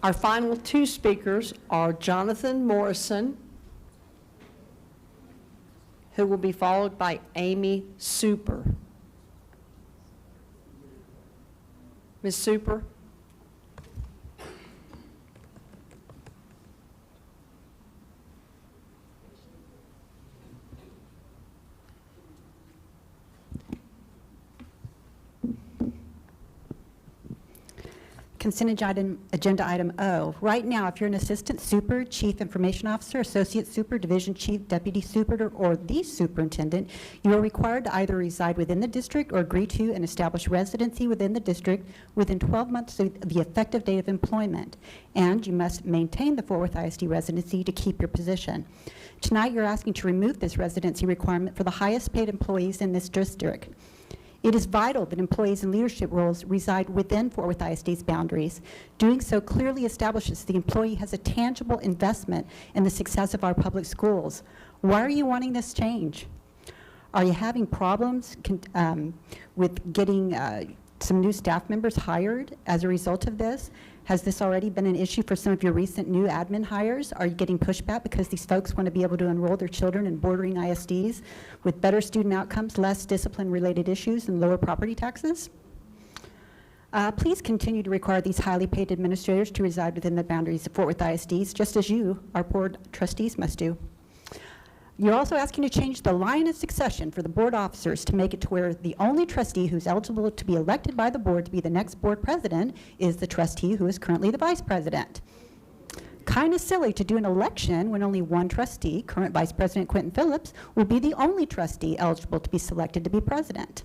Our final two speakers are Jonathan Morrison, who will be followed by Amy Super. Ms. Super? consent agenda item O. Right now, if you're an assistant super, chief information officer, associate super, division chief, deputy super, or the superintendent, you are required to either reside within the district or agree to and establish residency within the district within 12 months of the effective date of employment. And you must maintain the Fort Worth ISD residency to keep your position. Tonight, you're asking to remove this residency requirement for the highest paid employees in this district. It is vital that employees in leadership roles reside within Fort Worth ISD's boundaries. Doing so clearly establishes the employee has a tangible investment in the success of our public schools. Why are you wanting this change? Are you having problems with getting some new staff members hired as a result of this? Has this already been an issue for some of your recent new admin hires? Are you getting pushback because these folks want to be able to enroll their children in bordering ISDs with better student outcomes, less discipline-related issues, and lower property taxes? Please continue to require these highly paid administrators to reside within the boundaries of Fort Worth ISDs, just as you, our board trustees, must do. You're also asking to change the line of succession for the board officers to make it to where the only trustee who's eligible to be elected by the board to be the next board president is the trustee who is currently the vice president. Kind of silly to do an election when only one trustee, current Vice President Quentin Phillips, will be the only trustee eligible to be selected to be president.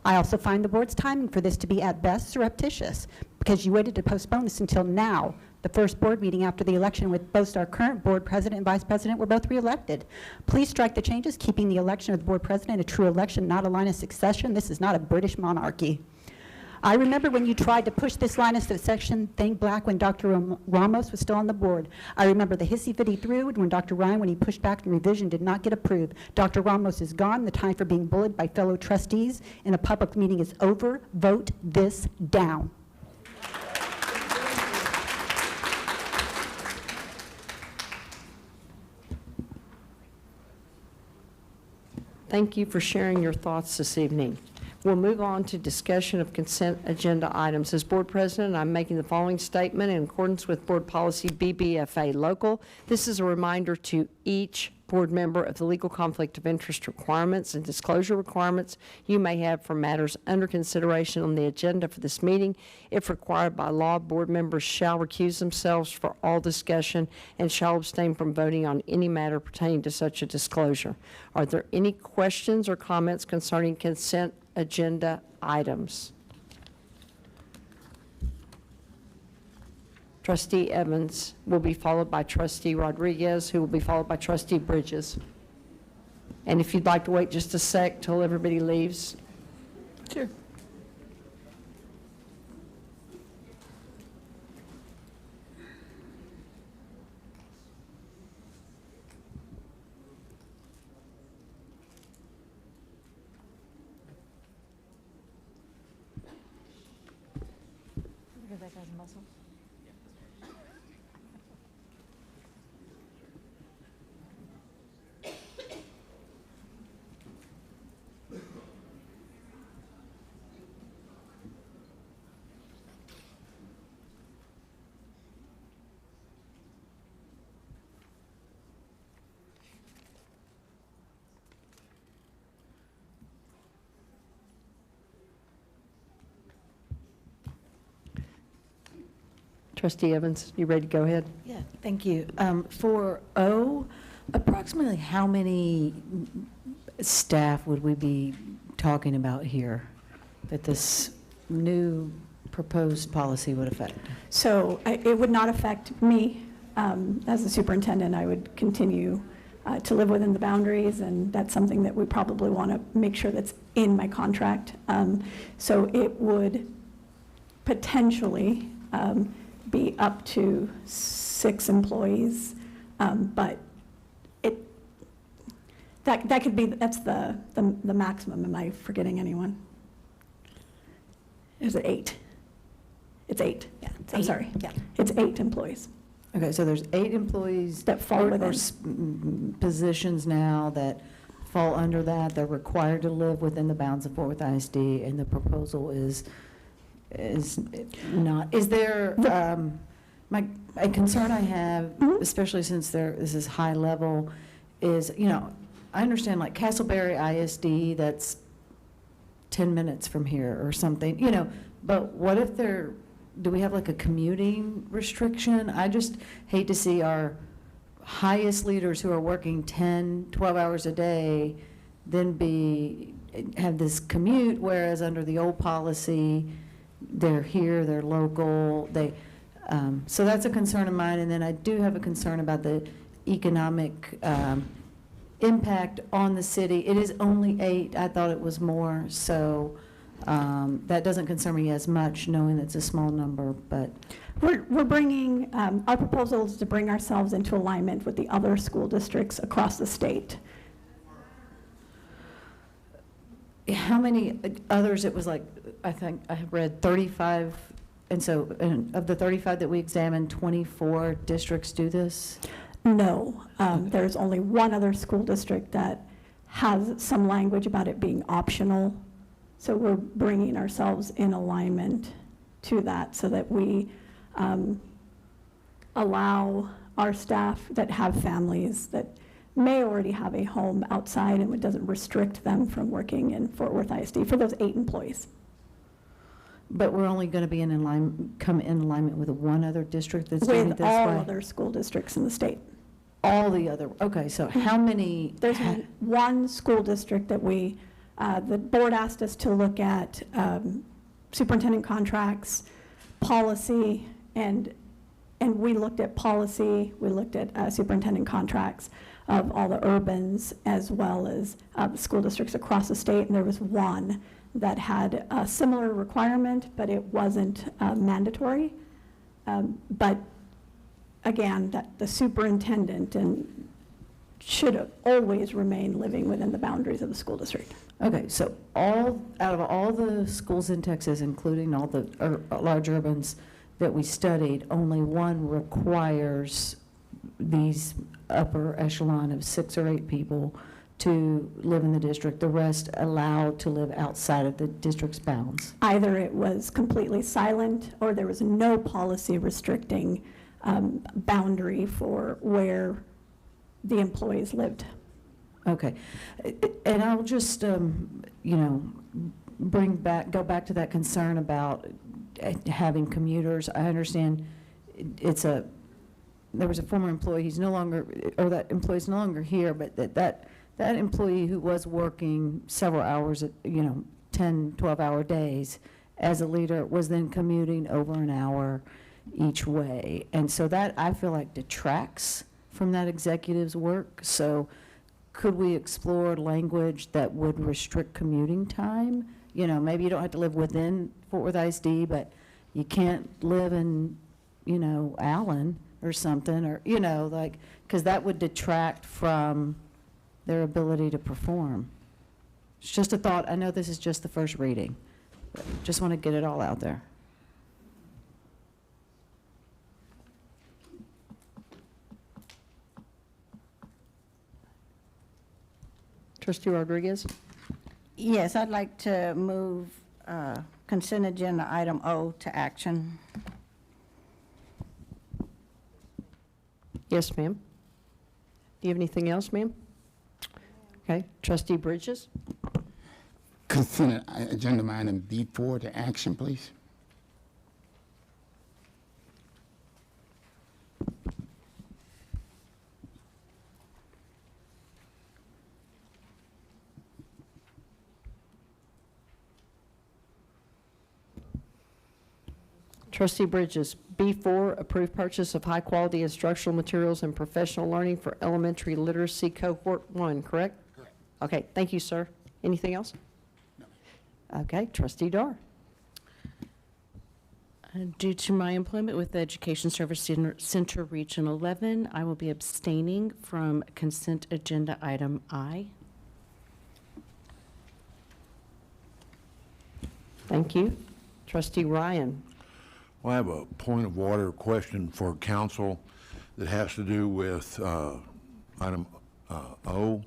I also find the board's timing for this to be at best surreptitious because you waited to postpone this until now, the first board meeting after the election, with both our current board president and vice president were both reelected. Please strike the changes, keeping the election of the board president a true election, not a line of succession. This is not a British monarchy. I remember when you tried to push this line of succession thing back when Dr. Ramos was still on the board. I remember the hissy fit he threw when Dr. Ryan, when he pushed back the revision, did not get approved. Dr. Ramos is gone. The time for being bullied by fellow trustees in a public meeting is over. Vote this down. Thank you for sharing your thoughts this evening. We'll move on to discussion of consent agenda items. As board president, I'm making the following statement in accordance with board policy BBFA local. This is a reminder to each board member of the legal conflict of interest requirements and disclosure requirements you may have for matters under consideration on the agenda for this meeting. If required by law, board members shall recuse themselves for all discussion and shall abstain from voting on any matter pertaining to such a disclosure. Are there any questions or comments concerning consent agenda items? Trustee Evans will be followed by Trustee Rodriguez, who will be followed by Trustee Bridges. And if you'd like to wait just a sec till everybody leaves. Sure. Trustee Evans, you ready to go ahead? Yeah, thank you. For O, approximately how many staff would we be talking about here that this new proposed policy would affect? So it would not affect me as the superintendent. I would continue to live within the boundaries, and that's something that we probably want to make sure that's in my contract. So it would potentially be up to 6 employees, but that could be, that's the maximum. Am I forgetting anyone? Is it 8? It's 8. Yeah, I'm sorry. Yeah, it's 8 employees. Okay, so there's 8 employees that fall within positions now that fall under that. They're required to live within the bounds of Fort Worth ISD, and the proposal is not. Is there a concern I have, especially since this is high level, is, you know, I understand like Castleberry ISD, that's 10 minutes from here or something, you know, but what if they're do we have like a commuting restriction? I just hate to see our highest leaders who are working 10, 12 hours a day then have this commute, whereas under the old policy, they're here, they're local, so that's a concern of mine. And then I do have a concern about the economic impact on the city. It is only 8. I thought it was more, so that doesn't concern me as much, knowing it's a small number, but. We're bringing, our proposal is to bring ourselves into alignment with the other school districts across the state. How many others? It was like, I think I read 35, and so of the 35 that we examined, 24 districts do this? No, there's only one other school district that has some language about it being optional. So we're bringing ourselves in alignment to that so that we allow our staff that have families that may already have a home outside, and it doesn't restrict them from working in Fort Worth ISD for those 8 employees. But we're only going to be come in alignment with one other district that's doing it this way? With all other school districts in the state. All the other, okay, so how many? There's one school district that the board asked us to look at superintendent contracts, policy, and we looked at policy, we looked at superintendent contracts of all the urbans as well as the school districts across the state, and there was one that had a similar requirement, but it wasn't mandatory. But again, that the superintendent should always remain living within the boundaries of the school district. Okay, so out of all the schools in Texas, including all the large urbans that we studied, only one requires these upper echelon of 6 or 8 people to live in the district, the rest allowed to live outside of the district's bounds. Either it was completely silent or there was no policy restricting boundary for where the employees lived. Okay, and I'll just, go back to that concern about having commuters. I understand there was a former employee, he's no longer, or that employee's no longer here, but that employee who was working several hours, 10, 12-hour days as a leader was then commuting over an hour each way. And so that, I feel like, detracts from that executive's work. So could we explore language that would restrict commuting time? Maybe you don't have to live within Fort Worth ISD, but you can't live in, Allen or something, or, because that would detract from their ability to perform. It's just a thought. I know this is just the first reading, but just want to get it all out there. Trustee Rodriguez? Yes, I'd like to move consent agenda item O to action. Yes, ma'am. Do you have anything else, ma'am? Okay, Trustee Bridges? Consent agenda item B4 to action, please. Trustee Bridges, B4, approve purchase of high-quality instructional materials and professional learning for elementary literacy cohort 1, correct? Correct. Okay, thank you, sir. Anything else? No. Okay, Trustee Dar. Due to my employment with the Education Service Center Region 11, I will be abstaining from consent agenda item I. Thank you. Trustee Ryan. Well, I have a point of order question for council that has to do with item O,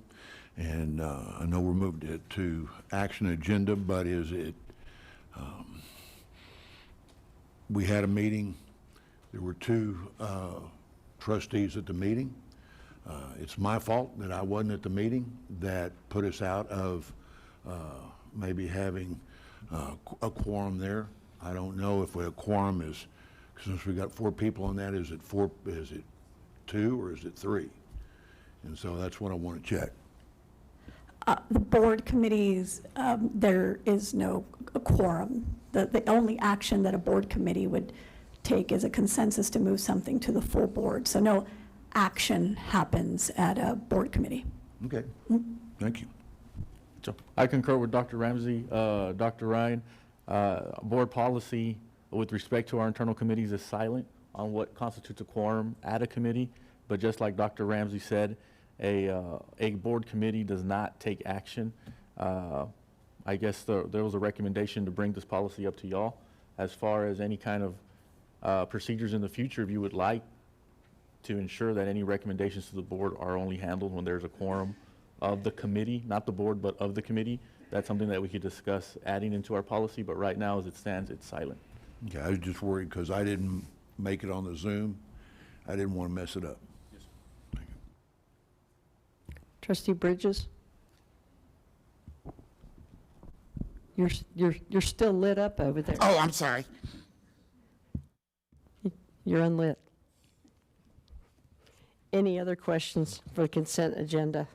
and I know we moved it to action agenda, but is it, we had a meeting, there were 2 trustees at the meeting. It's my fault that I wasn't at the meeting that put us out of maybe having a quorum there. I don't know if a quorum is, since we got 4 people on that, is it 2 or is it 3? And so that's what I want to check. The board committees, there is no quorum. The only action that a board committee would take is a consensus to move something to the full board. So no action happens at a board committee. Okay, thank you. So I concur with Dr. Ramsey, Dr. Ryan. Board policy with respect to our internal committees is silent on what constitutes a quorum at a committee. But just like Dr. Ramsey said, a board committee does not take action. I guess there was a recommendation to bring this policy up to y'all. As far as any kind of procedures in the future, if you would like to ensure that any recommendations to the board are only handled when there's a quorum of the committee, not the board, but of the committee, that's something that we could discuss adding into our policy, but right now, as it stands, it's silent. Okay, I was just worried because I didn't make it on the Zoom. I didn't want to mess it up. Trustee Bridges? You're still lit up over there. Oh, I'm sorry. You're unlit. Any other questions for the consent agenda?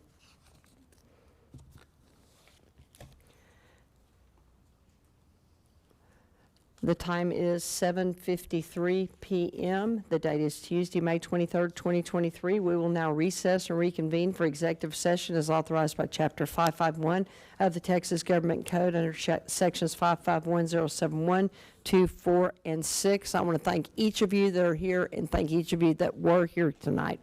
The time is 7:53 p.m. The date is Tuesday, May 23rd, 2023. We will now recess and reconvene for executive session as authorized by Chapter 551 of the Texas Government Code under Sections 551071, 2, 4, and 6. I want to thank each of you that are here and thank each of you that were here tonight.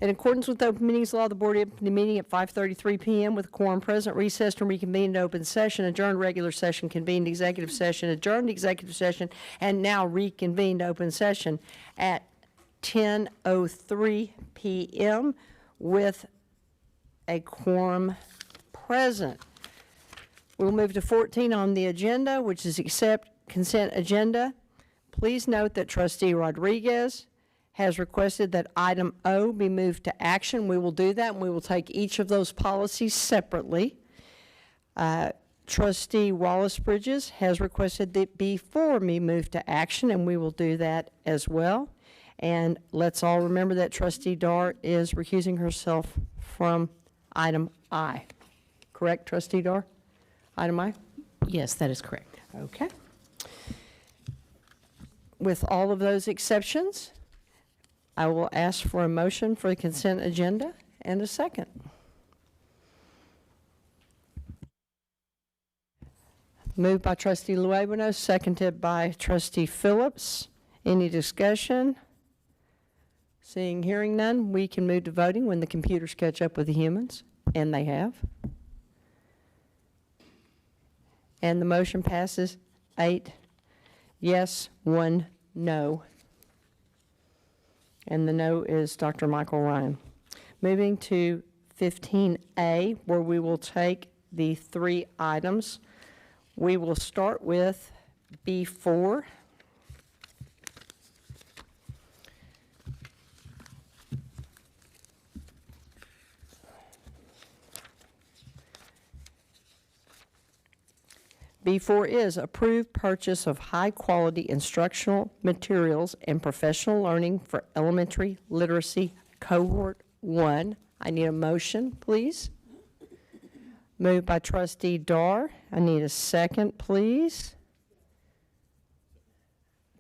In accordance with the Open Meetings Law, the board opened the meeting at 5:33 PM with a quorum present, recessed and reconvened in open session, adjourned regular session, convened executive session, adjourned executive session, and now reconvened open session at 10:03 PM with a quorum present. We'll move to 14 on the agenda, which is accept consent agenda. Please note that Trustee Rodriguez has requested that item O be moved to action. We will do that, and we will take each of those policies separately. Trustee Wallace Bridges has requested that B4 be moved to action, and we will do that as well. And let's all remember that Trustee Dar is recusing herself from item I. Correct, Trustee Dar? Item I? Yes, that is correct. Okay. With all of those exceptions, I will ask for a motion for the consent agenda and a second. Moved by Trustee Luébanos, seconded by Trustee Phillips. Any discussion? Seeing, hearing none, we can move to voting when the computers catch up with the humans, and they have. And the motion passes 8 yes, 1 no. And the no is Dr. Michael Ryan. Moving to 15A, where we will take the 3 items. We will start with B4. B4 is approved purchase of high-quality instructional materials and professional learning for elementary literacy cohort 1. I need a motion, please. Moved by Trustee Dar. I need a second, please.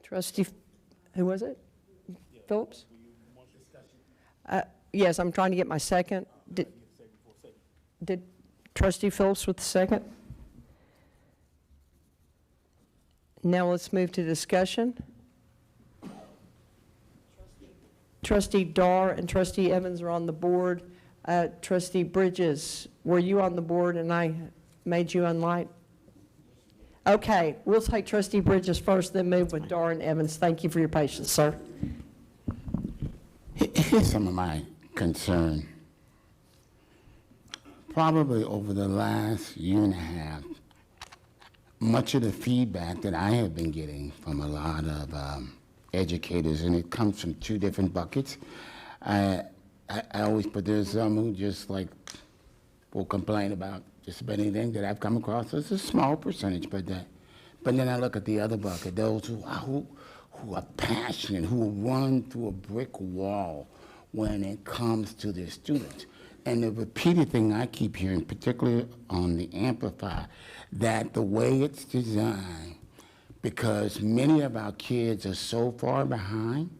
Trustee, who was it? Phillips? Yes, I'm trying to get my second. Did Trustee Phillips with the second? Now let's move to discussion. Trustee Dar and Trustee Evans are on the board. Trustee Bridges, were you on the board and I made you unlight? Okay, we'll take Trustee Bridges first, then move with Dar and Evans. Thank you for your patience, sir. Here's some of my concern. Probably over the last year and a half, much of the feedback that I have been getting from a lot of educators, and it comes from 2 different buckets. I always put there's some who just like will complain about just about anything that I've come across. It's a small percentage, but then I look at the other bucket, those who are passionate, who will run through a brick wall when it comes to their students. And the repeated thing I keep hearing, particularly on the Amplify, that the way it's designed, because many of our kids are so far behind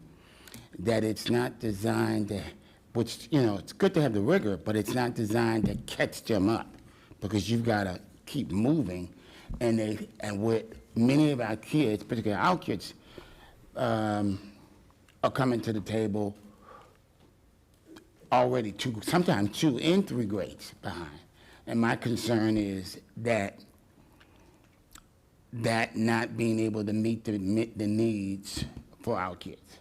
that it's not designed to, which, you know, it's good to have the rigor, but it's not designed to catch them up, because you've got to keep moving. And with many of our kids, particularly our kids, are coming to the table already sometimes 2 and 3 grades behind. And my concern is that not being able to meet the needs for our kids.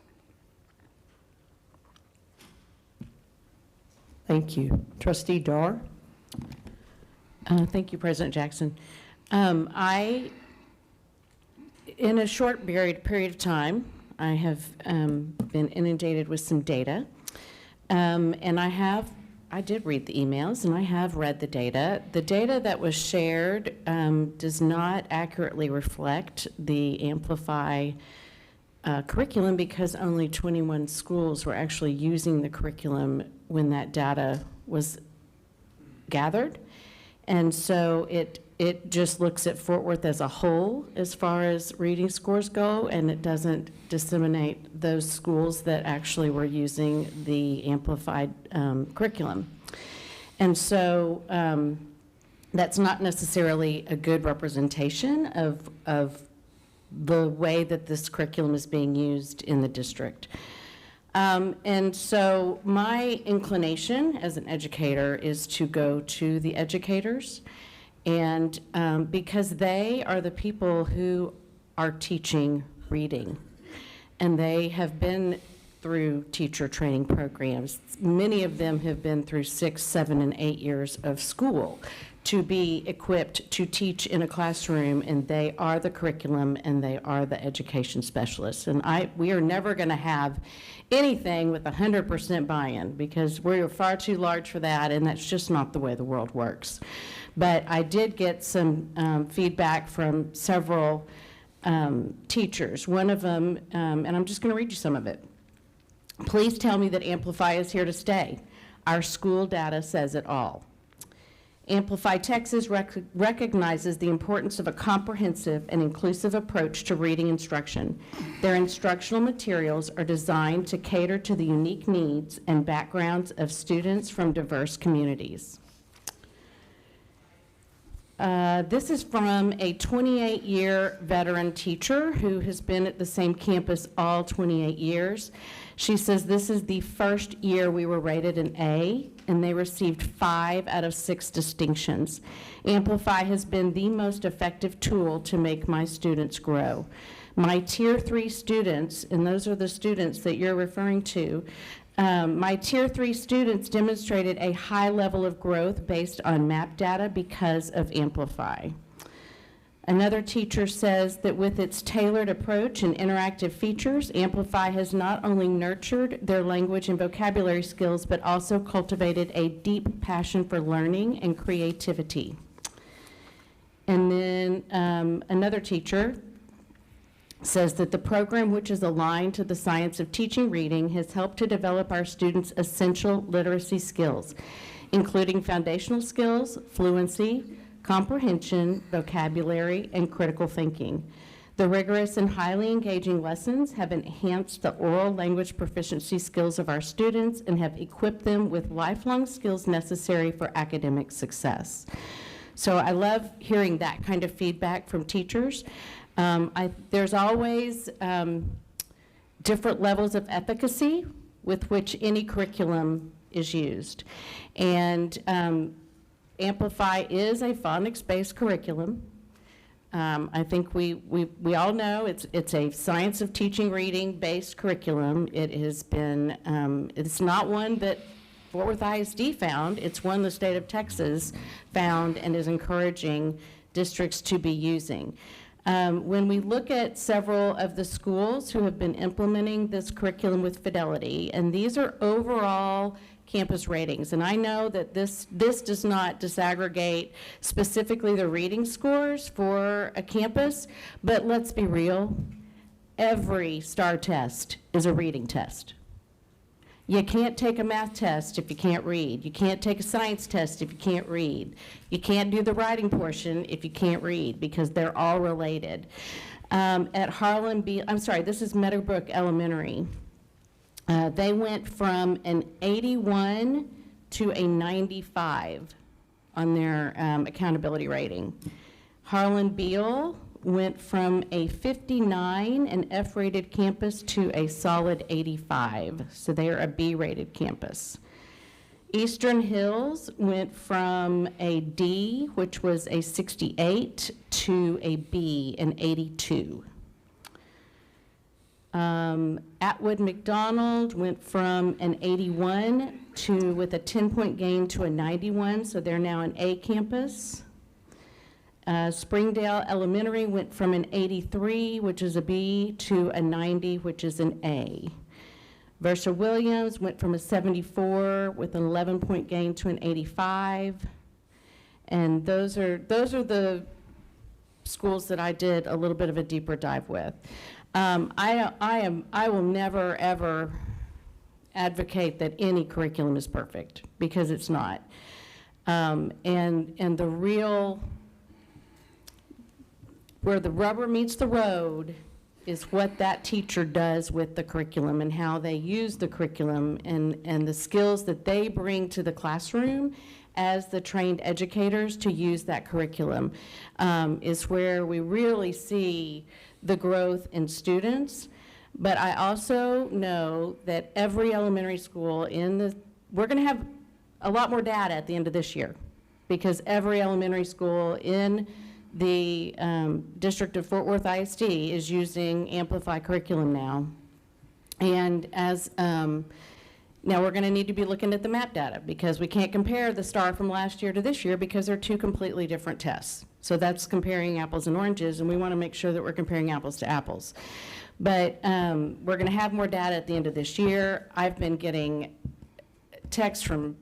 Thank you. Trustee Dar? Thank you, President Jackson. In a short period of time, I have been inundated with some data. And I did read the emails, and I have read the data. The data that was shared does not accurately reflect the Amplify curriculum, because only 21 schools were actually using the curriculum when that data was gathered. And so it just looks at Fort Worth as a whole as far as reading scores go, and it doesn't disseminate those schools that actually were using the amplified curriculum. And so that's not necessarily a good representation of the way that this curriculum is being used in the district. And so my inclination as an educator is to go to the educators, and because they are the people who are teaching reading, and they have been through teacher training programs. Many of them have been through 6, 7, and 8 years of school to be equipped to teach in a classroom, and they are the curriculum and they are the education specialists. And we are never going to have anything with 100% buy-in, because we're far too large for that, and that's just not the way the world works. But I did get some feedback from several teachers. One of them, and I'm just going to read you some of it. Please tell me that Amplify is here to stay. Our school data says it all. Amplify Texas recognizes the importance of a comprehensive and inclusive approach to reading instruction. Their instructional materials are designed to cater to the unique needs and backgrounds of students from diverse communities. This is from a 28-year veteran teacher who has been at the same campus all 28 years. She says this is the first year we were rated an A, and they received 5 out of 6 distinctions. Amplify has been the most effective tool to make my students grow. My Tier 3 students, and those are the students that you're referring to, my Tier 3 students demonstrated a high level of growth based on MAP data because of Amplify. Another teacher says that with its tailored approach and interactive features, Amplify has not only nurtured their language and vocabulary skills, but also cultivated a deep passion for learning and creativity. And then another teacher says that the program, which is aligned to the science of teaching reading, has helped to develop our students' essential literacy skills, including foundational skills, fluency, comprehension, vocabulary, and critical thinking. The rigorous and highly engaging lessons have enhanced the oral language proficiency skills of our students and have equipped them with lifelong skills necessary for academic success. So I love hearing that kind of feedback from teachers. There's always different levels of efficacy with which any curriculum is used. And Amplify is a phonics-based curriculum. I think we all know it's a science of teaching reading based curriculum. It has been, it's not one that Fort Worth ISD found, it's one the state of Texas found and is encouraging districts to be using. When we look at several of the schools who have been implementing this curriculum with fidelity, and these are overall campus ratings, and I know that this does not disaggregate specifically the reading scores for a campus, but let's be real, every STAR test is a reading test. You can't take a math test if you can't read. You can't take a science test if you can't read. You can't do the writing portion if you can't read, because they're all related. At Harlan B, I'm sorry, this is Meadowbrook Elementary. They went from an 81 to a 95 on their accountability rating. Harlan Beale went from a 59, an F-rated campus, to a solid 85. So they are a B-rated campus. Eastern Hills went from a D, which was a 68, to a B, an 82. Atwood McDonald went from an 81 to, with a 10-point gain, to a 91, so they're now an A campus. Springdale Elementary went from an 83, which is a B, to a 90, which is an A. Versa Williams went from a 74 with an 11-point gain to an 85. And those are the schools that I did a little bit of a deeper dive with. I will never, ever advocate that any curriculum is perfect, because it's not. And the real, where the rubber meets the road is what that teacher does with the curriculum and how they use the curriculum and the skills that they bring to the classroom as the trained educators to use that curriculum is where we really see the growth in students. But I also know that every elementary school we're going to have a lot more data at the end of this year, because every elementary school in the District of Fort Worth ISD is using Amplify curriculum now. And now we're going to need to be looking at the MAP data, because we can't compare the STAR from last year to this year because they're two completely different tests. So that's comparing apples and oranges, and we want to make sure that we're comparing apples to apples. But we're going to have more data at the end of this year. I've been getting texts from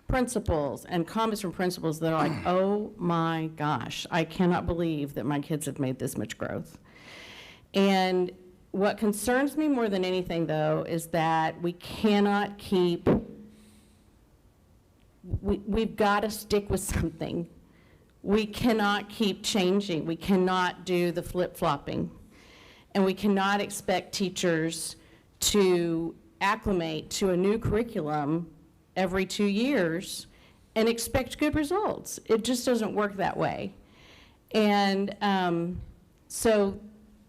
principals and comments from principals that are like, oh my gosh, I cannot believe that my kids have made this much growth. And what concerns me more than anything, though, is that we cannot keep, we've got to stick with something. We cannot keep changing. We cannot do the flip-flopping. And we cannot expect teachers to acclimate to a new curriculum every 2 years and expect good results. It just doesn't work that way. And so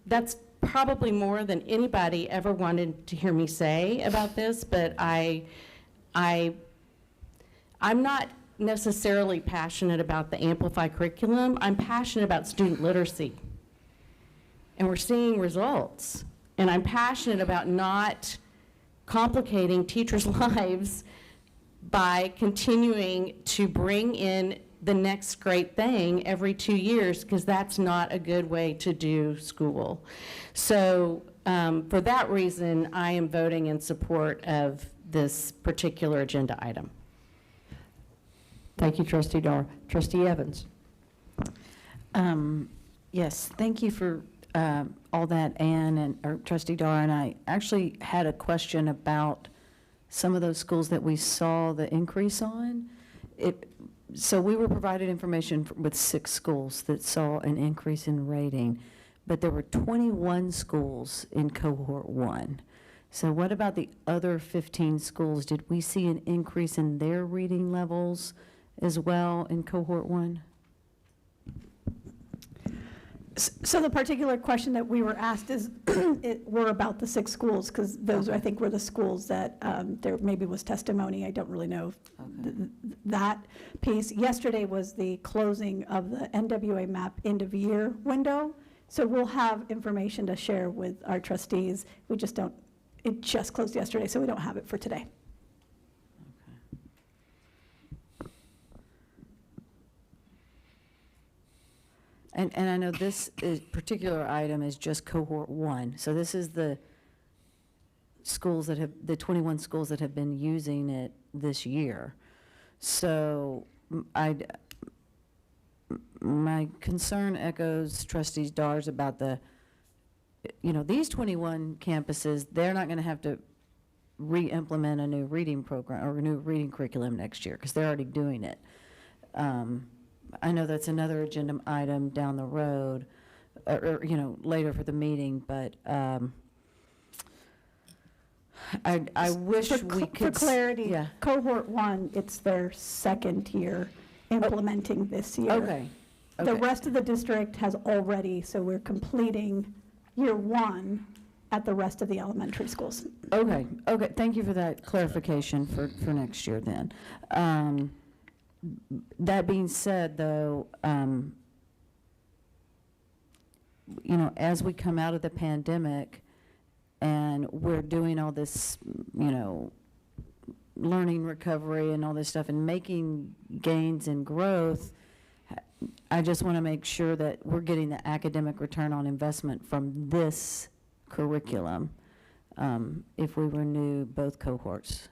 that's probably more than anybody ever wanted to hear me say about this, but I'm not necessarily passionate about the Amplify curriculum. I'm passionate about student literacy. And we're seeing results. And I'm passionate about not complicating teachers' lives by continuing to bring in the next great thing every 2 years, because that's not a good way to do school. So for that reason, I am voting in support of this particular agenda item. Thank you, Trustee Dar. Trustee Evans. Yes, thank you for all that, Ann or Trustee Dar. And I actually had a question about some of those schools that we saw the increase on. So we were provided information with 6 schools that saw an increase in rating, but there were 21 schools in cohort 1. So what about the other 15 schools? Did we see an increase in their reading levels as well in cohort 1? So the particular question that we were asked is, were about the 6 schools, because those, I think, were the schools that there maybe was testimony. I don't really know that piece. Yesterday was the closing of the NWA MAP end-of-year window, so we'll have information to share with our trustees. We just don't, it just closed yesterday, so we don't have it for today. And I know this particular item is just cohort 1. So this is the schools that have, the 21 schools that have been using it this year. So my concern echoes Trustee Dar's about these 21 campuses, they're not going to have to re-implement a new reading program or a new reading curriculum next year because they're already doing it. I know that's another agenda item down the road, or later for the meeting, but I wish we could. For clarity, yeah. cohort 1, it's their 2nd year implementing this year. Okay. The rest of the district has already, so we're completing year 1 at the rest of the elementary schools. Okay, thank you for that clarification for next year then. That being said, though, as we come out of the pandemic and we're doing all this, learning recovery and all this stuff and making gains and growth, I just want to make sure that we're getting the academic return on investment from this curriculum if we renew both cohorts.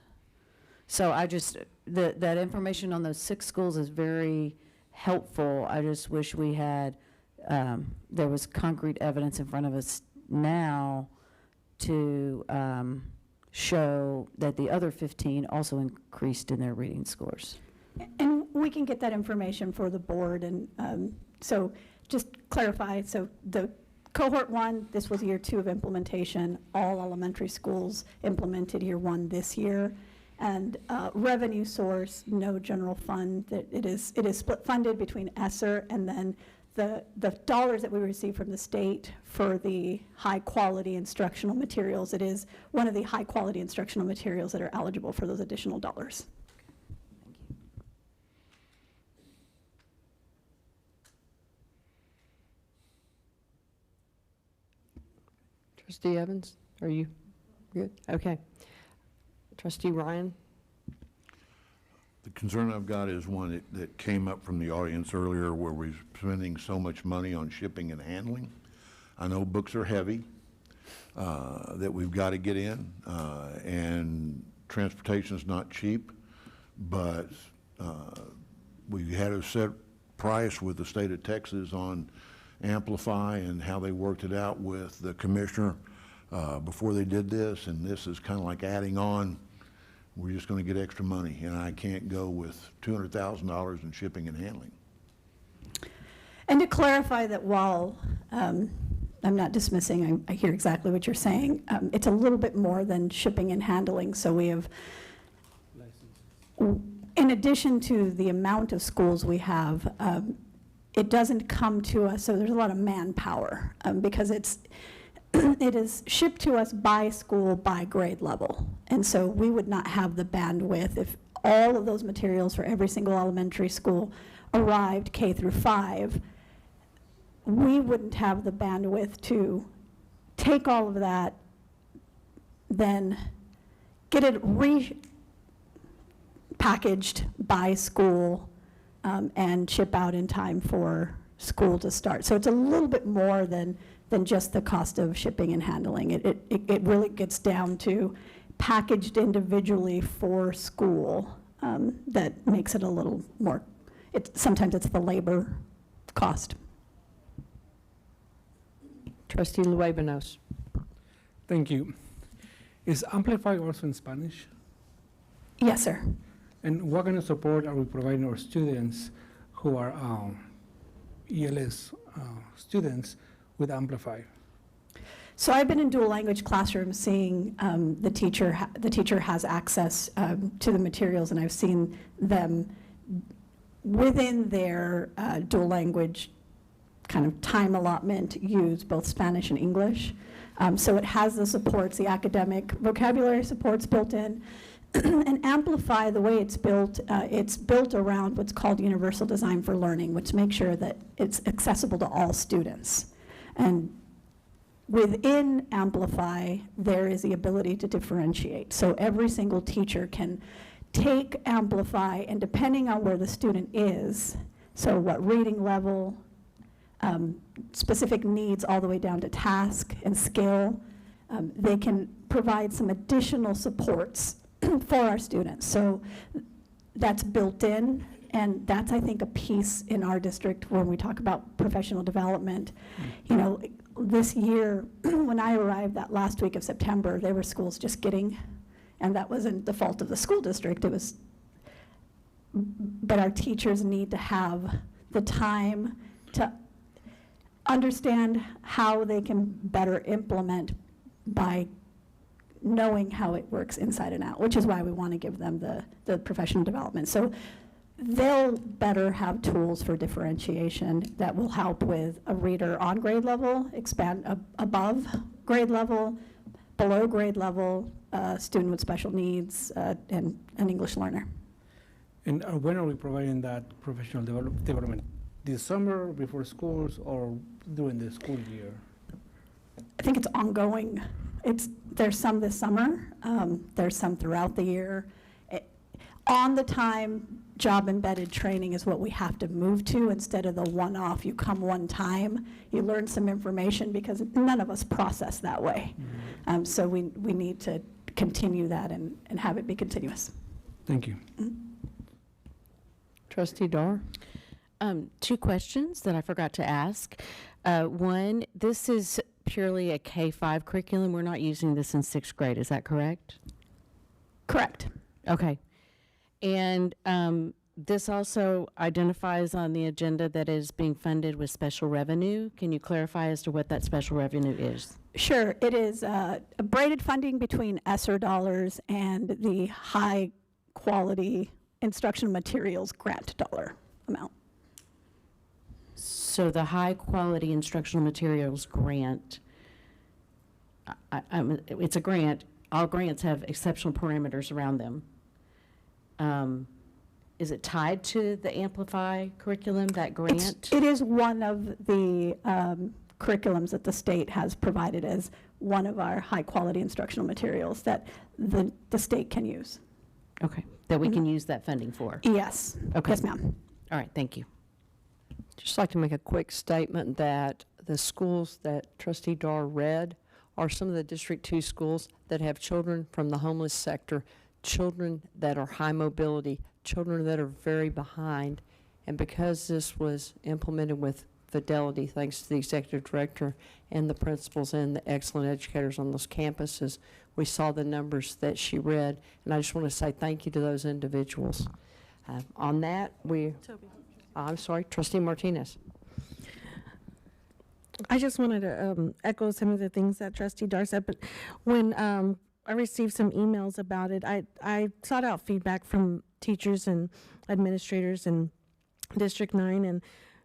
So that information on those 6 schools is very helpful. I just wish we had, there was concrete evidence in front of us now to show that the other 15 also increased in their reading scores. And we can get that information for the board. And so just clarify, so the cohort 1, this was year 2 of implementation. All elementary schools implemented year 1 this year. And revenue source, no general fund. That it is split funded between ESSER and then the dollars that we receive from the state for the high-quality instructional materials, it is one of the high-quality instructional materials that are eligible for those additional dollars. Trustee Evans, are you good? Okay. Trustee Ryan? The concern I've got is one that came up from the audience earlier, where we're spending so much money on shipping and handling. I know books are heavy, that we've got to get in, and transportation is not cheap, but we had a set price with the state of Texas on Amplify and how they worked it out with the commissioner before they did this, and this is kind of like adding on. We're just going to get extra money, and I can't go with $200,000 in shipping and handling. And to clarify that while I'm not dismissing, I hear exactly what you're saying, it's a little bit more than shipping and handling. So we have, in addition to the amount of schools we have, it doesn't come to us, so there's a lot of manpower because it is shipped to us by school, by grade level. And so we would not have the bandwidth if all of those materials for every single elementary school arrived K through 5. We wouldn't have the bandwidth to take all of that, then get it repackaged by school and ship out in time for school to start. So it's a little bit more than just the cost of shipping and handling. It really gets down to packaged individually for school that makes it a little more, sometimes it's the labor cost. Trustee Luebanos. Thank you. Is Amplify also in Spanish? Yes, sir. And what kind of support are we providing our students who are ELS students with Amplify? So I've been in dual language classrooms seeing the teacher has access to the materials, and I've seen them within their dual language kind of time allotment use both Spanish and English. So it has the supports, the academic vocabulary supports built in. And Amplify, the way it's built around what's called universal design for learning, which makes sure that it's accessible to all students. And within Amplify, there is the ability to differentiate. So every single teacher can take Amplify, and depending on where the student is, so what reading level, specific needs all the way down to task and skill, they can provide some additional supports for our students. So that's built in, and that's, I think, a piece in our district when we talk about professional development. You know, this year, when I arrived that last week of September, there were schools just getting, and that wasn't the fault of the school district, but our teachers need to have the time to understand how they can better implement by knowing how it works inside and out, which is why we want to give them the professional development. So they'll better have tools for differentiation that will help with a reader on grade level, expand above grade level, below grade level, student with special needs, and an English learner. And when are we providing that professional development? This summer, before schools, or during the school year? I think it's ongoing. There's some this summer, there's some throughout the year. On the time, job embedded training is what we have to move to instead of the one-off. You come one time, you learn some information, because none of us process that way. Mm-hmm. So we need to continue that and have it be continuous. Thank you. Mm-hmm. Trustee Dar? 2 questions that I forgot to ask. One, this is purely a K-5 curriculum. We're not using this in 6th grade. Is that correct? Correct. Okay. And this also identifies on the agenda that it is being funded with special revenue. Can you clarify as to what that special revenue is? Sure. It is a braided funding between ESSER dollars and the high quality instructional materials grant dollar amount. So the high-quality instructional materials grant, it's a grant. All grants have exceptional parameters around them. Is it tied to the Amplify curriculum, that grant? It is one of the curriculums that the state has provided as one of our high-quality instructional materials that the state can use. Okay, that we can use that funding for? Yes. Okay. Yes, ma'am. All right, thank you. Just like to make a quick statement that the schools that Trustee Dar read are some of the District 2 schools that have children from the homeless sector, children that are high mobility, children that are very behind. And because this was implemented with fidelity, thanks to the executive director and the principals and the excellent educators on those campuses, we saw the numbers that she read. And I just want to say thank you to those individuals. On that, I'm sorry, Trustee Martinez. I just wanted to echo some of the things that Trustee Dar said, but when I received some emails about it, I sought out feedback from teachers and administrators in District 9, and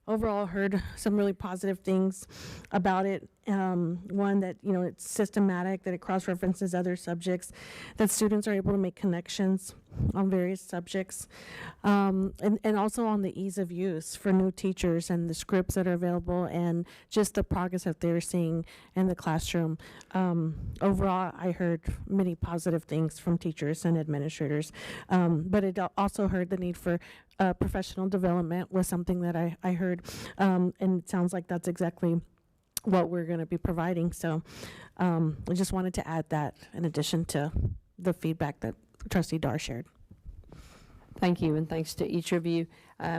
overall heard some really positive things about it. One, that, you know, it's systematic, that it cross-references other subjects, that students are able to make connections on various subjects, and also on the ease of use for new teachers and the scripts that are available and just the progress that they're seeing in the classroom. Overall, I heard many positive things from teachers and administrators, but it also heard the need for professional development was something that I heard, and it sounds like that's exactly what we're going to be providing. So I just wanted to add that in addition to the feedback that Trustee Dar shared. Thank you, and thanks to each of you.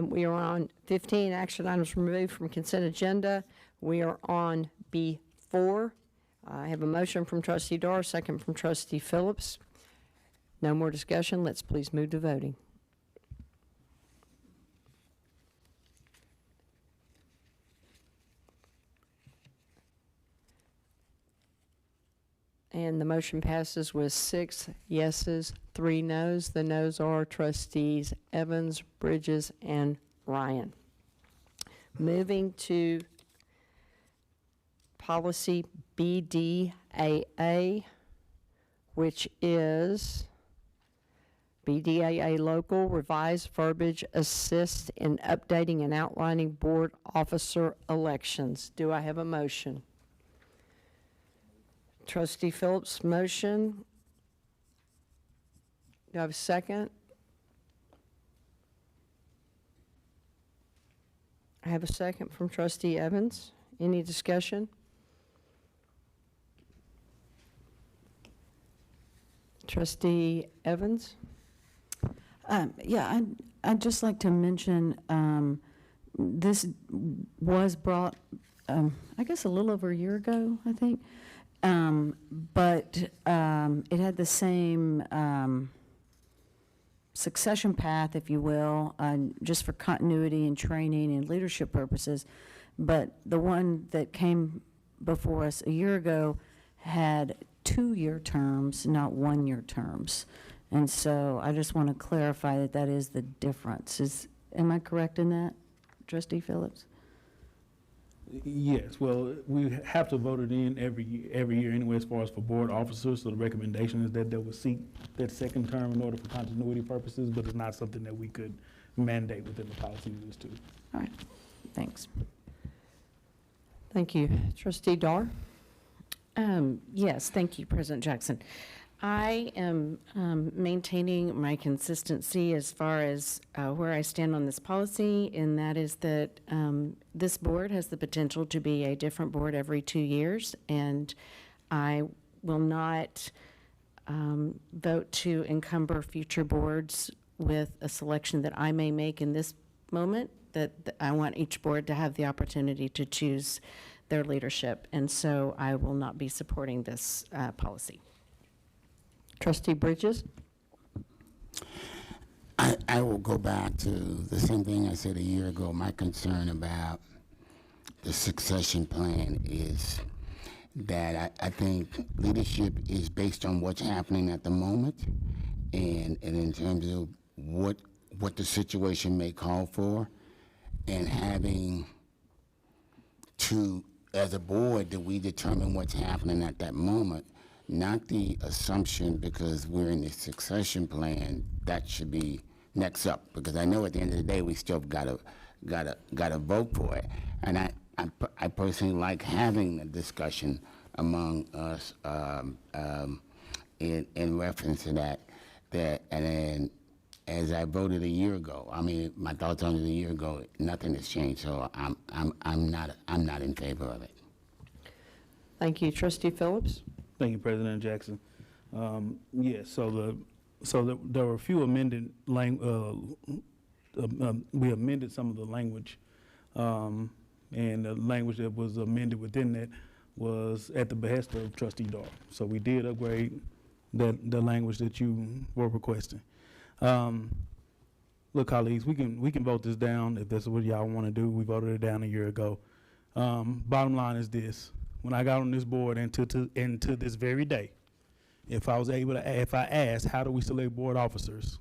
We are on 15 action items removed from consent agenda. We are on B4. I have a motion from Trustee Dar, second from Trustee Phillips. No more discussion. Let's please move to voting. And the motion passes with 6 yeses, 3 noes. The noes are Trustees Evans, Bridges, and Ryan. Moving to policy BDAA, which is BDAA local revised verbiage assists in updating and outlining board officer elections. Do I have a motion? Trustee Phillips' motion. Do I have a second? I have a second from Trustee Evans. Any discussion? Trustee Evans? Yeah, I'd just like to mention, this was brought, I guess, a little over a year ago, I think. But it had the same succession path, if you will, just for continuity and training and leadership purposes. But the one that came before us a year ago had 2-year terms, not 1-year terms. And so I just want to clarify that that is the difference. Am I correct in that, Trustee Phillips? Yes, well, we have to vote it in every year anyway, as far as for board officers. So the recommendation is that they will seek that second term in order for continuity purposes, but it's not something that we could mandate within the policy rules too. All right, thanks. Thank you. Trustee Dar? Yes, thank you, President Jackson. I am maintaining my consistency as far as where I stand on this policy, and that is that this board has the potential to be a different board every 2 years, and I will not vote to encumber future boards with a selection that I may make in this moment, that I want each board to have the opportunity to choose their leadership, and so I will not be supporting this policy. Trustee Bridges? I will go back to the same thing I said a year ago. My concern about the succession plan is that I think leadership is based on what's happening at the moment, and in terms of what the situation may call for, and having as a board, that we determine what's happening at that moment, not the assumption because we're in the succession plan, that should be next up, because I know at the end of the day, we still gotta vote for it. And I personally like having a discussion among us in reference to that, and then as I voted a year ago, I mean, my thoughts on it a year ago, nothing has changed, so I'm not in favor of it. Thank you. Trustee Phillips? Thank you, President Jackson. Yes, there were a few amended we amended some of the language, and the language that was amended within that was at the behest of Trustee Dar. So we did upgrade the language that you were requesting. Look, colleagues, we can vote this down if that's what y'all want to do. We voted it down a year ago. Bottom line is this: when I got on this board and to this very day, if I asked how do we select board officers,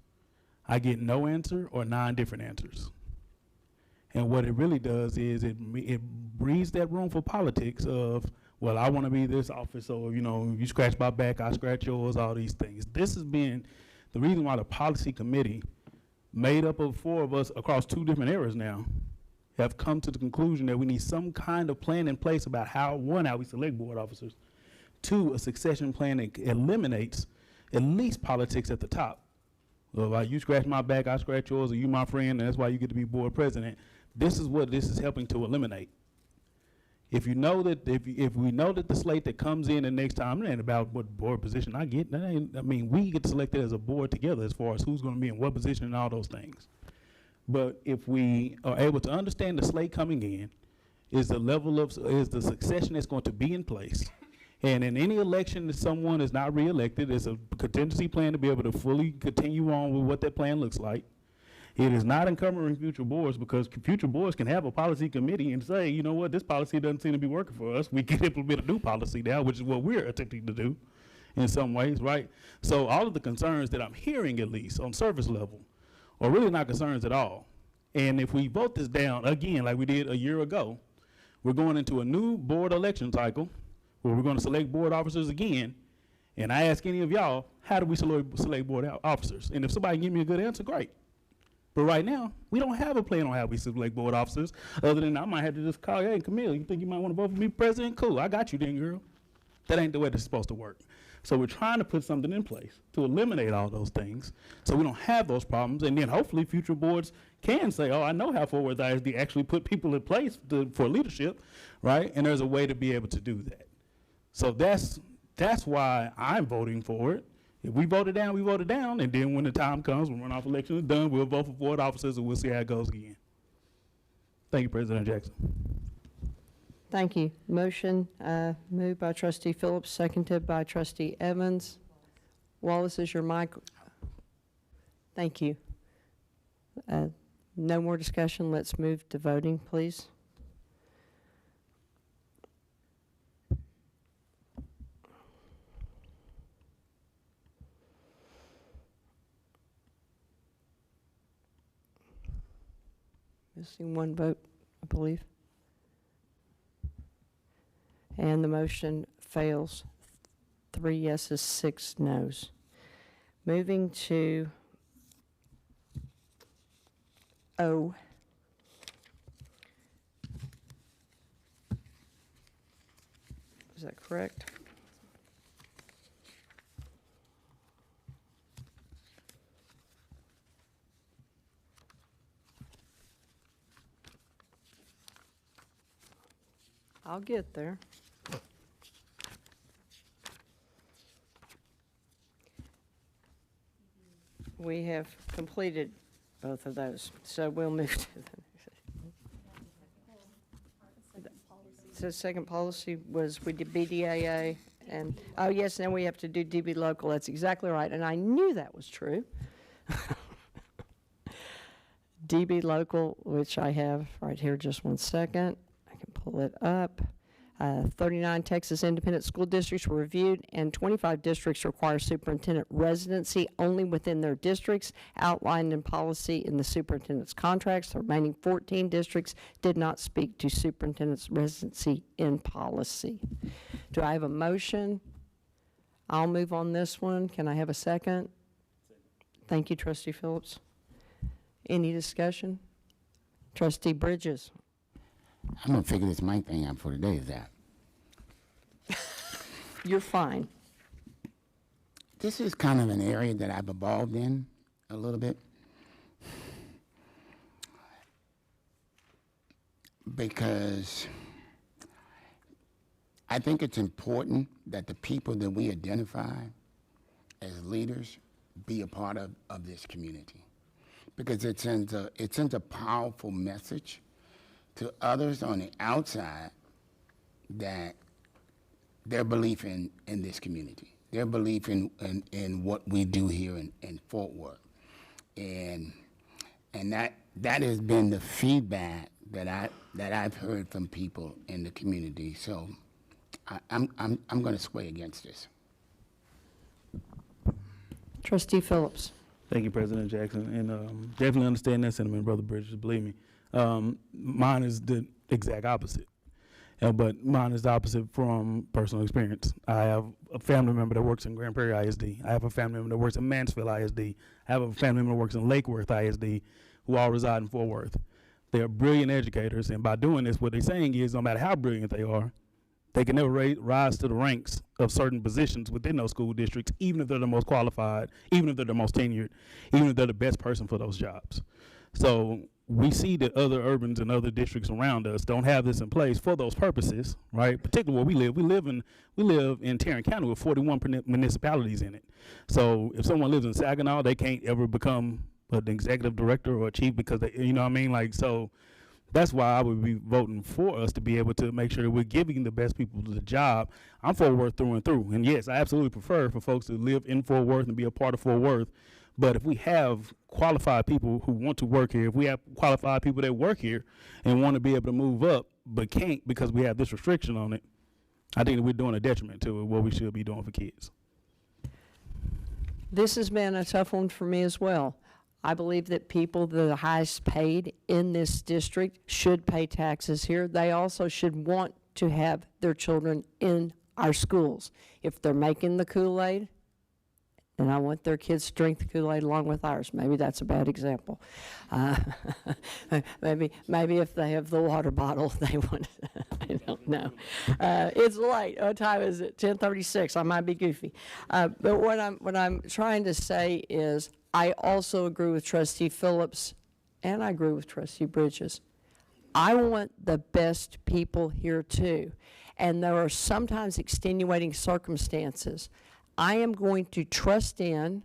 I get no answer or 9 different answers. And what it really does is it breeds that room for politics of, well, I want to be this office, or you scratch my back, I scratch yours, all these things. This has been the reason why the policy committee, made up of 4 of us across 2 different eras now, have come to the conclusion that we need some kind of plan in place about how we select board officers, 2, a succession plan that eliminates at least politics at the top. Well, like you scratch my back, I scratch yours, or you my friend, and that's why you get to be board president. This is what this is helping to eliminate. If we know that the slate that comes in the next time, it ain't about what board position I get. We get selected as a board together as far as who's going to be in what position and all those things. But if we are able to understand the slate coming in, is the succession that's going to be in place, and in any election that someone is not reelected, there's a contingency plan to be able to fully continue on with what that plan looks like. It is not encumbering future boards, because future boards can have a policy committee and say, you know what, this policy doesn't seem to be working for us. We can implement a new policy now, which is what we're attempting to do in some ways, right? So all of the concerns that I'm hearing, at least on surface level, are really not concerns at all. And if we vote this down again, like we did a year ago, we're going into a new board election cycle where we're going to select board officers again. And I ask any of y'all, how do we select board officers? And if somebody can give me a good answer, great. But right now, we don't have a plan on how we select board officers, other than I might have to just call, hey, Camille, you think you might want to vote for me president? Cool, I got you then, girl. That ain't the way this is supposed to work. So we're trying to put something in place to eliminate all those things so we don't have those problems. And then hopefully future boards can say, oh, I know how Fort Worth ISD actually put people in place for leadership, right? And there's a way to be able to do that. So that's why I'm voting for it. If we vote it down, we vote it down. And then when the time comes, when runoff election is done, we'll vote for board officers and we'll see how it goes again. Thank you, President Jackson. Thank you. Motion moved by Trustee Phillips, seconded by Trustee Evans. Wallace, is your mic? Thank you. No more discussion. Let's move to voting, please. Missing 1 vote, I believe. And the motion fails. 3 yeses, 6 noes. Moving to O. Is that correct? I'll get there. We have completed both of those, so we'll move to the next. So second policy was we did BDAA, and, oh yes, now we have to do DB local. That's exactly right, and I knew that was true. DB local, which I have right here, just 1 second. I can pull it up. 39 Texas independent school districts were reviewed, and 25 districts require superintendent residency only within their districts, outlined in policy in the superintendent's contracts. The remaining 14 districts did not speak to superintendent's residency in policy. Do I have a motion? I'll move on this one. Can I have a second? Thank you, Trustee Phillips. Any discussion? Trustee Bridges. I'm gonna figure this mic thing out for today, is that? You're fine. This is kind of an area that I've evolved in a little bit. Because I think it's important that the people that we identify as leaders be a part of this community. Because it sends a powerful message to others on the outside that their belief in this community, their belief in what we do here in Fort Worth. And that has been the feedback that I've heard from people in the community. So I'm going to sway against this. Trustee Phillips. Thank you, President Jackson, and definitely understand that sentiment, Brother Bridges, believe me. Mine is the exact opposite, but mine is the opposite from personal experience. I have a family member that works in Grand Prairie ISD. I have a family member that works in Mansfield ISD. I have a family member that works in Lake Worth ISD, who all reside in Fort Worth. They're brilliant educators, and by doing this, what they're saying is no matter how brilliant they are, they can never rise to the ranks of certain positions within those school districts, even if they're the most qualified, even if they're the most tenured, even if they're the best person for those jobs. So we see that other urbans and other districts around us don't have this in place for those purposes, right? Particularly where we live. We live in Tarrant County with 41 municipalities in it. So if someone lives in Saginaw, they can't ever become an executive director or a chief because they, you know what I mean? Like, so that's why I would be voting for us to be able to make sure that we're giving the best people the job. I'm Fort Worth through and through. And yes, I absolutely prefer for folks to live in Fort Worth and be a part of Fort Worth. But if we have qualified people who want to work here, if we have qualified people that work here and want to be able to move up but can't because we have this restriction on it, I think that we're doing a detriment to what we should be doing for kids. This has been a tough one for me as well. I believe that people that are the highest paid in this district should pay taxes here. They also should want to have their children in our schools. If they're making the Kool-Aid, then I want their kids to drink the Kool-Aid along with ours. Maybe that's a bad example. Maybe if they have the water bottle, they want, I don't know. It's late. What time is it? 10:36. I might be goofy. But what I'm trying to say is I also agree with Trustee Phillips, and I agree with Trustee Bridges. I want the best people here too. And there are sometimes extenuating circumstances. I am going to trust in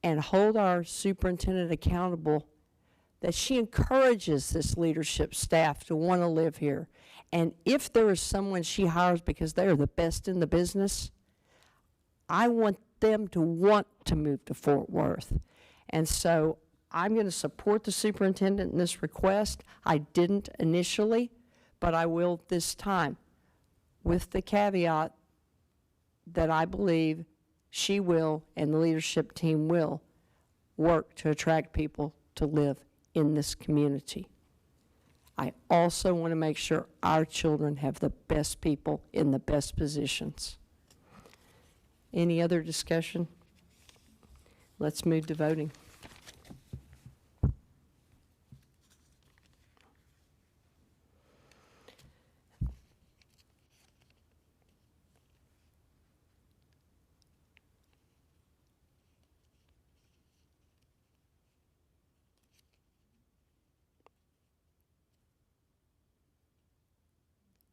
and hold our superintendent accountable that she encourages this leadership staff to want to live here. And if there is someone she hires because they are the best in the business, I want them to want to move to Fort Worth. And so I'm going to support the superintendent in this request. I didn't initially, but I will this time, with the caveat that I believe she will and the leadership team will work to attract people to live in this community. I also want to make sure our children have the best people in the best positions. Any other discussion? Let's move to voting.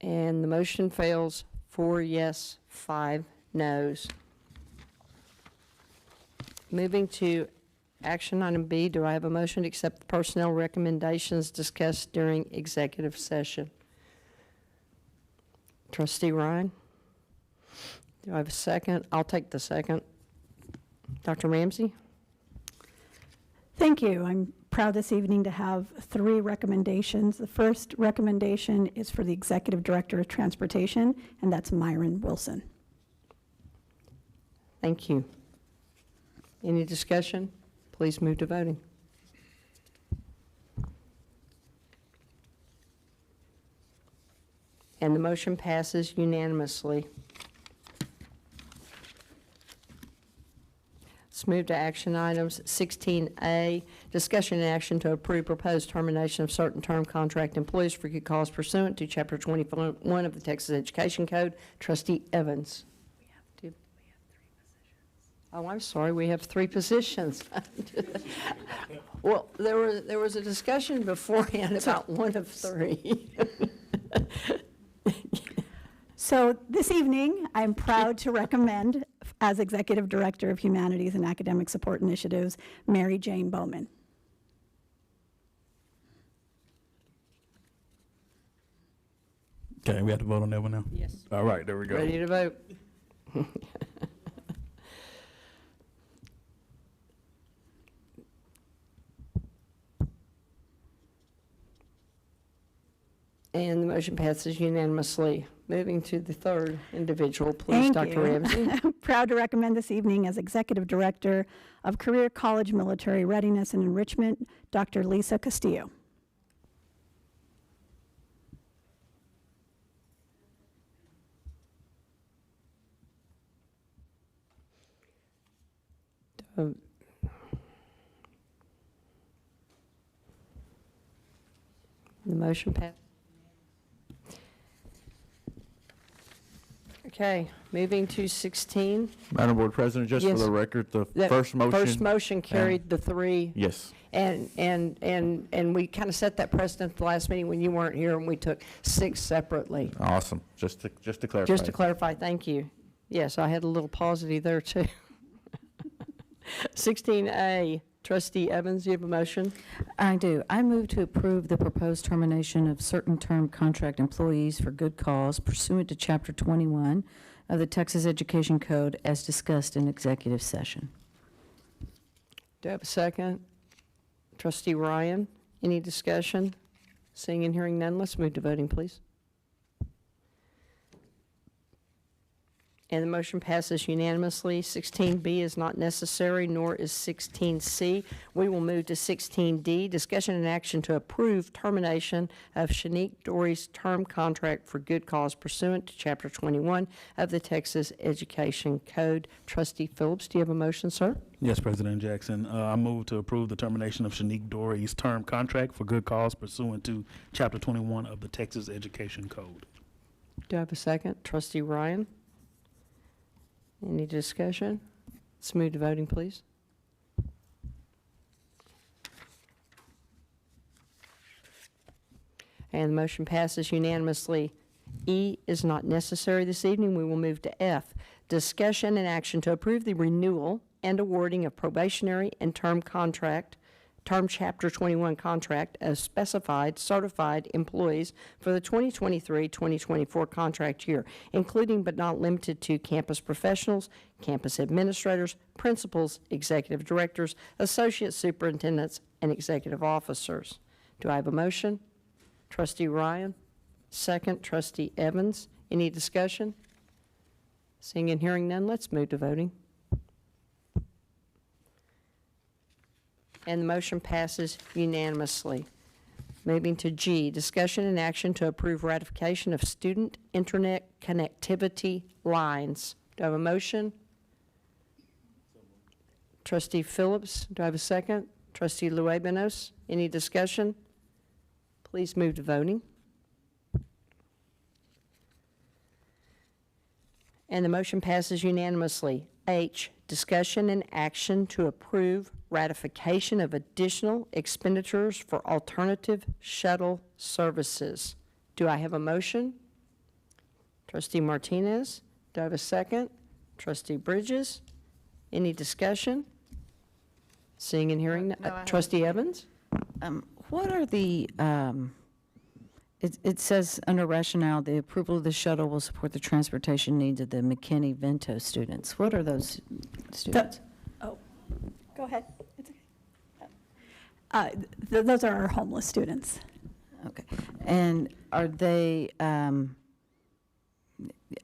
And the motion fails, 4 yes, 5 no's. Moving to action item B, do I have a motion to accept the personnel recommendations discussed during executive session? Trustee Ryan? Do I have a second? I'll take the second. Dr. Ramsey? Thank you. I'm proud this evening to have 3 recommendations. The first recommendation is for the Executive Director of Transportation, and that's Myron Wilson. Thank you. Any discussion? Please move to voting. And the motion passes unanimously. Let's move to action items. 16A, discussion and action to approve proposed termination of certain term contract employees for good cause pursuant to Chapter 21 of the Texas Education Code. Trustee Evans. Oh, I'm sorry, we have 3 positions. Well, there was a discussion beforehand about one of 3. So this evening, I'm proud to recommend, as Executive Director of Humanities and Academic Support Initiatives, Mary Jane Bowman. Okay, we have to vote on that one now? Yes. All right, there we go. Ready to vote? And the motion passes unanimously. Moving to the third individual, please, Thank Dr. you. Ramsey. Proud to recommend this evening as Executive Director of Career College Military Readiness and Enrichment, Dr. Lisa Castillo. The motion passed. Okay, moving to 16. Madam Board President, just for Yes. the record, the The first motion. First motion carried the 3. Yes. And we kind of set that precedent at the last meeting when you weren't here, and we took 6 separately. Awesome. Just to clarify. Just to clarify, thank you. Yes, I had a little paucity there, too. 16A, Trustee Evans, do you have a motion? I do. I move to approve the proposed termination of certain term contract employees for good cause pursuant to Chapter 21 of the Texas Education Code as discussed in executive session. Do I have a second? Trustee Ryan, any discussion? Seeing and hearing none, let's move to voting, please. And the motion passes unanimously. 16B is not necessary, nor is 16C. We will move to 16D, discussion and action to approve termination of Shanique Dory's term contract for good cause pursuant to Chapter 21 of the Texas Education Code. Trustee Phillips, do you have a motion, sir? Yes, President Jackson. I move to approve the termination of Shanique Dory's term contract for good cause pursuant to Chapter 21 of the Texas Education Code. Do I have a second? Trustee Ryan? Any discussion? Let's move to voting, please. And the motion passes unanimously. E is not necessary this evening. We will move to F, discussion and action to approve the renewal and awarding of probationary and term Chapter 21 contract of specified certified employees for the 2023-2024 contract year, including but not limited to campus professionals, campus administrators, principals, executive directors, associate superintendents, and executive officers. Do I have a motion? Trustee Ryan, second. Trustee Evans, any discussion? Seeing and hearing none, let's move to voting. And the motion passes unanimously. Moving to G, discussion and action to approve ratification of student internet connectivity lines. Do I have a motion? Trustee Phillips, do I have a second? Trustee Luebanos, any discussion? Please move to voting. And the motion passes unanimously. H, discussion and action to approve ratification of additional expenditures for alternative shuttle services. Do I have a motion? Trustee Martinez, do I have a second? Trustee Bridges, any discussion? Seeing and hearing, No, I have- Trustee Evans? What are the, it says under rationale, the approval of the shuttle will support the transportation needs of the McKinney-Vento students. What are those students? Oh, go ahead. It's Those are our homeless students. Okay. And are they, I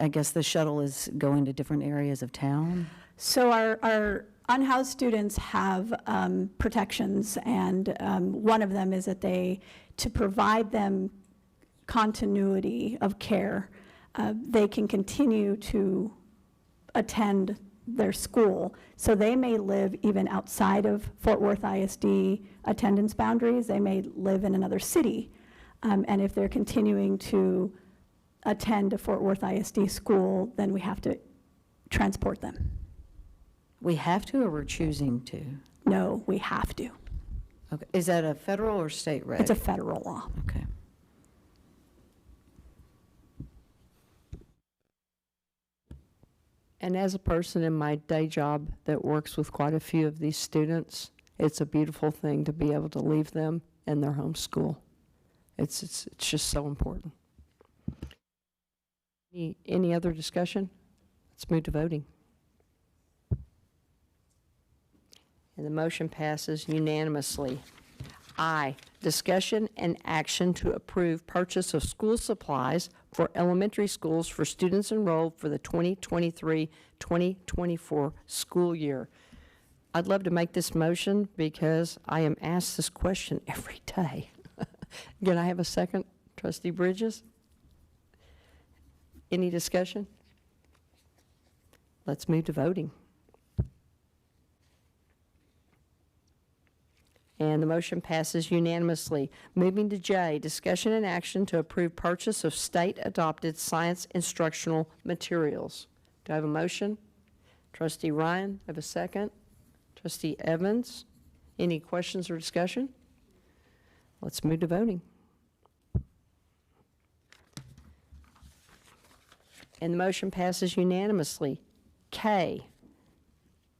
guess the shuttle is going to different areas of town? So our unhoused students have protections, and one of them is that to provide them continuity of care, they can continue to attend their school. So they may live even outside of Fort Worth ISD attendance boundaries. They may live in another city. And if they're continuing to attend a Fort Worth ISD school, then we have to transport them. We have to, or we're choosing to? No, we have to. Okay. Is that a federal or state reg? It's a federal law. Okay. And as a person in my day job that works with quite a few of these students, it's a beautiful thing to be able to leave them in their home school. It's just so important. Any other discussion? Let's move to voting. And the motion passes unanimously. I, discussion and action to approve purchase of school supplies for elementary schools for students enrolled for the 2023-2024 school year. I'd love to make this motion because I am asked this question every day. Can I have a second? Trustee Bridges? Any discussion? Let's move to voting. And the motion passes unanimously. Moving to J, discussion and action to approve purchase of state-adopted science instructional materials. Do I have a motion? Trustee Ryan, have a second? Trustee Evans, any questions or discussion? Let's move to voting. And the motion passes unanimously. K,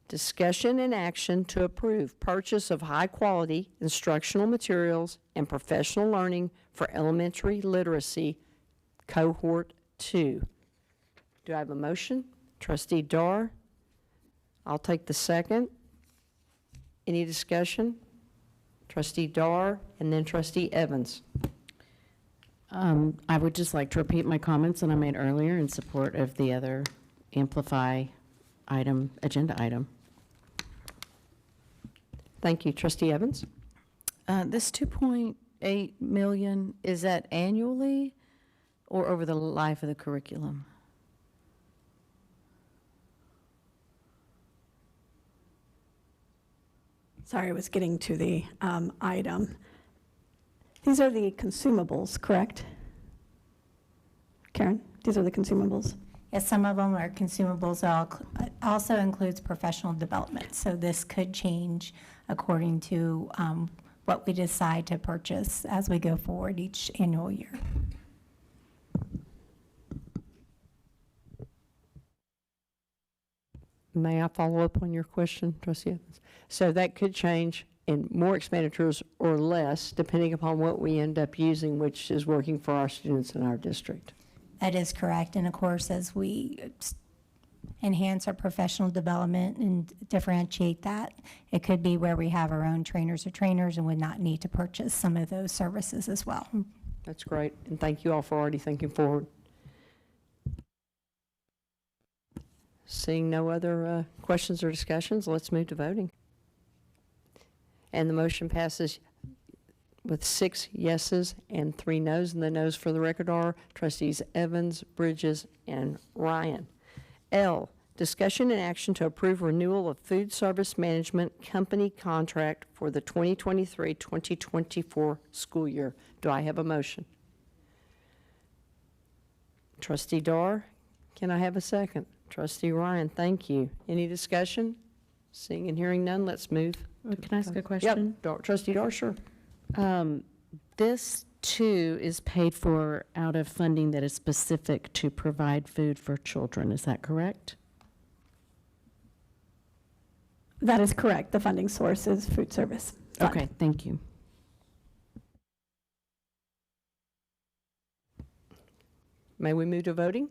discussion and action to approve purchase of high-quality instructional materials and professional learning for elementary literacy, Cohort 2. Do I have a motion? Trustee Dar, I'll take the second. Any discussion? Trustee Dar, and then Trustee Evans. I would just like to repeat my comments that I made earlier in support of the other Amplify item, agenda item. Thank you. Trustee Evans? This 2.8 million, is that annually or over the life of the curriculum? Sorry, I was getting to the item. These are the consumables, correct? Karen, these are the consumables? Yes, some of them are consumables. Also includes professional development. So this could change according to what we decide to purchase as we go forward each annual year. May I follow up on your question, Trustee Evans? So that could change in more expenditures or less, depending upon what we end up using, which is working for our students in our district. That is correct. And of course, as we enhance our professional development and differentiate that, it could be where we have our own trainers or trainers and would not need to purchase some of those services as well. That's great, and thank you all for already thinking forward. Seeing no other questions or discussions, let's move to voting. And the motion passes with 6 yeses and 3 noes, and the noes for the record are Trustees Evans, Bridges, and Ryan. L, discussion and action to approve renewal of food service management company contract for the 2023-2024 school year. Do I have a motion? Trustee Dar, can I have a second? Trustee Ryan, thank you. Any discussion? Seeing and hearing none, let's move. Can I ask a question? Yep, Trustee Dar, sure. This too is paid for out of funding that is specific to provide food for children. Is that correct? That is correct. The funding source is food service fund. Okay, thank you. May we move to voting?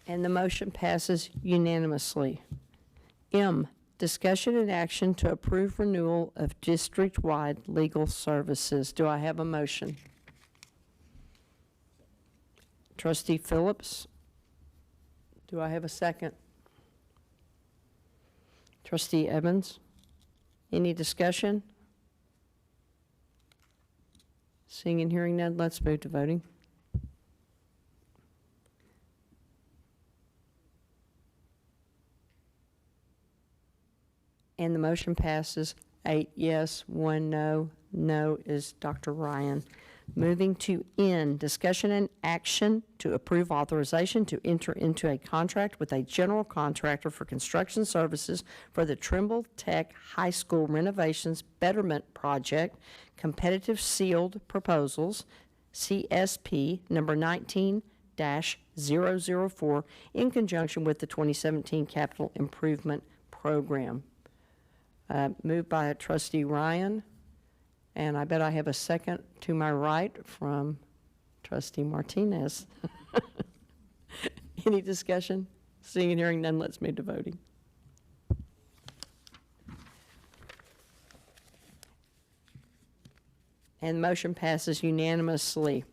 And the motion passes unanimously. M, discussion and action to approve renewal of district-wide legal services. Do I have a motion? Trustee Phillips? Do I have a second? Trustee Evans? Any discussion? Seeing and hearing none, let's move to voting. And the motion passes 8 yes, 1 no. No is Dr. Ryan. Moving to N, discussion and action to approve authorization to enter into a contract with a general contractor for construction services for the Trimble Tech High School renovations betterment project, competitive sealed proposals, CSP number 19-004, in conjunction with the 2017 Capital Improvement Program. Moved by Trustee Ryan, and I bet I have a second to my right from Trustee Martinez. Any discussion? Seeing and hearing none, let's move to voting. And the motion passes unanimously.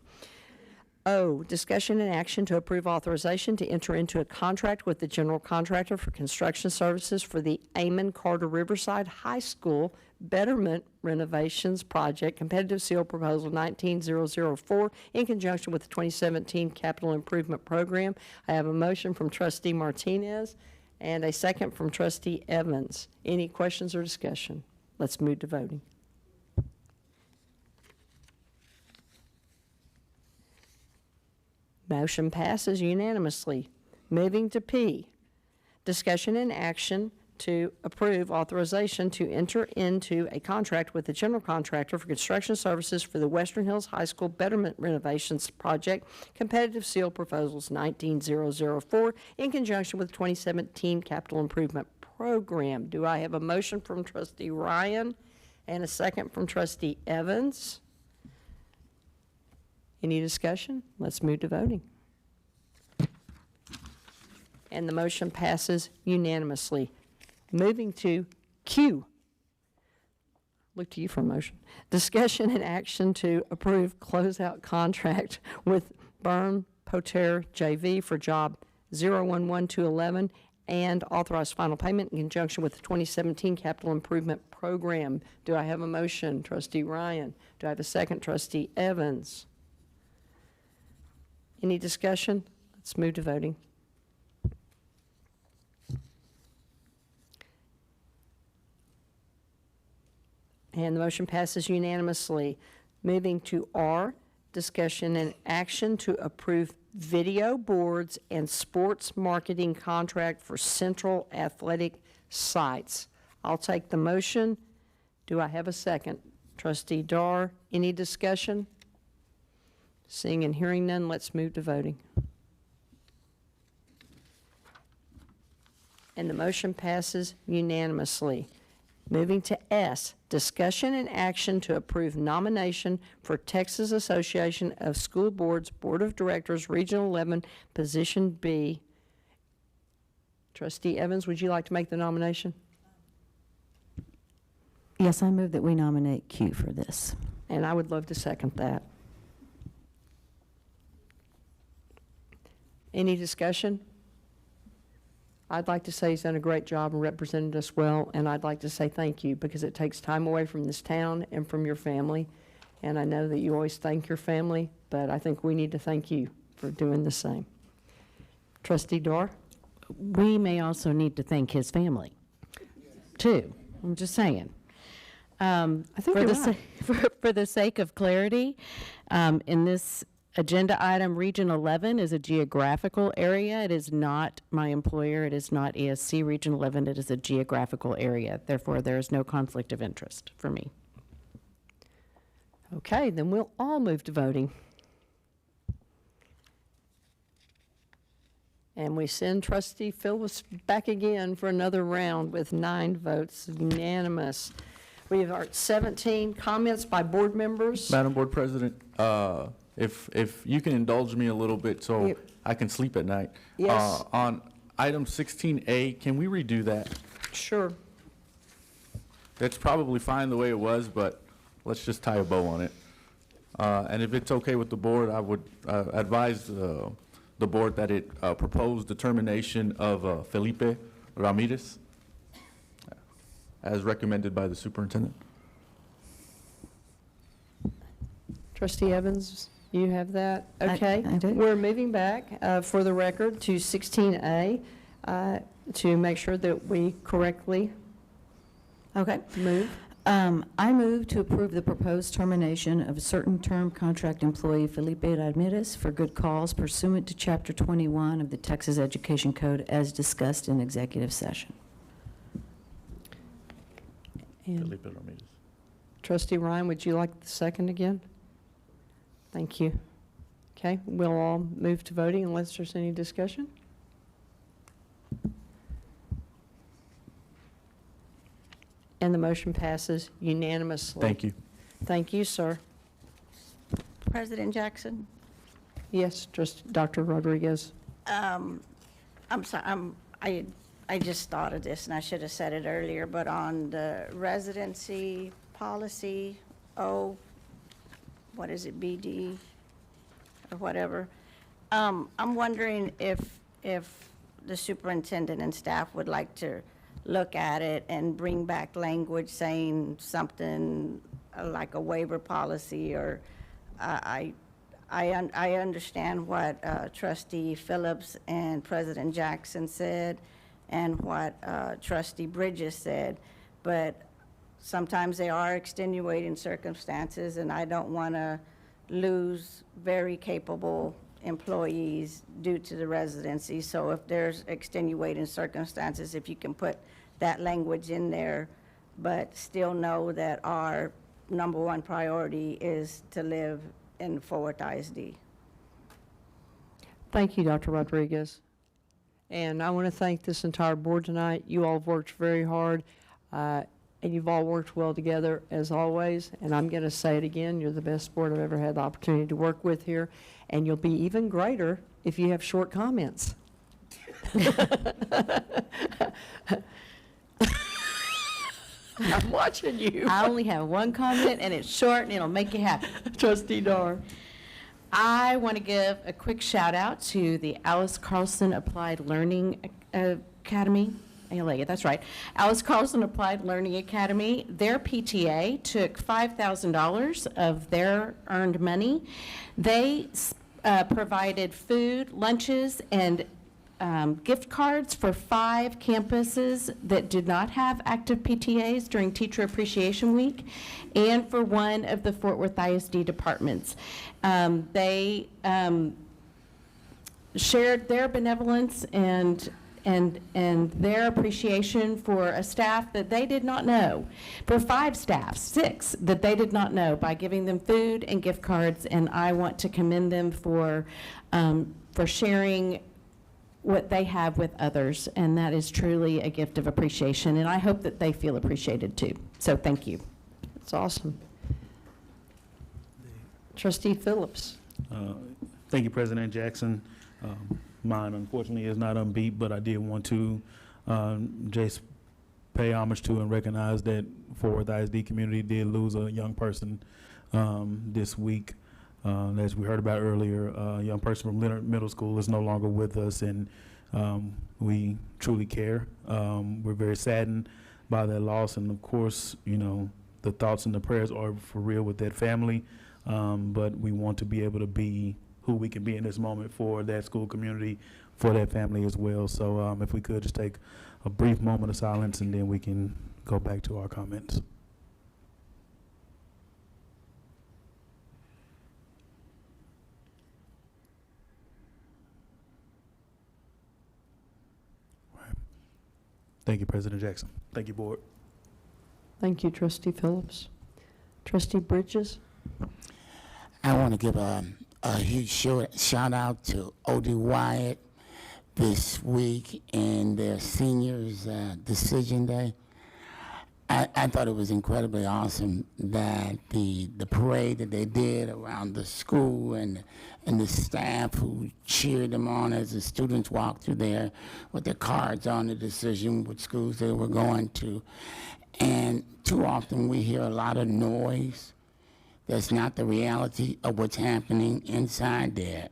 O, discussion and action to approve authorization to enter into a contract with the general contractor for construction services for the Amon Carter Riverside High School betterment renovations project, competitive seal proposal 19004, in conjunction with the 2017 Capital Improvement Program. I have a motion from Trustee Martinez and a second from Trustee Evans. Any questions or discussion? Let's move to voting. Motion passes unanimously. Moving to P, discussion and action to approve authorization to enter into a contract with the general contractor for construction services for the Western Hills High School betterment renovations project, competitive seal proposals 19004, in conjunction with the 2017 Capital Improvement Program. Do I have a motion from Trustee Ryan and a second from Trustee Evans? Any discussion? Let's move to voting. And the motion passes unanimously. Moving to Q. Look to you for a motion. Discussion and action to approve closeout contract with Byrne Poter JV for job 011211 and authorize final payment in conjunction with the 2017 Capital Improvement Program. Do I have a motion? Trustee Ryan. Do I have a second? Trustee Evans. Any discussion? Let's move to voting. And the motion passes unanimously. Moving to R, discussion and action to approve video boards and sports marketing contract for Central Athletic Sites. I'll take the motion. Do I have a second? Trustee Dar, any discussion? Seeing and hearing none, let's move to voting. And the motion passes unanimously. Moving to S, discussion and action to approve nomination for Texas Association of School Boards Board of Directors, Regional 11, Position B. Trustee Evans, would you like to make the nomination? Yes, I move that we nominate Q for this. And I would love to second that. Any discussion? I'd like to say he's done a great job and represented us well, and I'd like to say thank you because it takes time away from this town and from your family. And I know that you always thank your family, but I think we need to thank you for doing the same. Trustee Dorr? We may also need to thank his family, too. I'm just saying. I think you're right. For the sake of clarity, in this agenda item, Region 11 is a geographical area. It is not my employer. It is not ESC. Region 11, it is a geographical area. Therefore, there is no conflict of interest for me. Okay, then we'll all move to voting. And we send Trustee Phillips back again for another round with 9 votes, unanimous. We have our 17 comments by board members. Madam Board President, if you can indulge me a little bit so Yep. I can sleep at night. Yes. On item 16A, can we redo that? Sure. It's probably fine the way it was, but let's just tie a bow on it. And if it's okay with the board, I would advise the board that it propose the termination of Felipe Ramirez as recommended by the superintendent. Trustee Evans, you have that? I Okay. do. We're moving back, for the record, to 16A to make sure that we correctly Okay. move. I move to approve the proposed termination of a certain term contract employee Felipe Ramirez for good cause pursuant to Chapter 21 of the Texas Education Code as discussed in executive session. And Felipe Ramirez. Trustee Ryan, would you like the second again? Thank you. Okay, we'll all move to voting unless there's any discussion. And the motion passes unanimously. Thank you. Thank you, sir. President Jackson? Yes, just Dr. Rodriguez. I'm sorry, I just thought of this, and I should have said it earlier, but on the residency policy, what is it, BD, or whatever, I'm wondering if the superintendent and staff would like to look at it and bring back language saying something like a waiver policy, or I understand what Trustee Phillips and President Jackson said and what Trustee Bridges said, but sometimes there are extenuating circumstances, and I don't want to lose very capable employees due to the residency. So if there's extenuating circumstances, if you can put that language in there, but still know that our number one priority is to live in Fort Worth ISD. Thank you, Dr. Rodriguez. And I want to thank this entire board tonight. You all have worked very hard, and you've all worked well together, as always. And I'm going to say it again, you're the best board I've ever had the opportunity to work with here, and you'll be even greater if you have short comments. I'm watching you. I only have one comment, and it's short, and it'll make you happy. Trustee Dar. I want to give a quick shout out to the Alice Carlson Applied Learning Academy. ALA, that's right. Alice Carlson Applied Learning Academy. Their PTA took $5,000 of their earned money. They provided food, lunches, and gift cards for 5 campuses that did not have active PTAs during Teacher Appreciation Week, and for one of the Fort Worth ISD departments. They shared their benevolence and their appreciation for a staff that they did not know, for 5 staff, 6 that they did not know, by giving them food and gift cards. And I want to commend them for sharing what they have with others, and that is truly a gift of appreciation, and I hope that they feel appreciated too. So thank you. That's awesome. Trustee Phillips. Thank you, President Jackson. Mine, unfortunately, is not unbeat, but I did want to just pay homage to and recognize that Fort Worth ISD community did lose a young person this week. As we heard about earlier, a young person from Leonard Middle School is no longer with us, and we truly care. We're very saddened by that loss, and of course, you know, the thoughts and the prayers are for real with that family, but we want to be able to be who we can be in this moment for that school community, for that family as well. So if we could just take a brief moment of silence, and then we can go back to our comments. Thank you, President Jackson. Thank you, Board. Thank you, Trustee Phillips. Trustee Bridges. I want to give a huge shout out to O.D. Wyatt this week and their seniors' decision day. I thought it was incredibly awesome that the parade that they did around the school and the staff who cheered them on as the students walked through there with their cards on the decision which schools they were going to. And too often we hear a lot of noise. That's not the reality of what's happening inside there.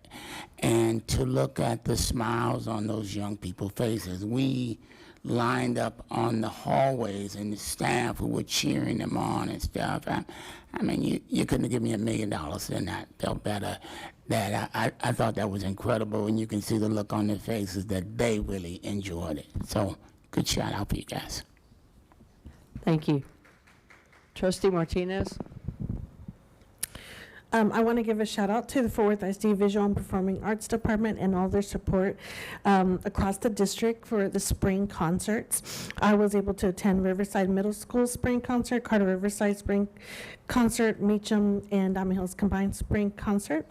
And to look at the smiles on those young people's faces, we lined up on the hallways and the staff who were cheering them on and stuff. I mean, you couldn't have given me $1 million and I felt better. That I thought that was incredible, and you can see the look on their faces that they really enjoyed it. So good shout out for you guys. Thank you. Trustee Martinez? I want to give a shout out to the Fort Worth ISD Visual and Performing Arts Department and all their support across the district for the spring concerts. I was able to attend Riverside Middle School spring concert, Carter Riverside spring concert, Meacham and Diamond Hills combined spring concert.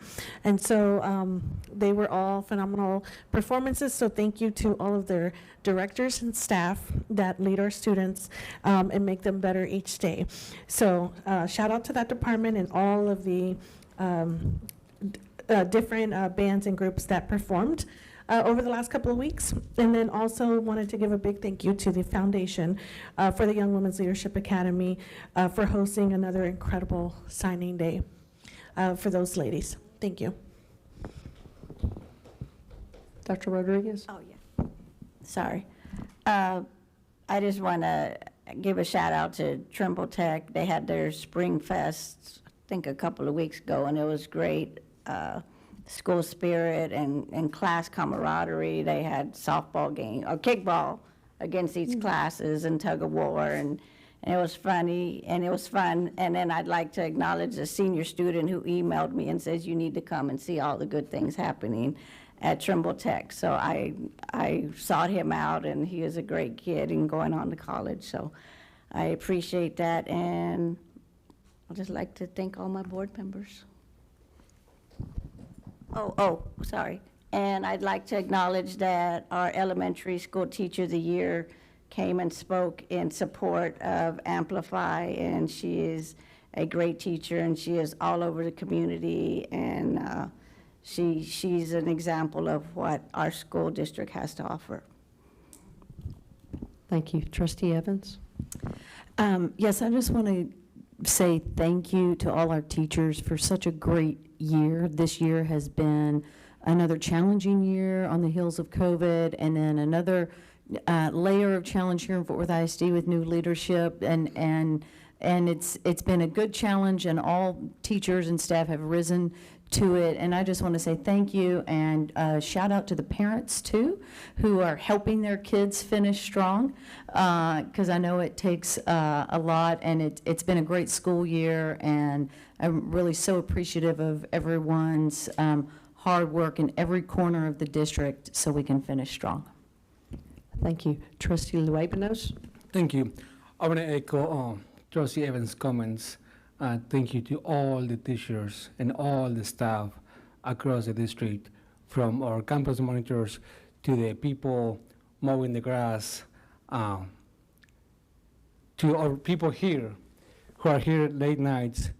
And so they were all phenomenal performances. So thank you to all of their directors and staff that lead our students and make them better each day. So shout out to that department and all of the different bands and groups that performed over the last couple of weeks. And then also wanted to give a big thank you to the foundation for the Young Women's Leadership Academy for hosting another incredible signing day for those ladies. Thank you. Dr. Rodriguez? Oh, yeah. Sorry. I just want to give a shout out to Trimble Tech. They had their Spring Fest, I think a couple of weeks ago, and it was great. School spirit and class camaraderie. They had softball game or kickball against each classes and tug of war, and it was funny and it was fun. And then I'd like to acknowledge a senior student who emailed me and says you need to come and see all the good things happening at Trimble Tech. So I sought him out, and he is a great kid and going on to college. So I appreciate that, and I'd just like to thank all my board members. Sorry. And I'd like to acknowledge that our elementary school teacher of the year came and spoke in support of Amplify, and she is a great teacher, and she is all over the community, and she's an example of what our school district has to offer. Thank you. Trustee Evans? Yes, I just want to say thank you to all our teachers for such a great year. This year has been another challenging year on the heels of COVID, and then another layer of challenge here in Fort Worth ISD with new leadership, and it's been a good challenge, and all teachers and staff have risen to it. And I just want to say thank you, and shout out to the parents too, who are helping their kids finish strong, because I know it takes a lot, and it's been a great school year, and I'm really so appreciative of everyone's hard work in every corner of the district so we can finish strong. Thank you. Trustee Luebanos? Thank you. I want to echo Trustee Evans' comments. Thank you to all the teachers and all the staff across the district, from our campus monitors to the people mowing the grass, to our people here who are here late nights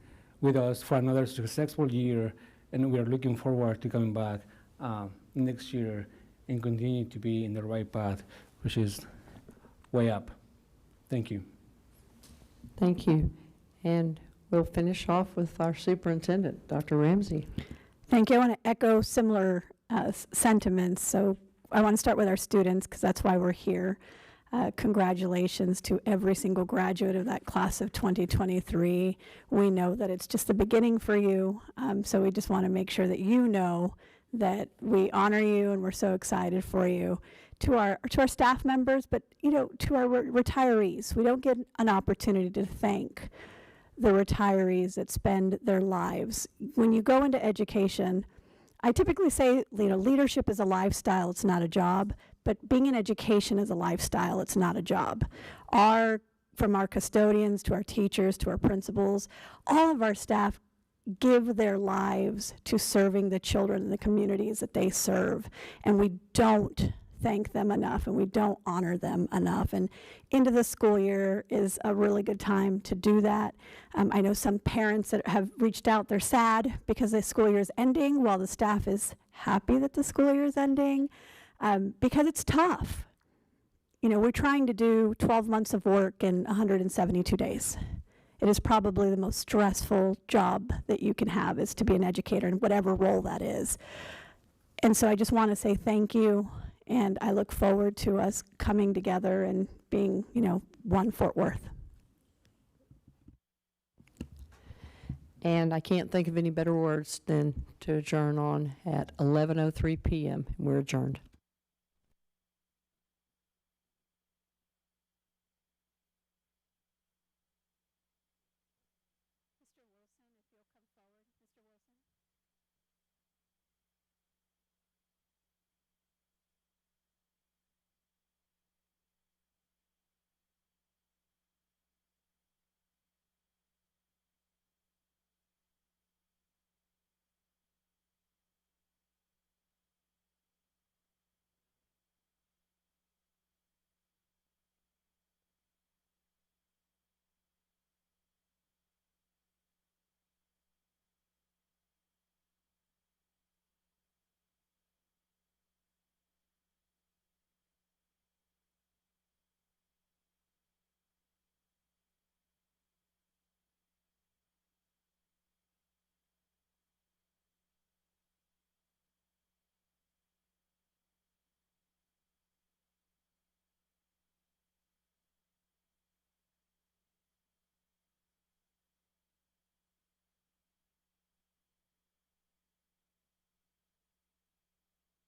with us for another successful year, and we are looking forward to coming back next year and continue to be in the right path, which is way up. Thank you. Thank you. And we'll finish off with our superintendent, Dr. Ramsey. Thank you. I want to echo similar sentiments. So I want to start with our students, because that's why we're here. Congratulations to every single graduate of that class of 2023. We know that it's just the beginning for you. So we just want to make sure that you know that we honor you and we're so excited for you. To our staff members, but to our retirees, we don't get an opportunity to thank the retirees that spend their lives. When you go into education, I typically say, leadership is a lifestyle, it's not a job, but being in education is a lifestyle, it's not a job. From our custodians to our teachers to our principals, all of our staff give their lives to serving the children in the communities that they serve, and we don't thank them enough and we don't honor them enough. And into the school year is a really good time to do that. I know some parents that have reached out, they're sad because the school year is ending while the staff is happy that the school year is ending, because it's tough. You know, we're trying to do 12 months of work in 172 days. It is probably the most stressful job that you can have, is to be an educator in whatever role that is. And so I just want to say thank you, and I look forward to us coming together and being, you know, one Fort Worth. And I can't think of any better words than to adjourn on at 11:03 p.m. We're adjourned.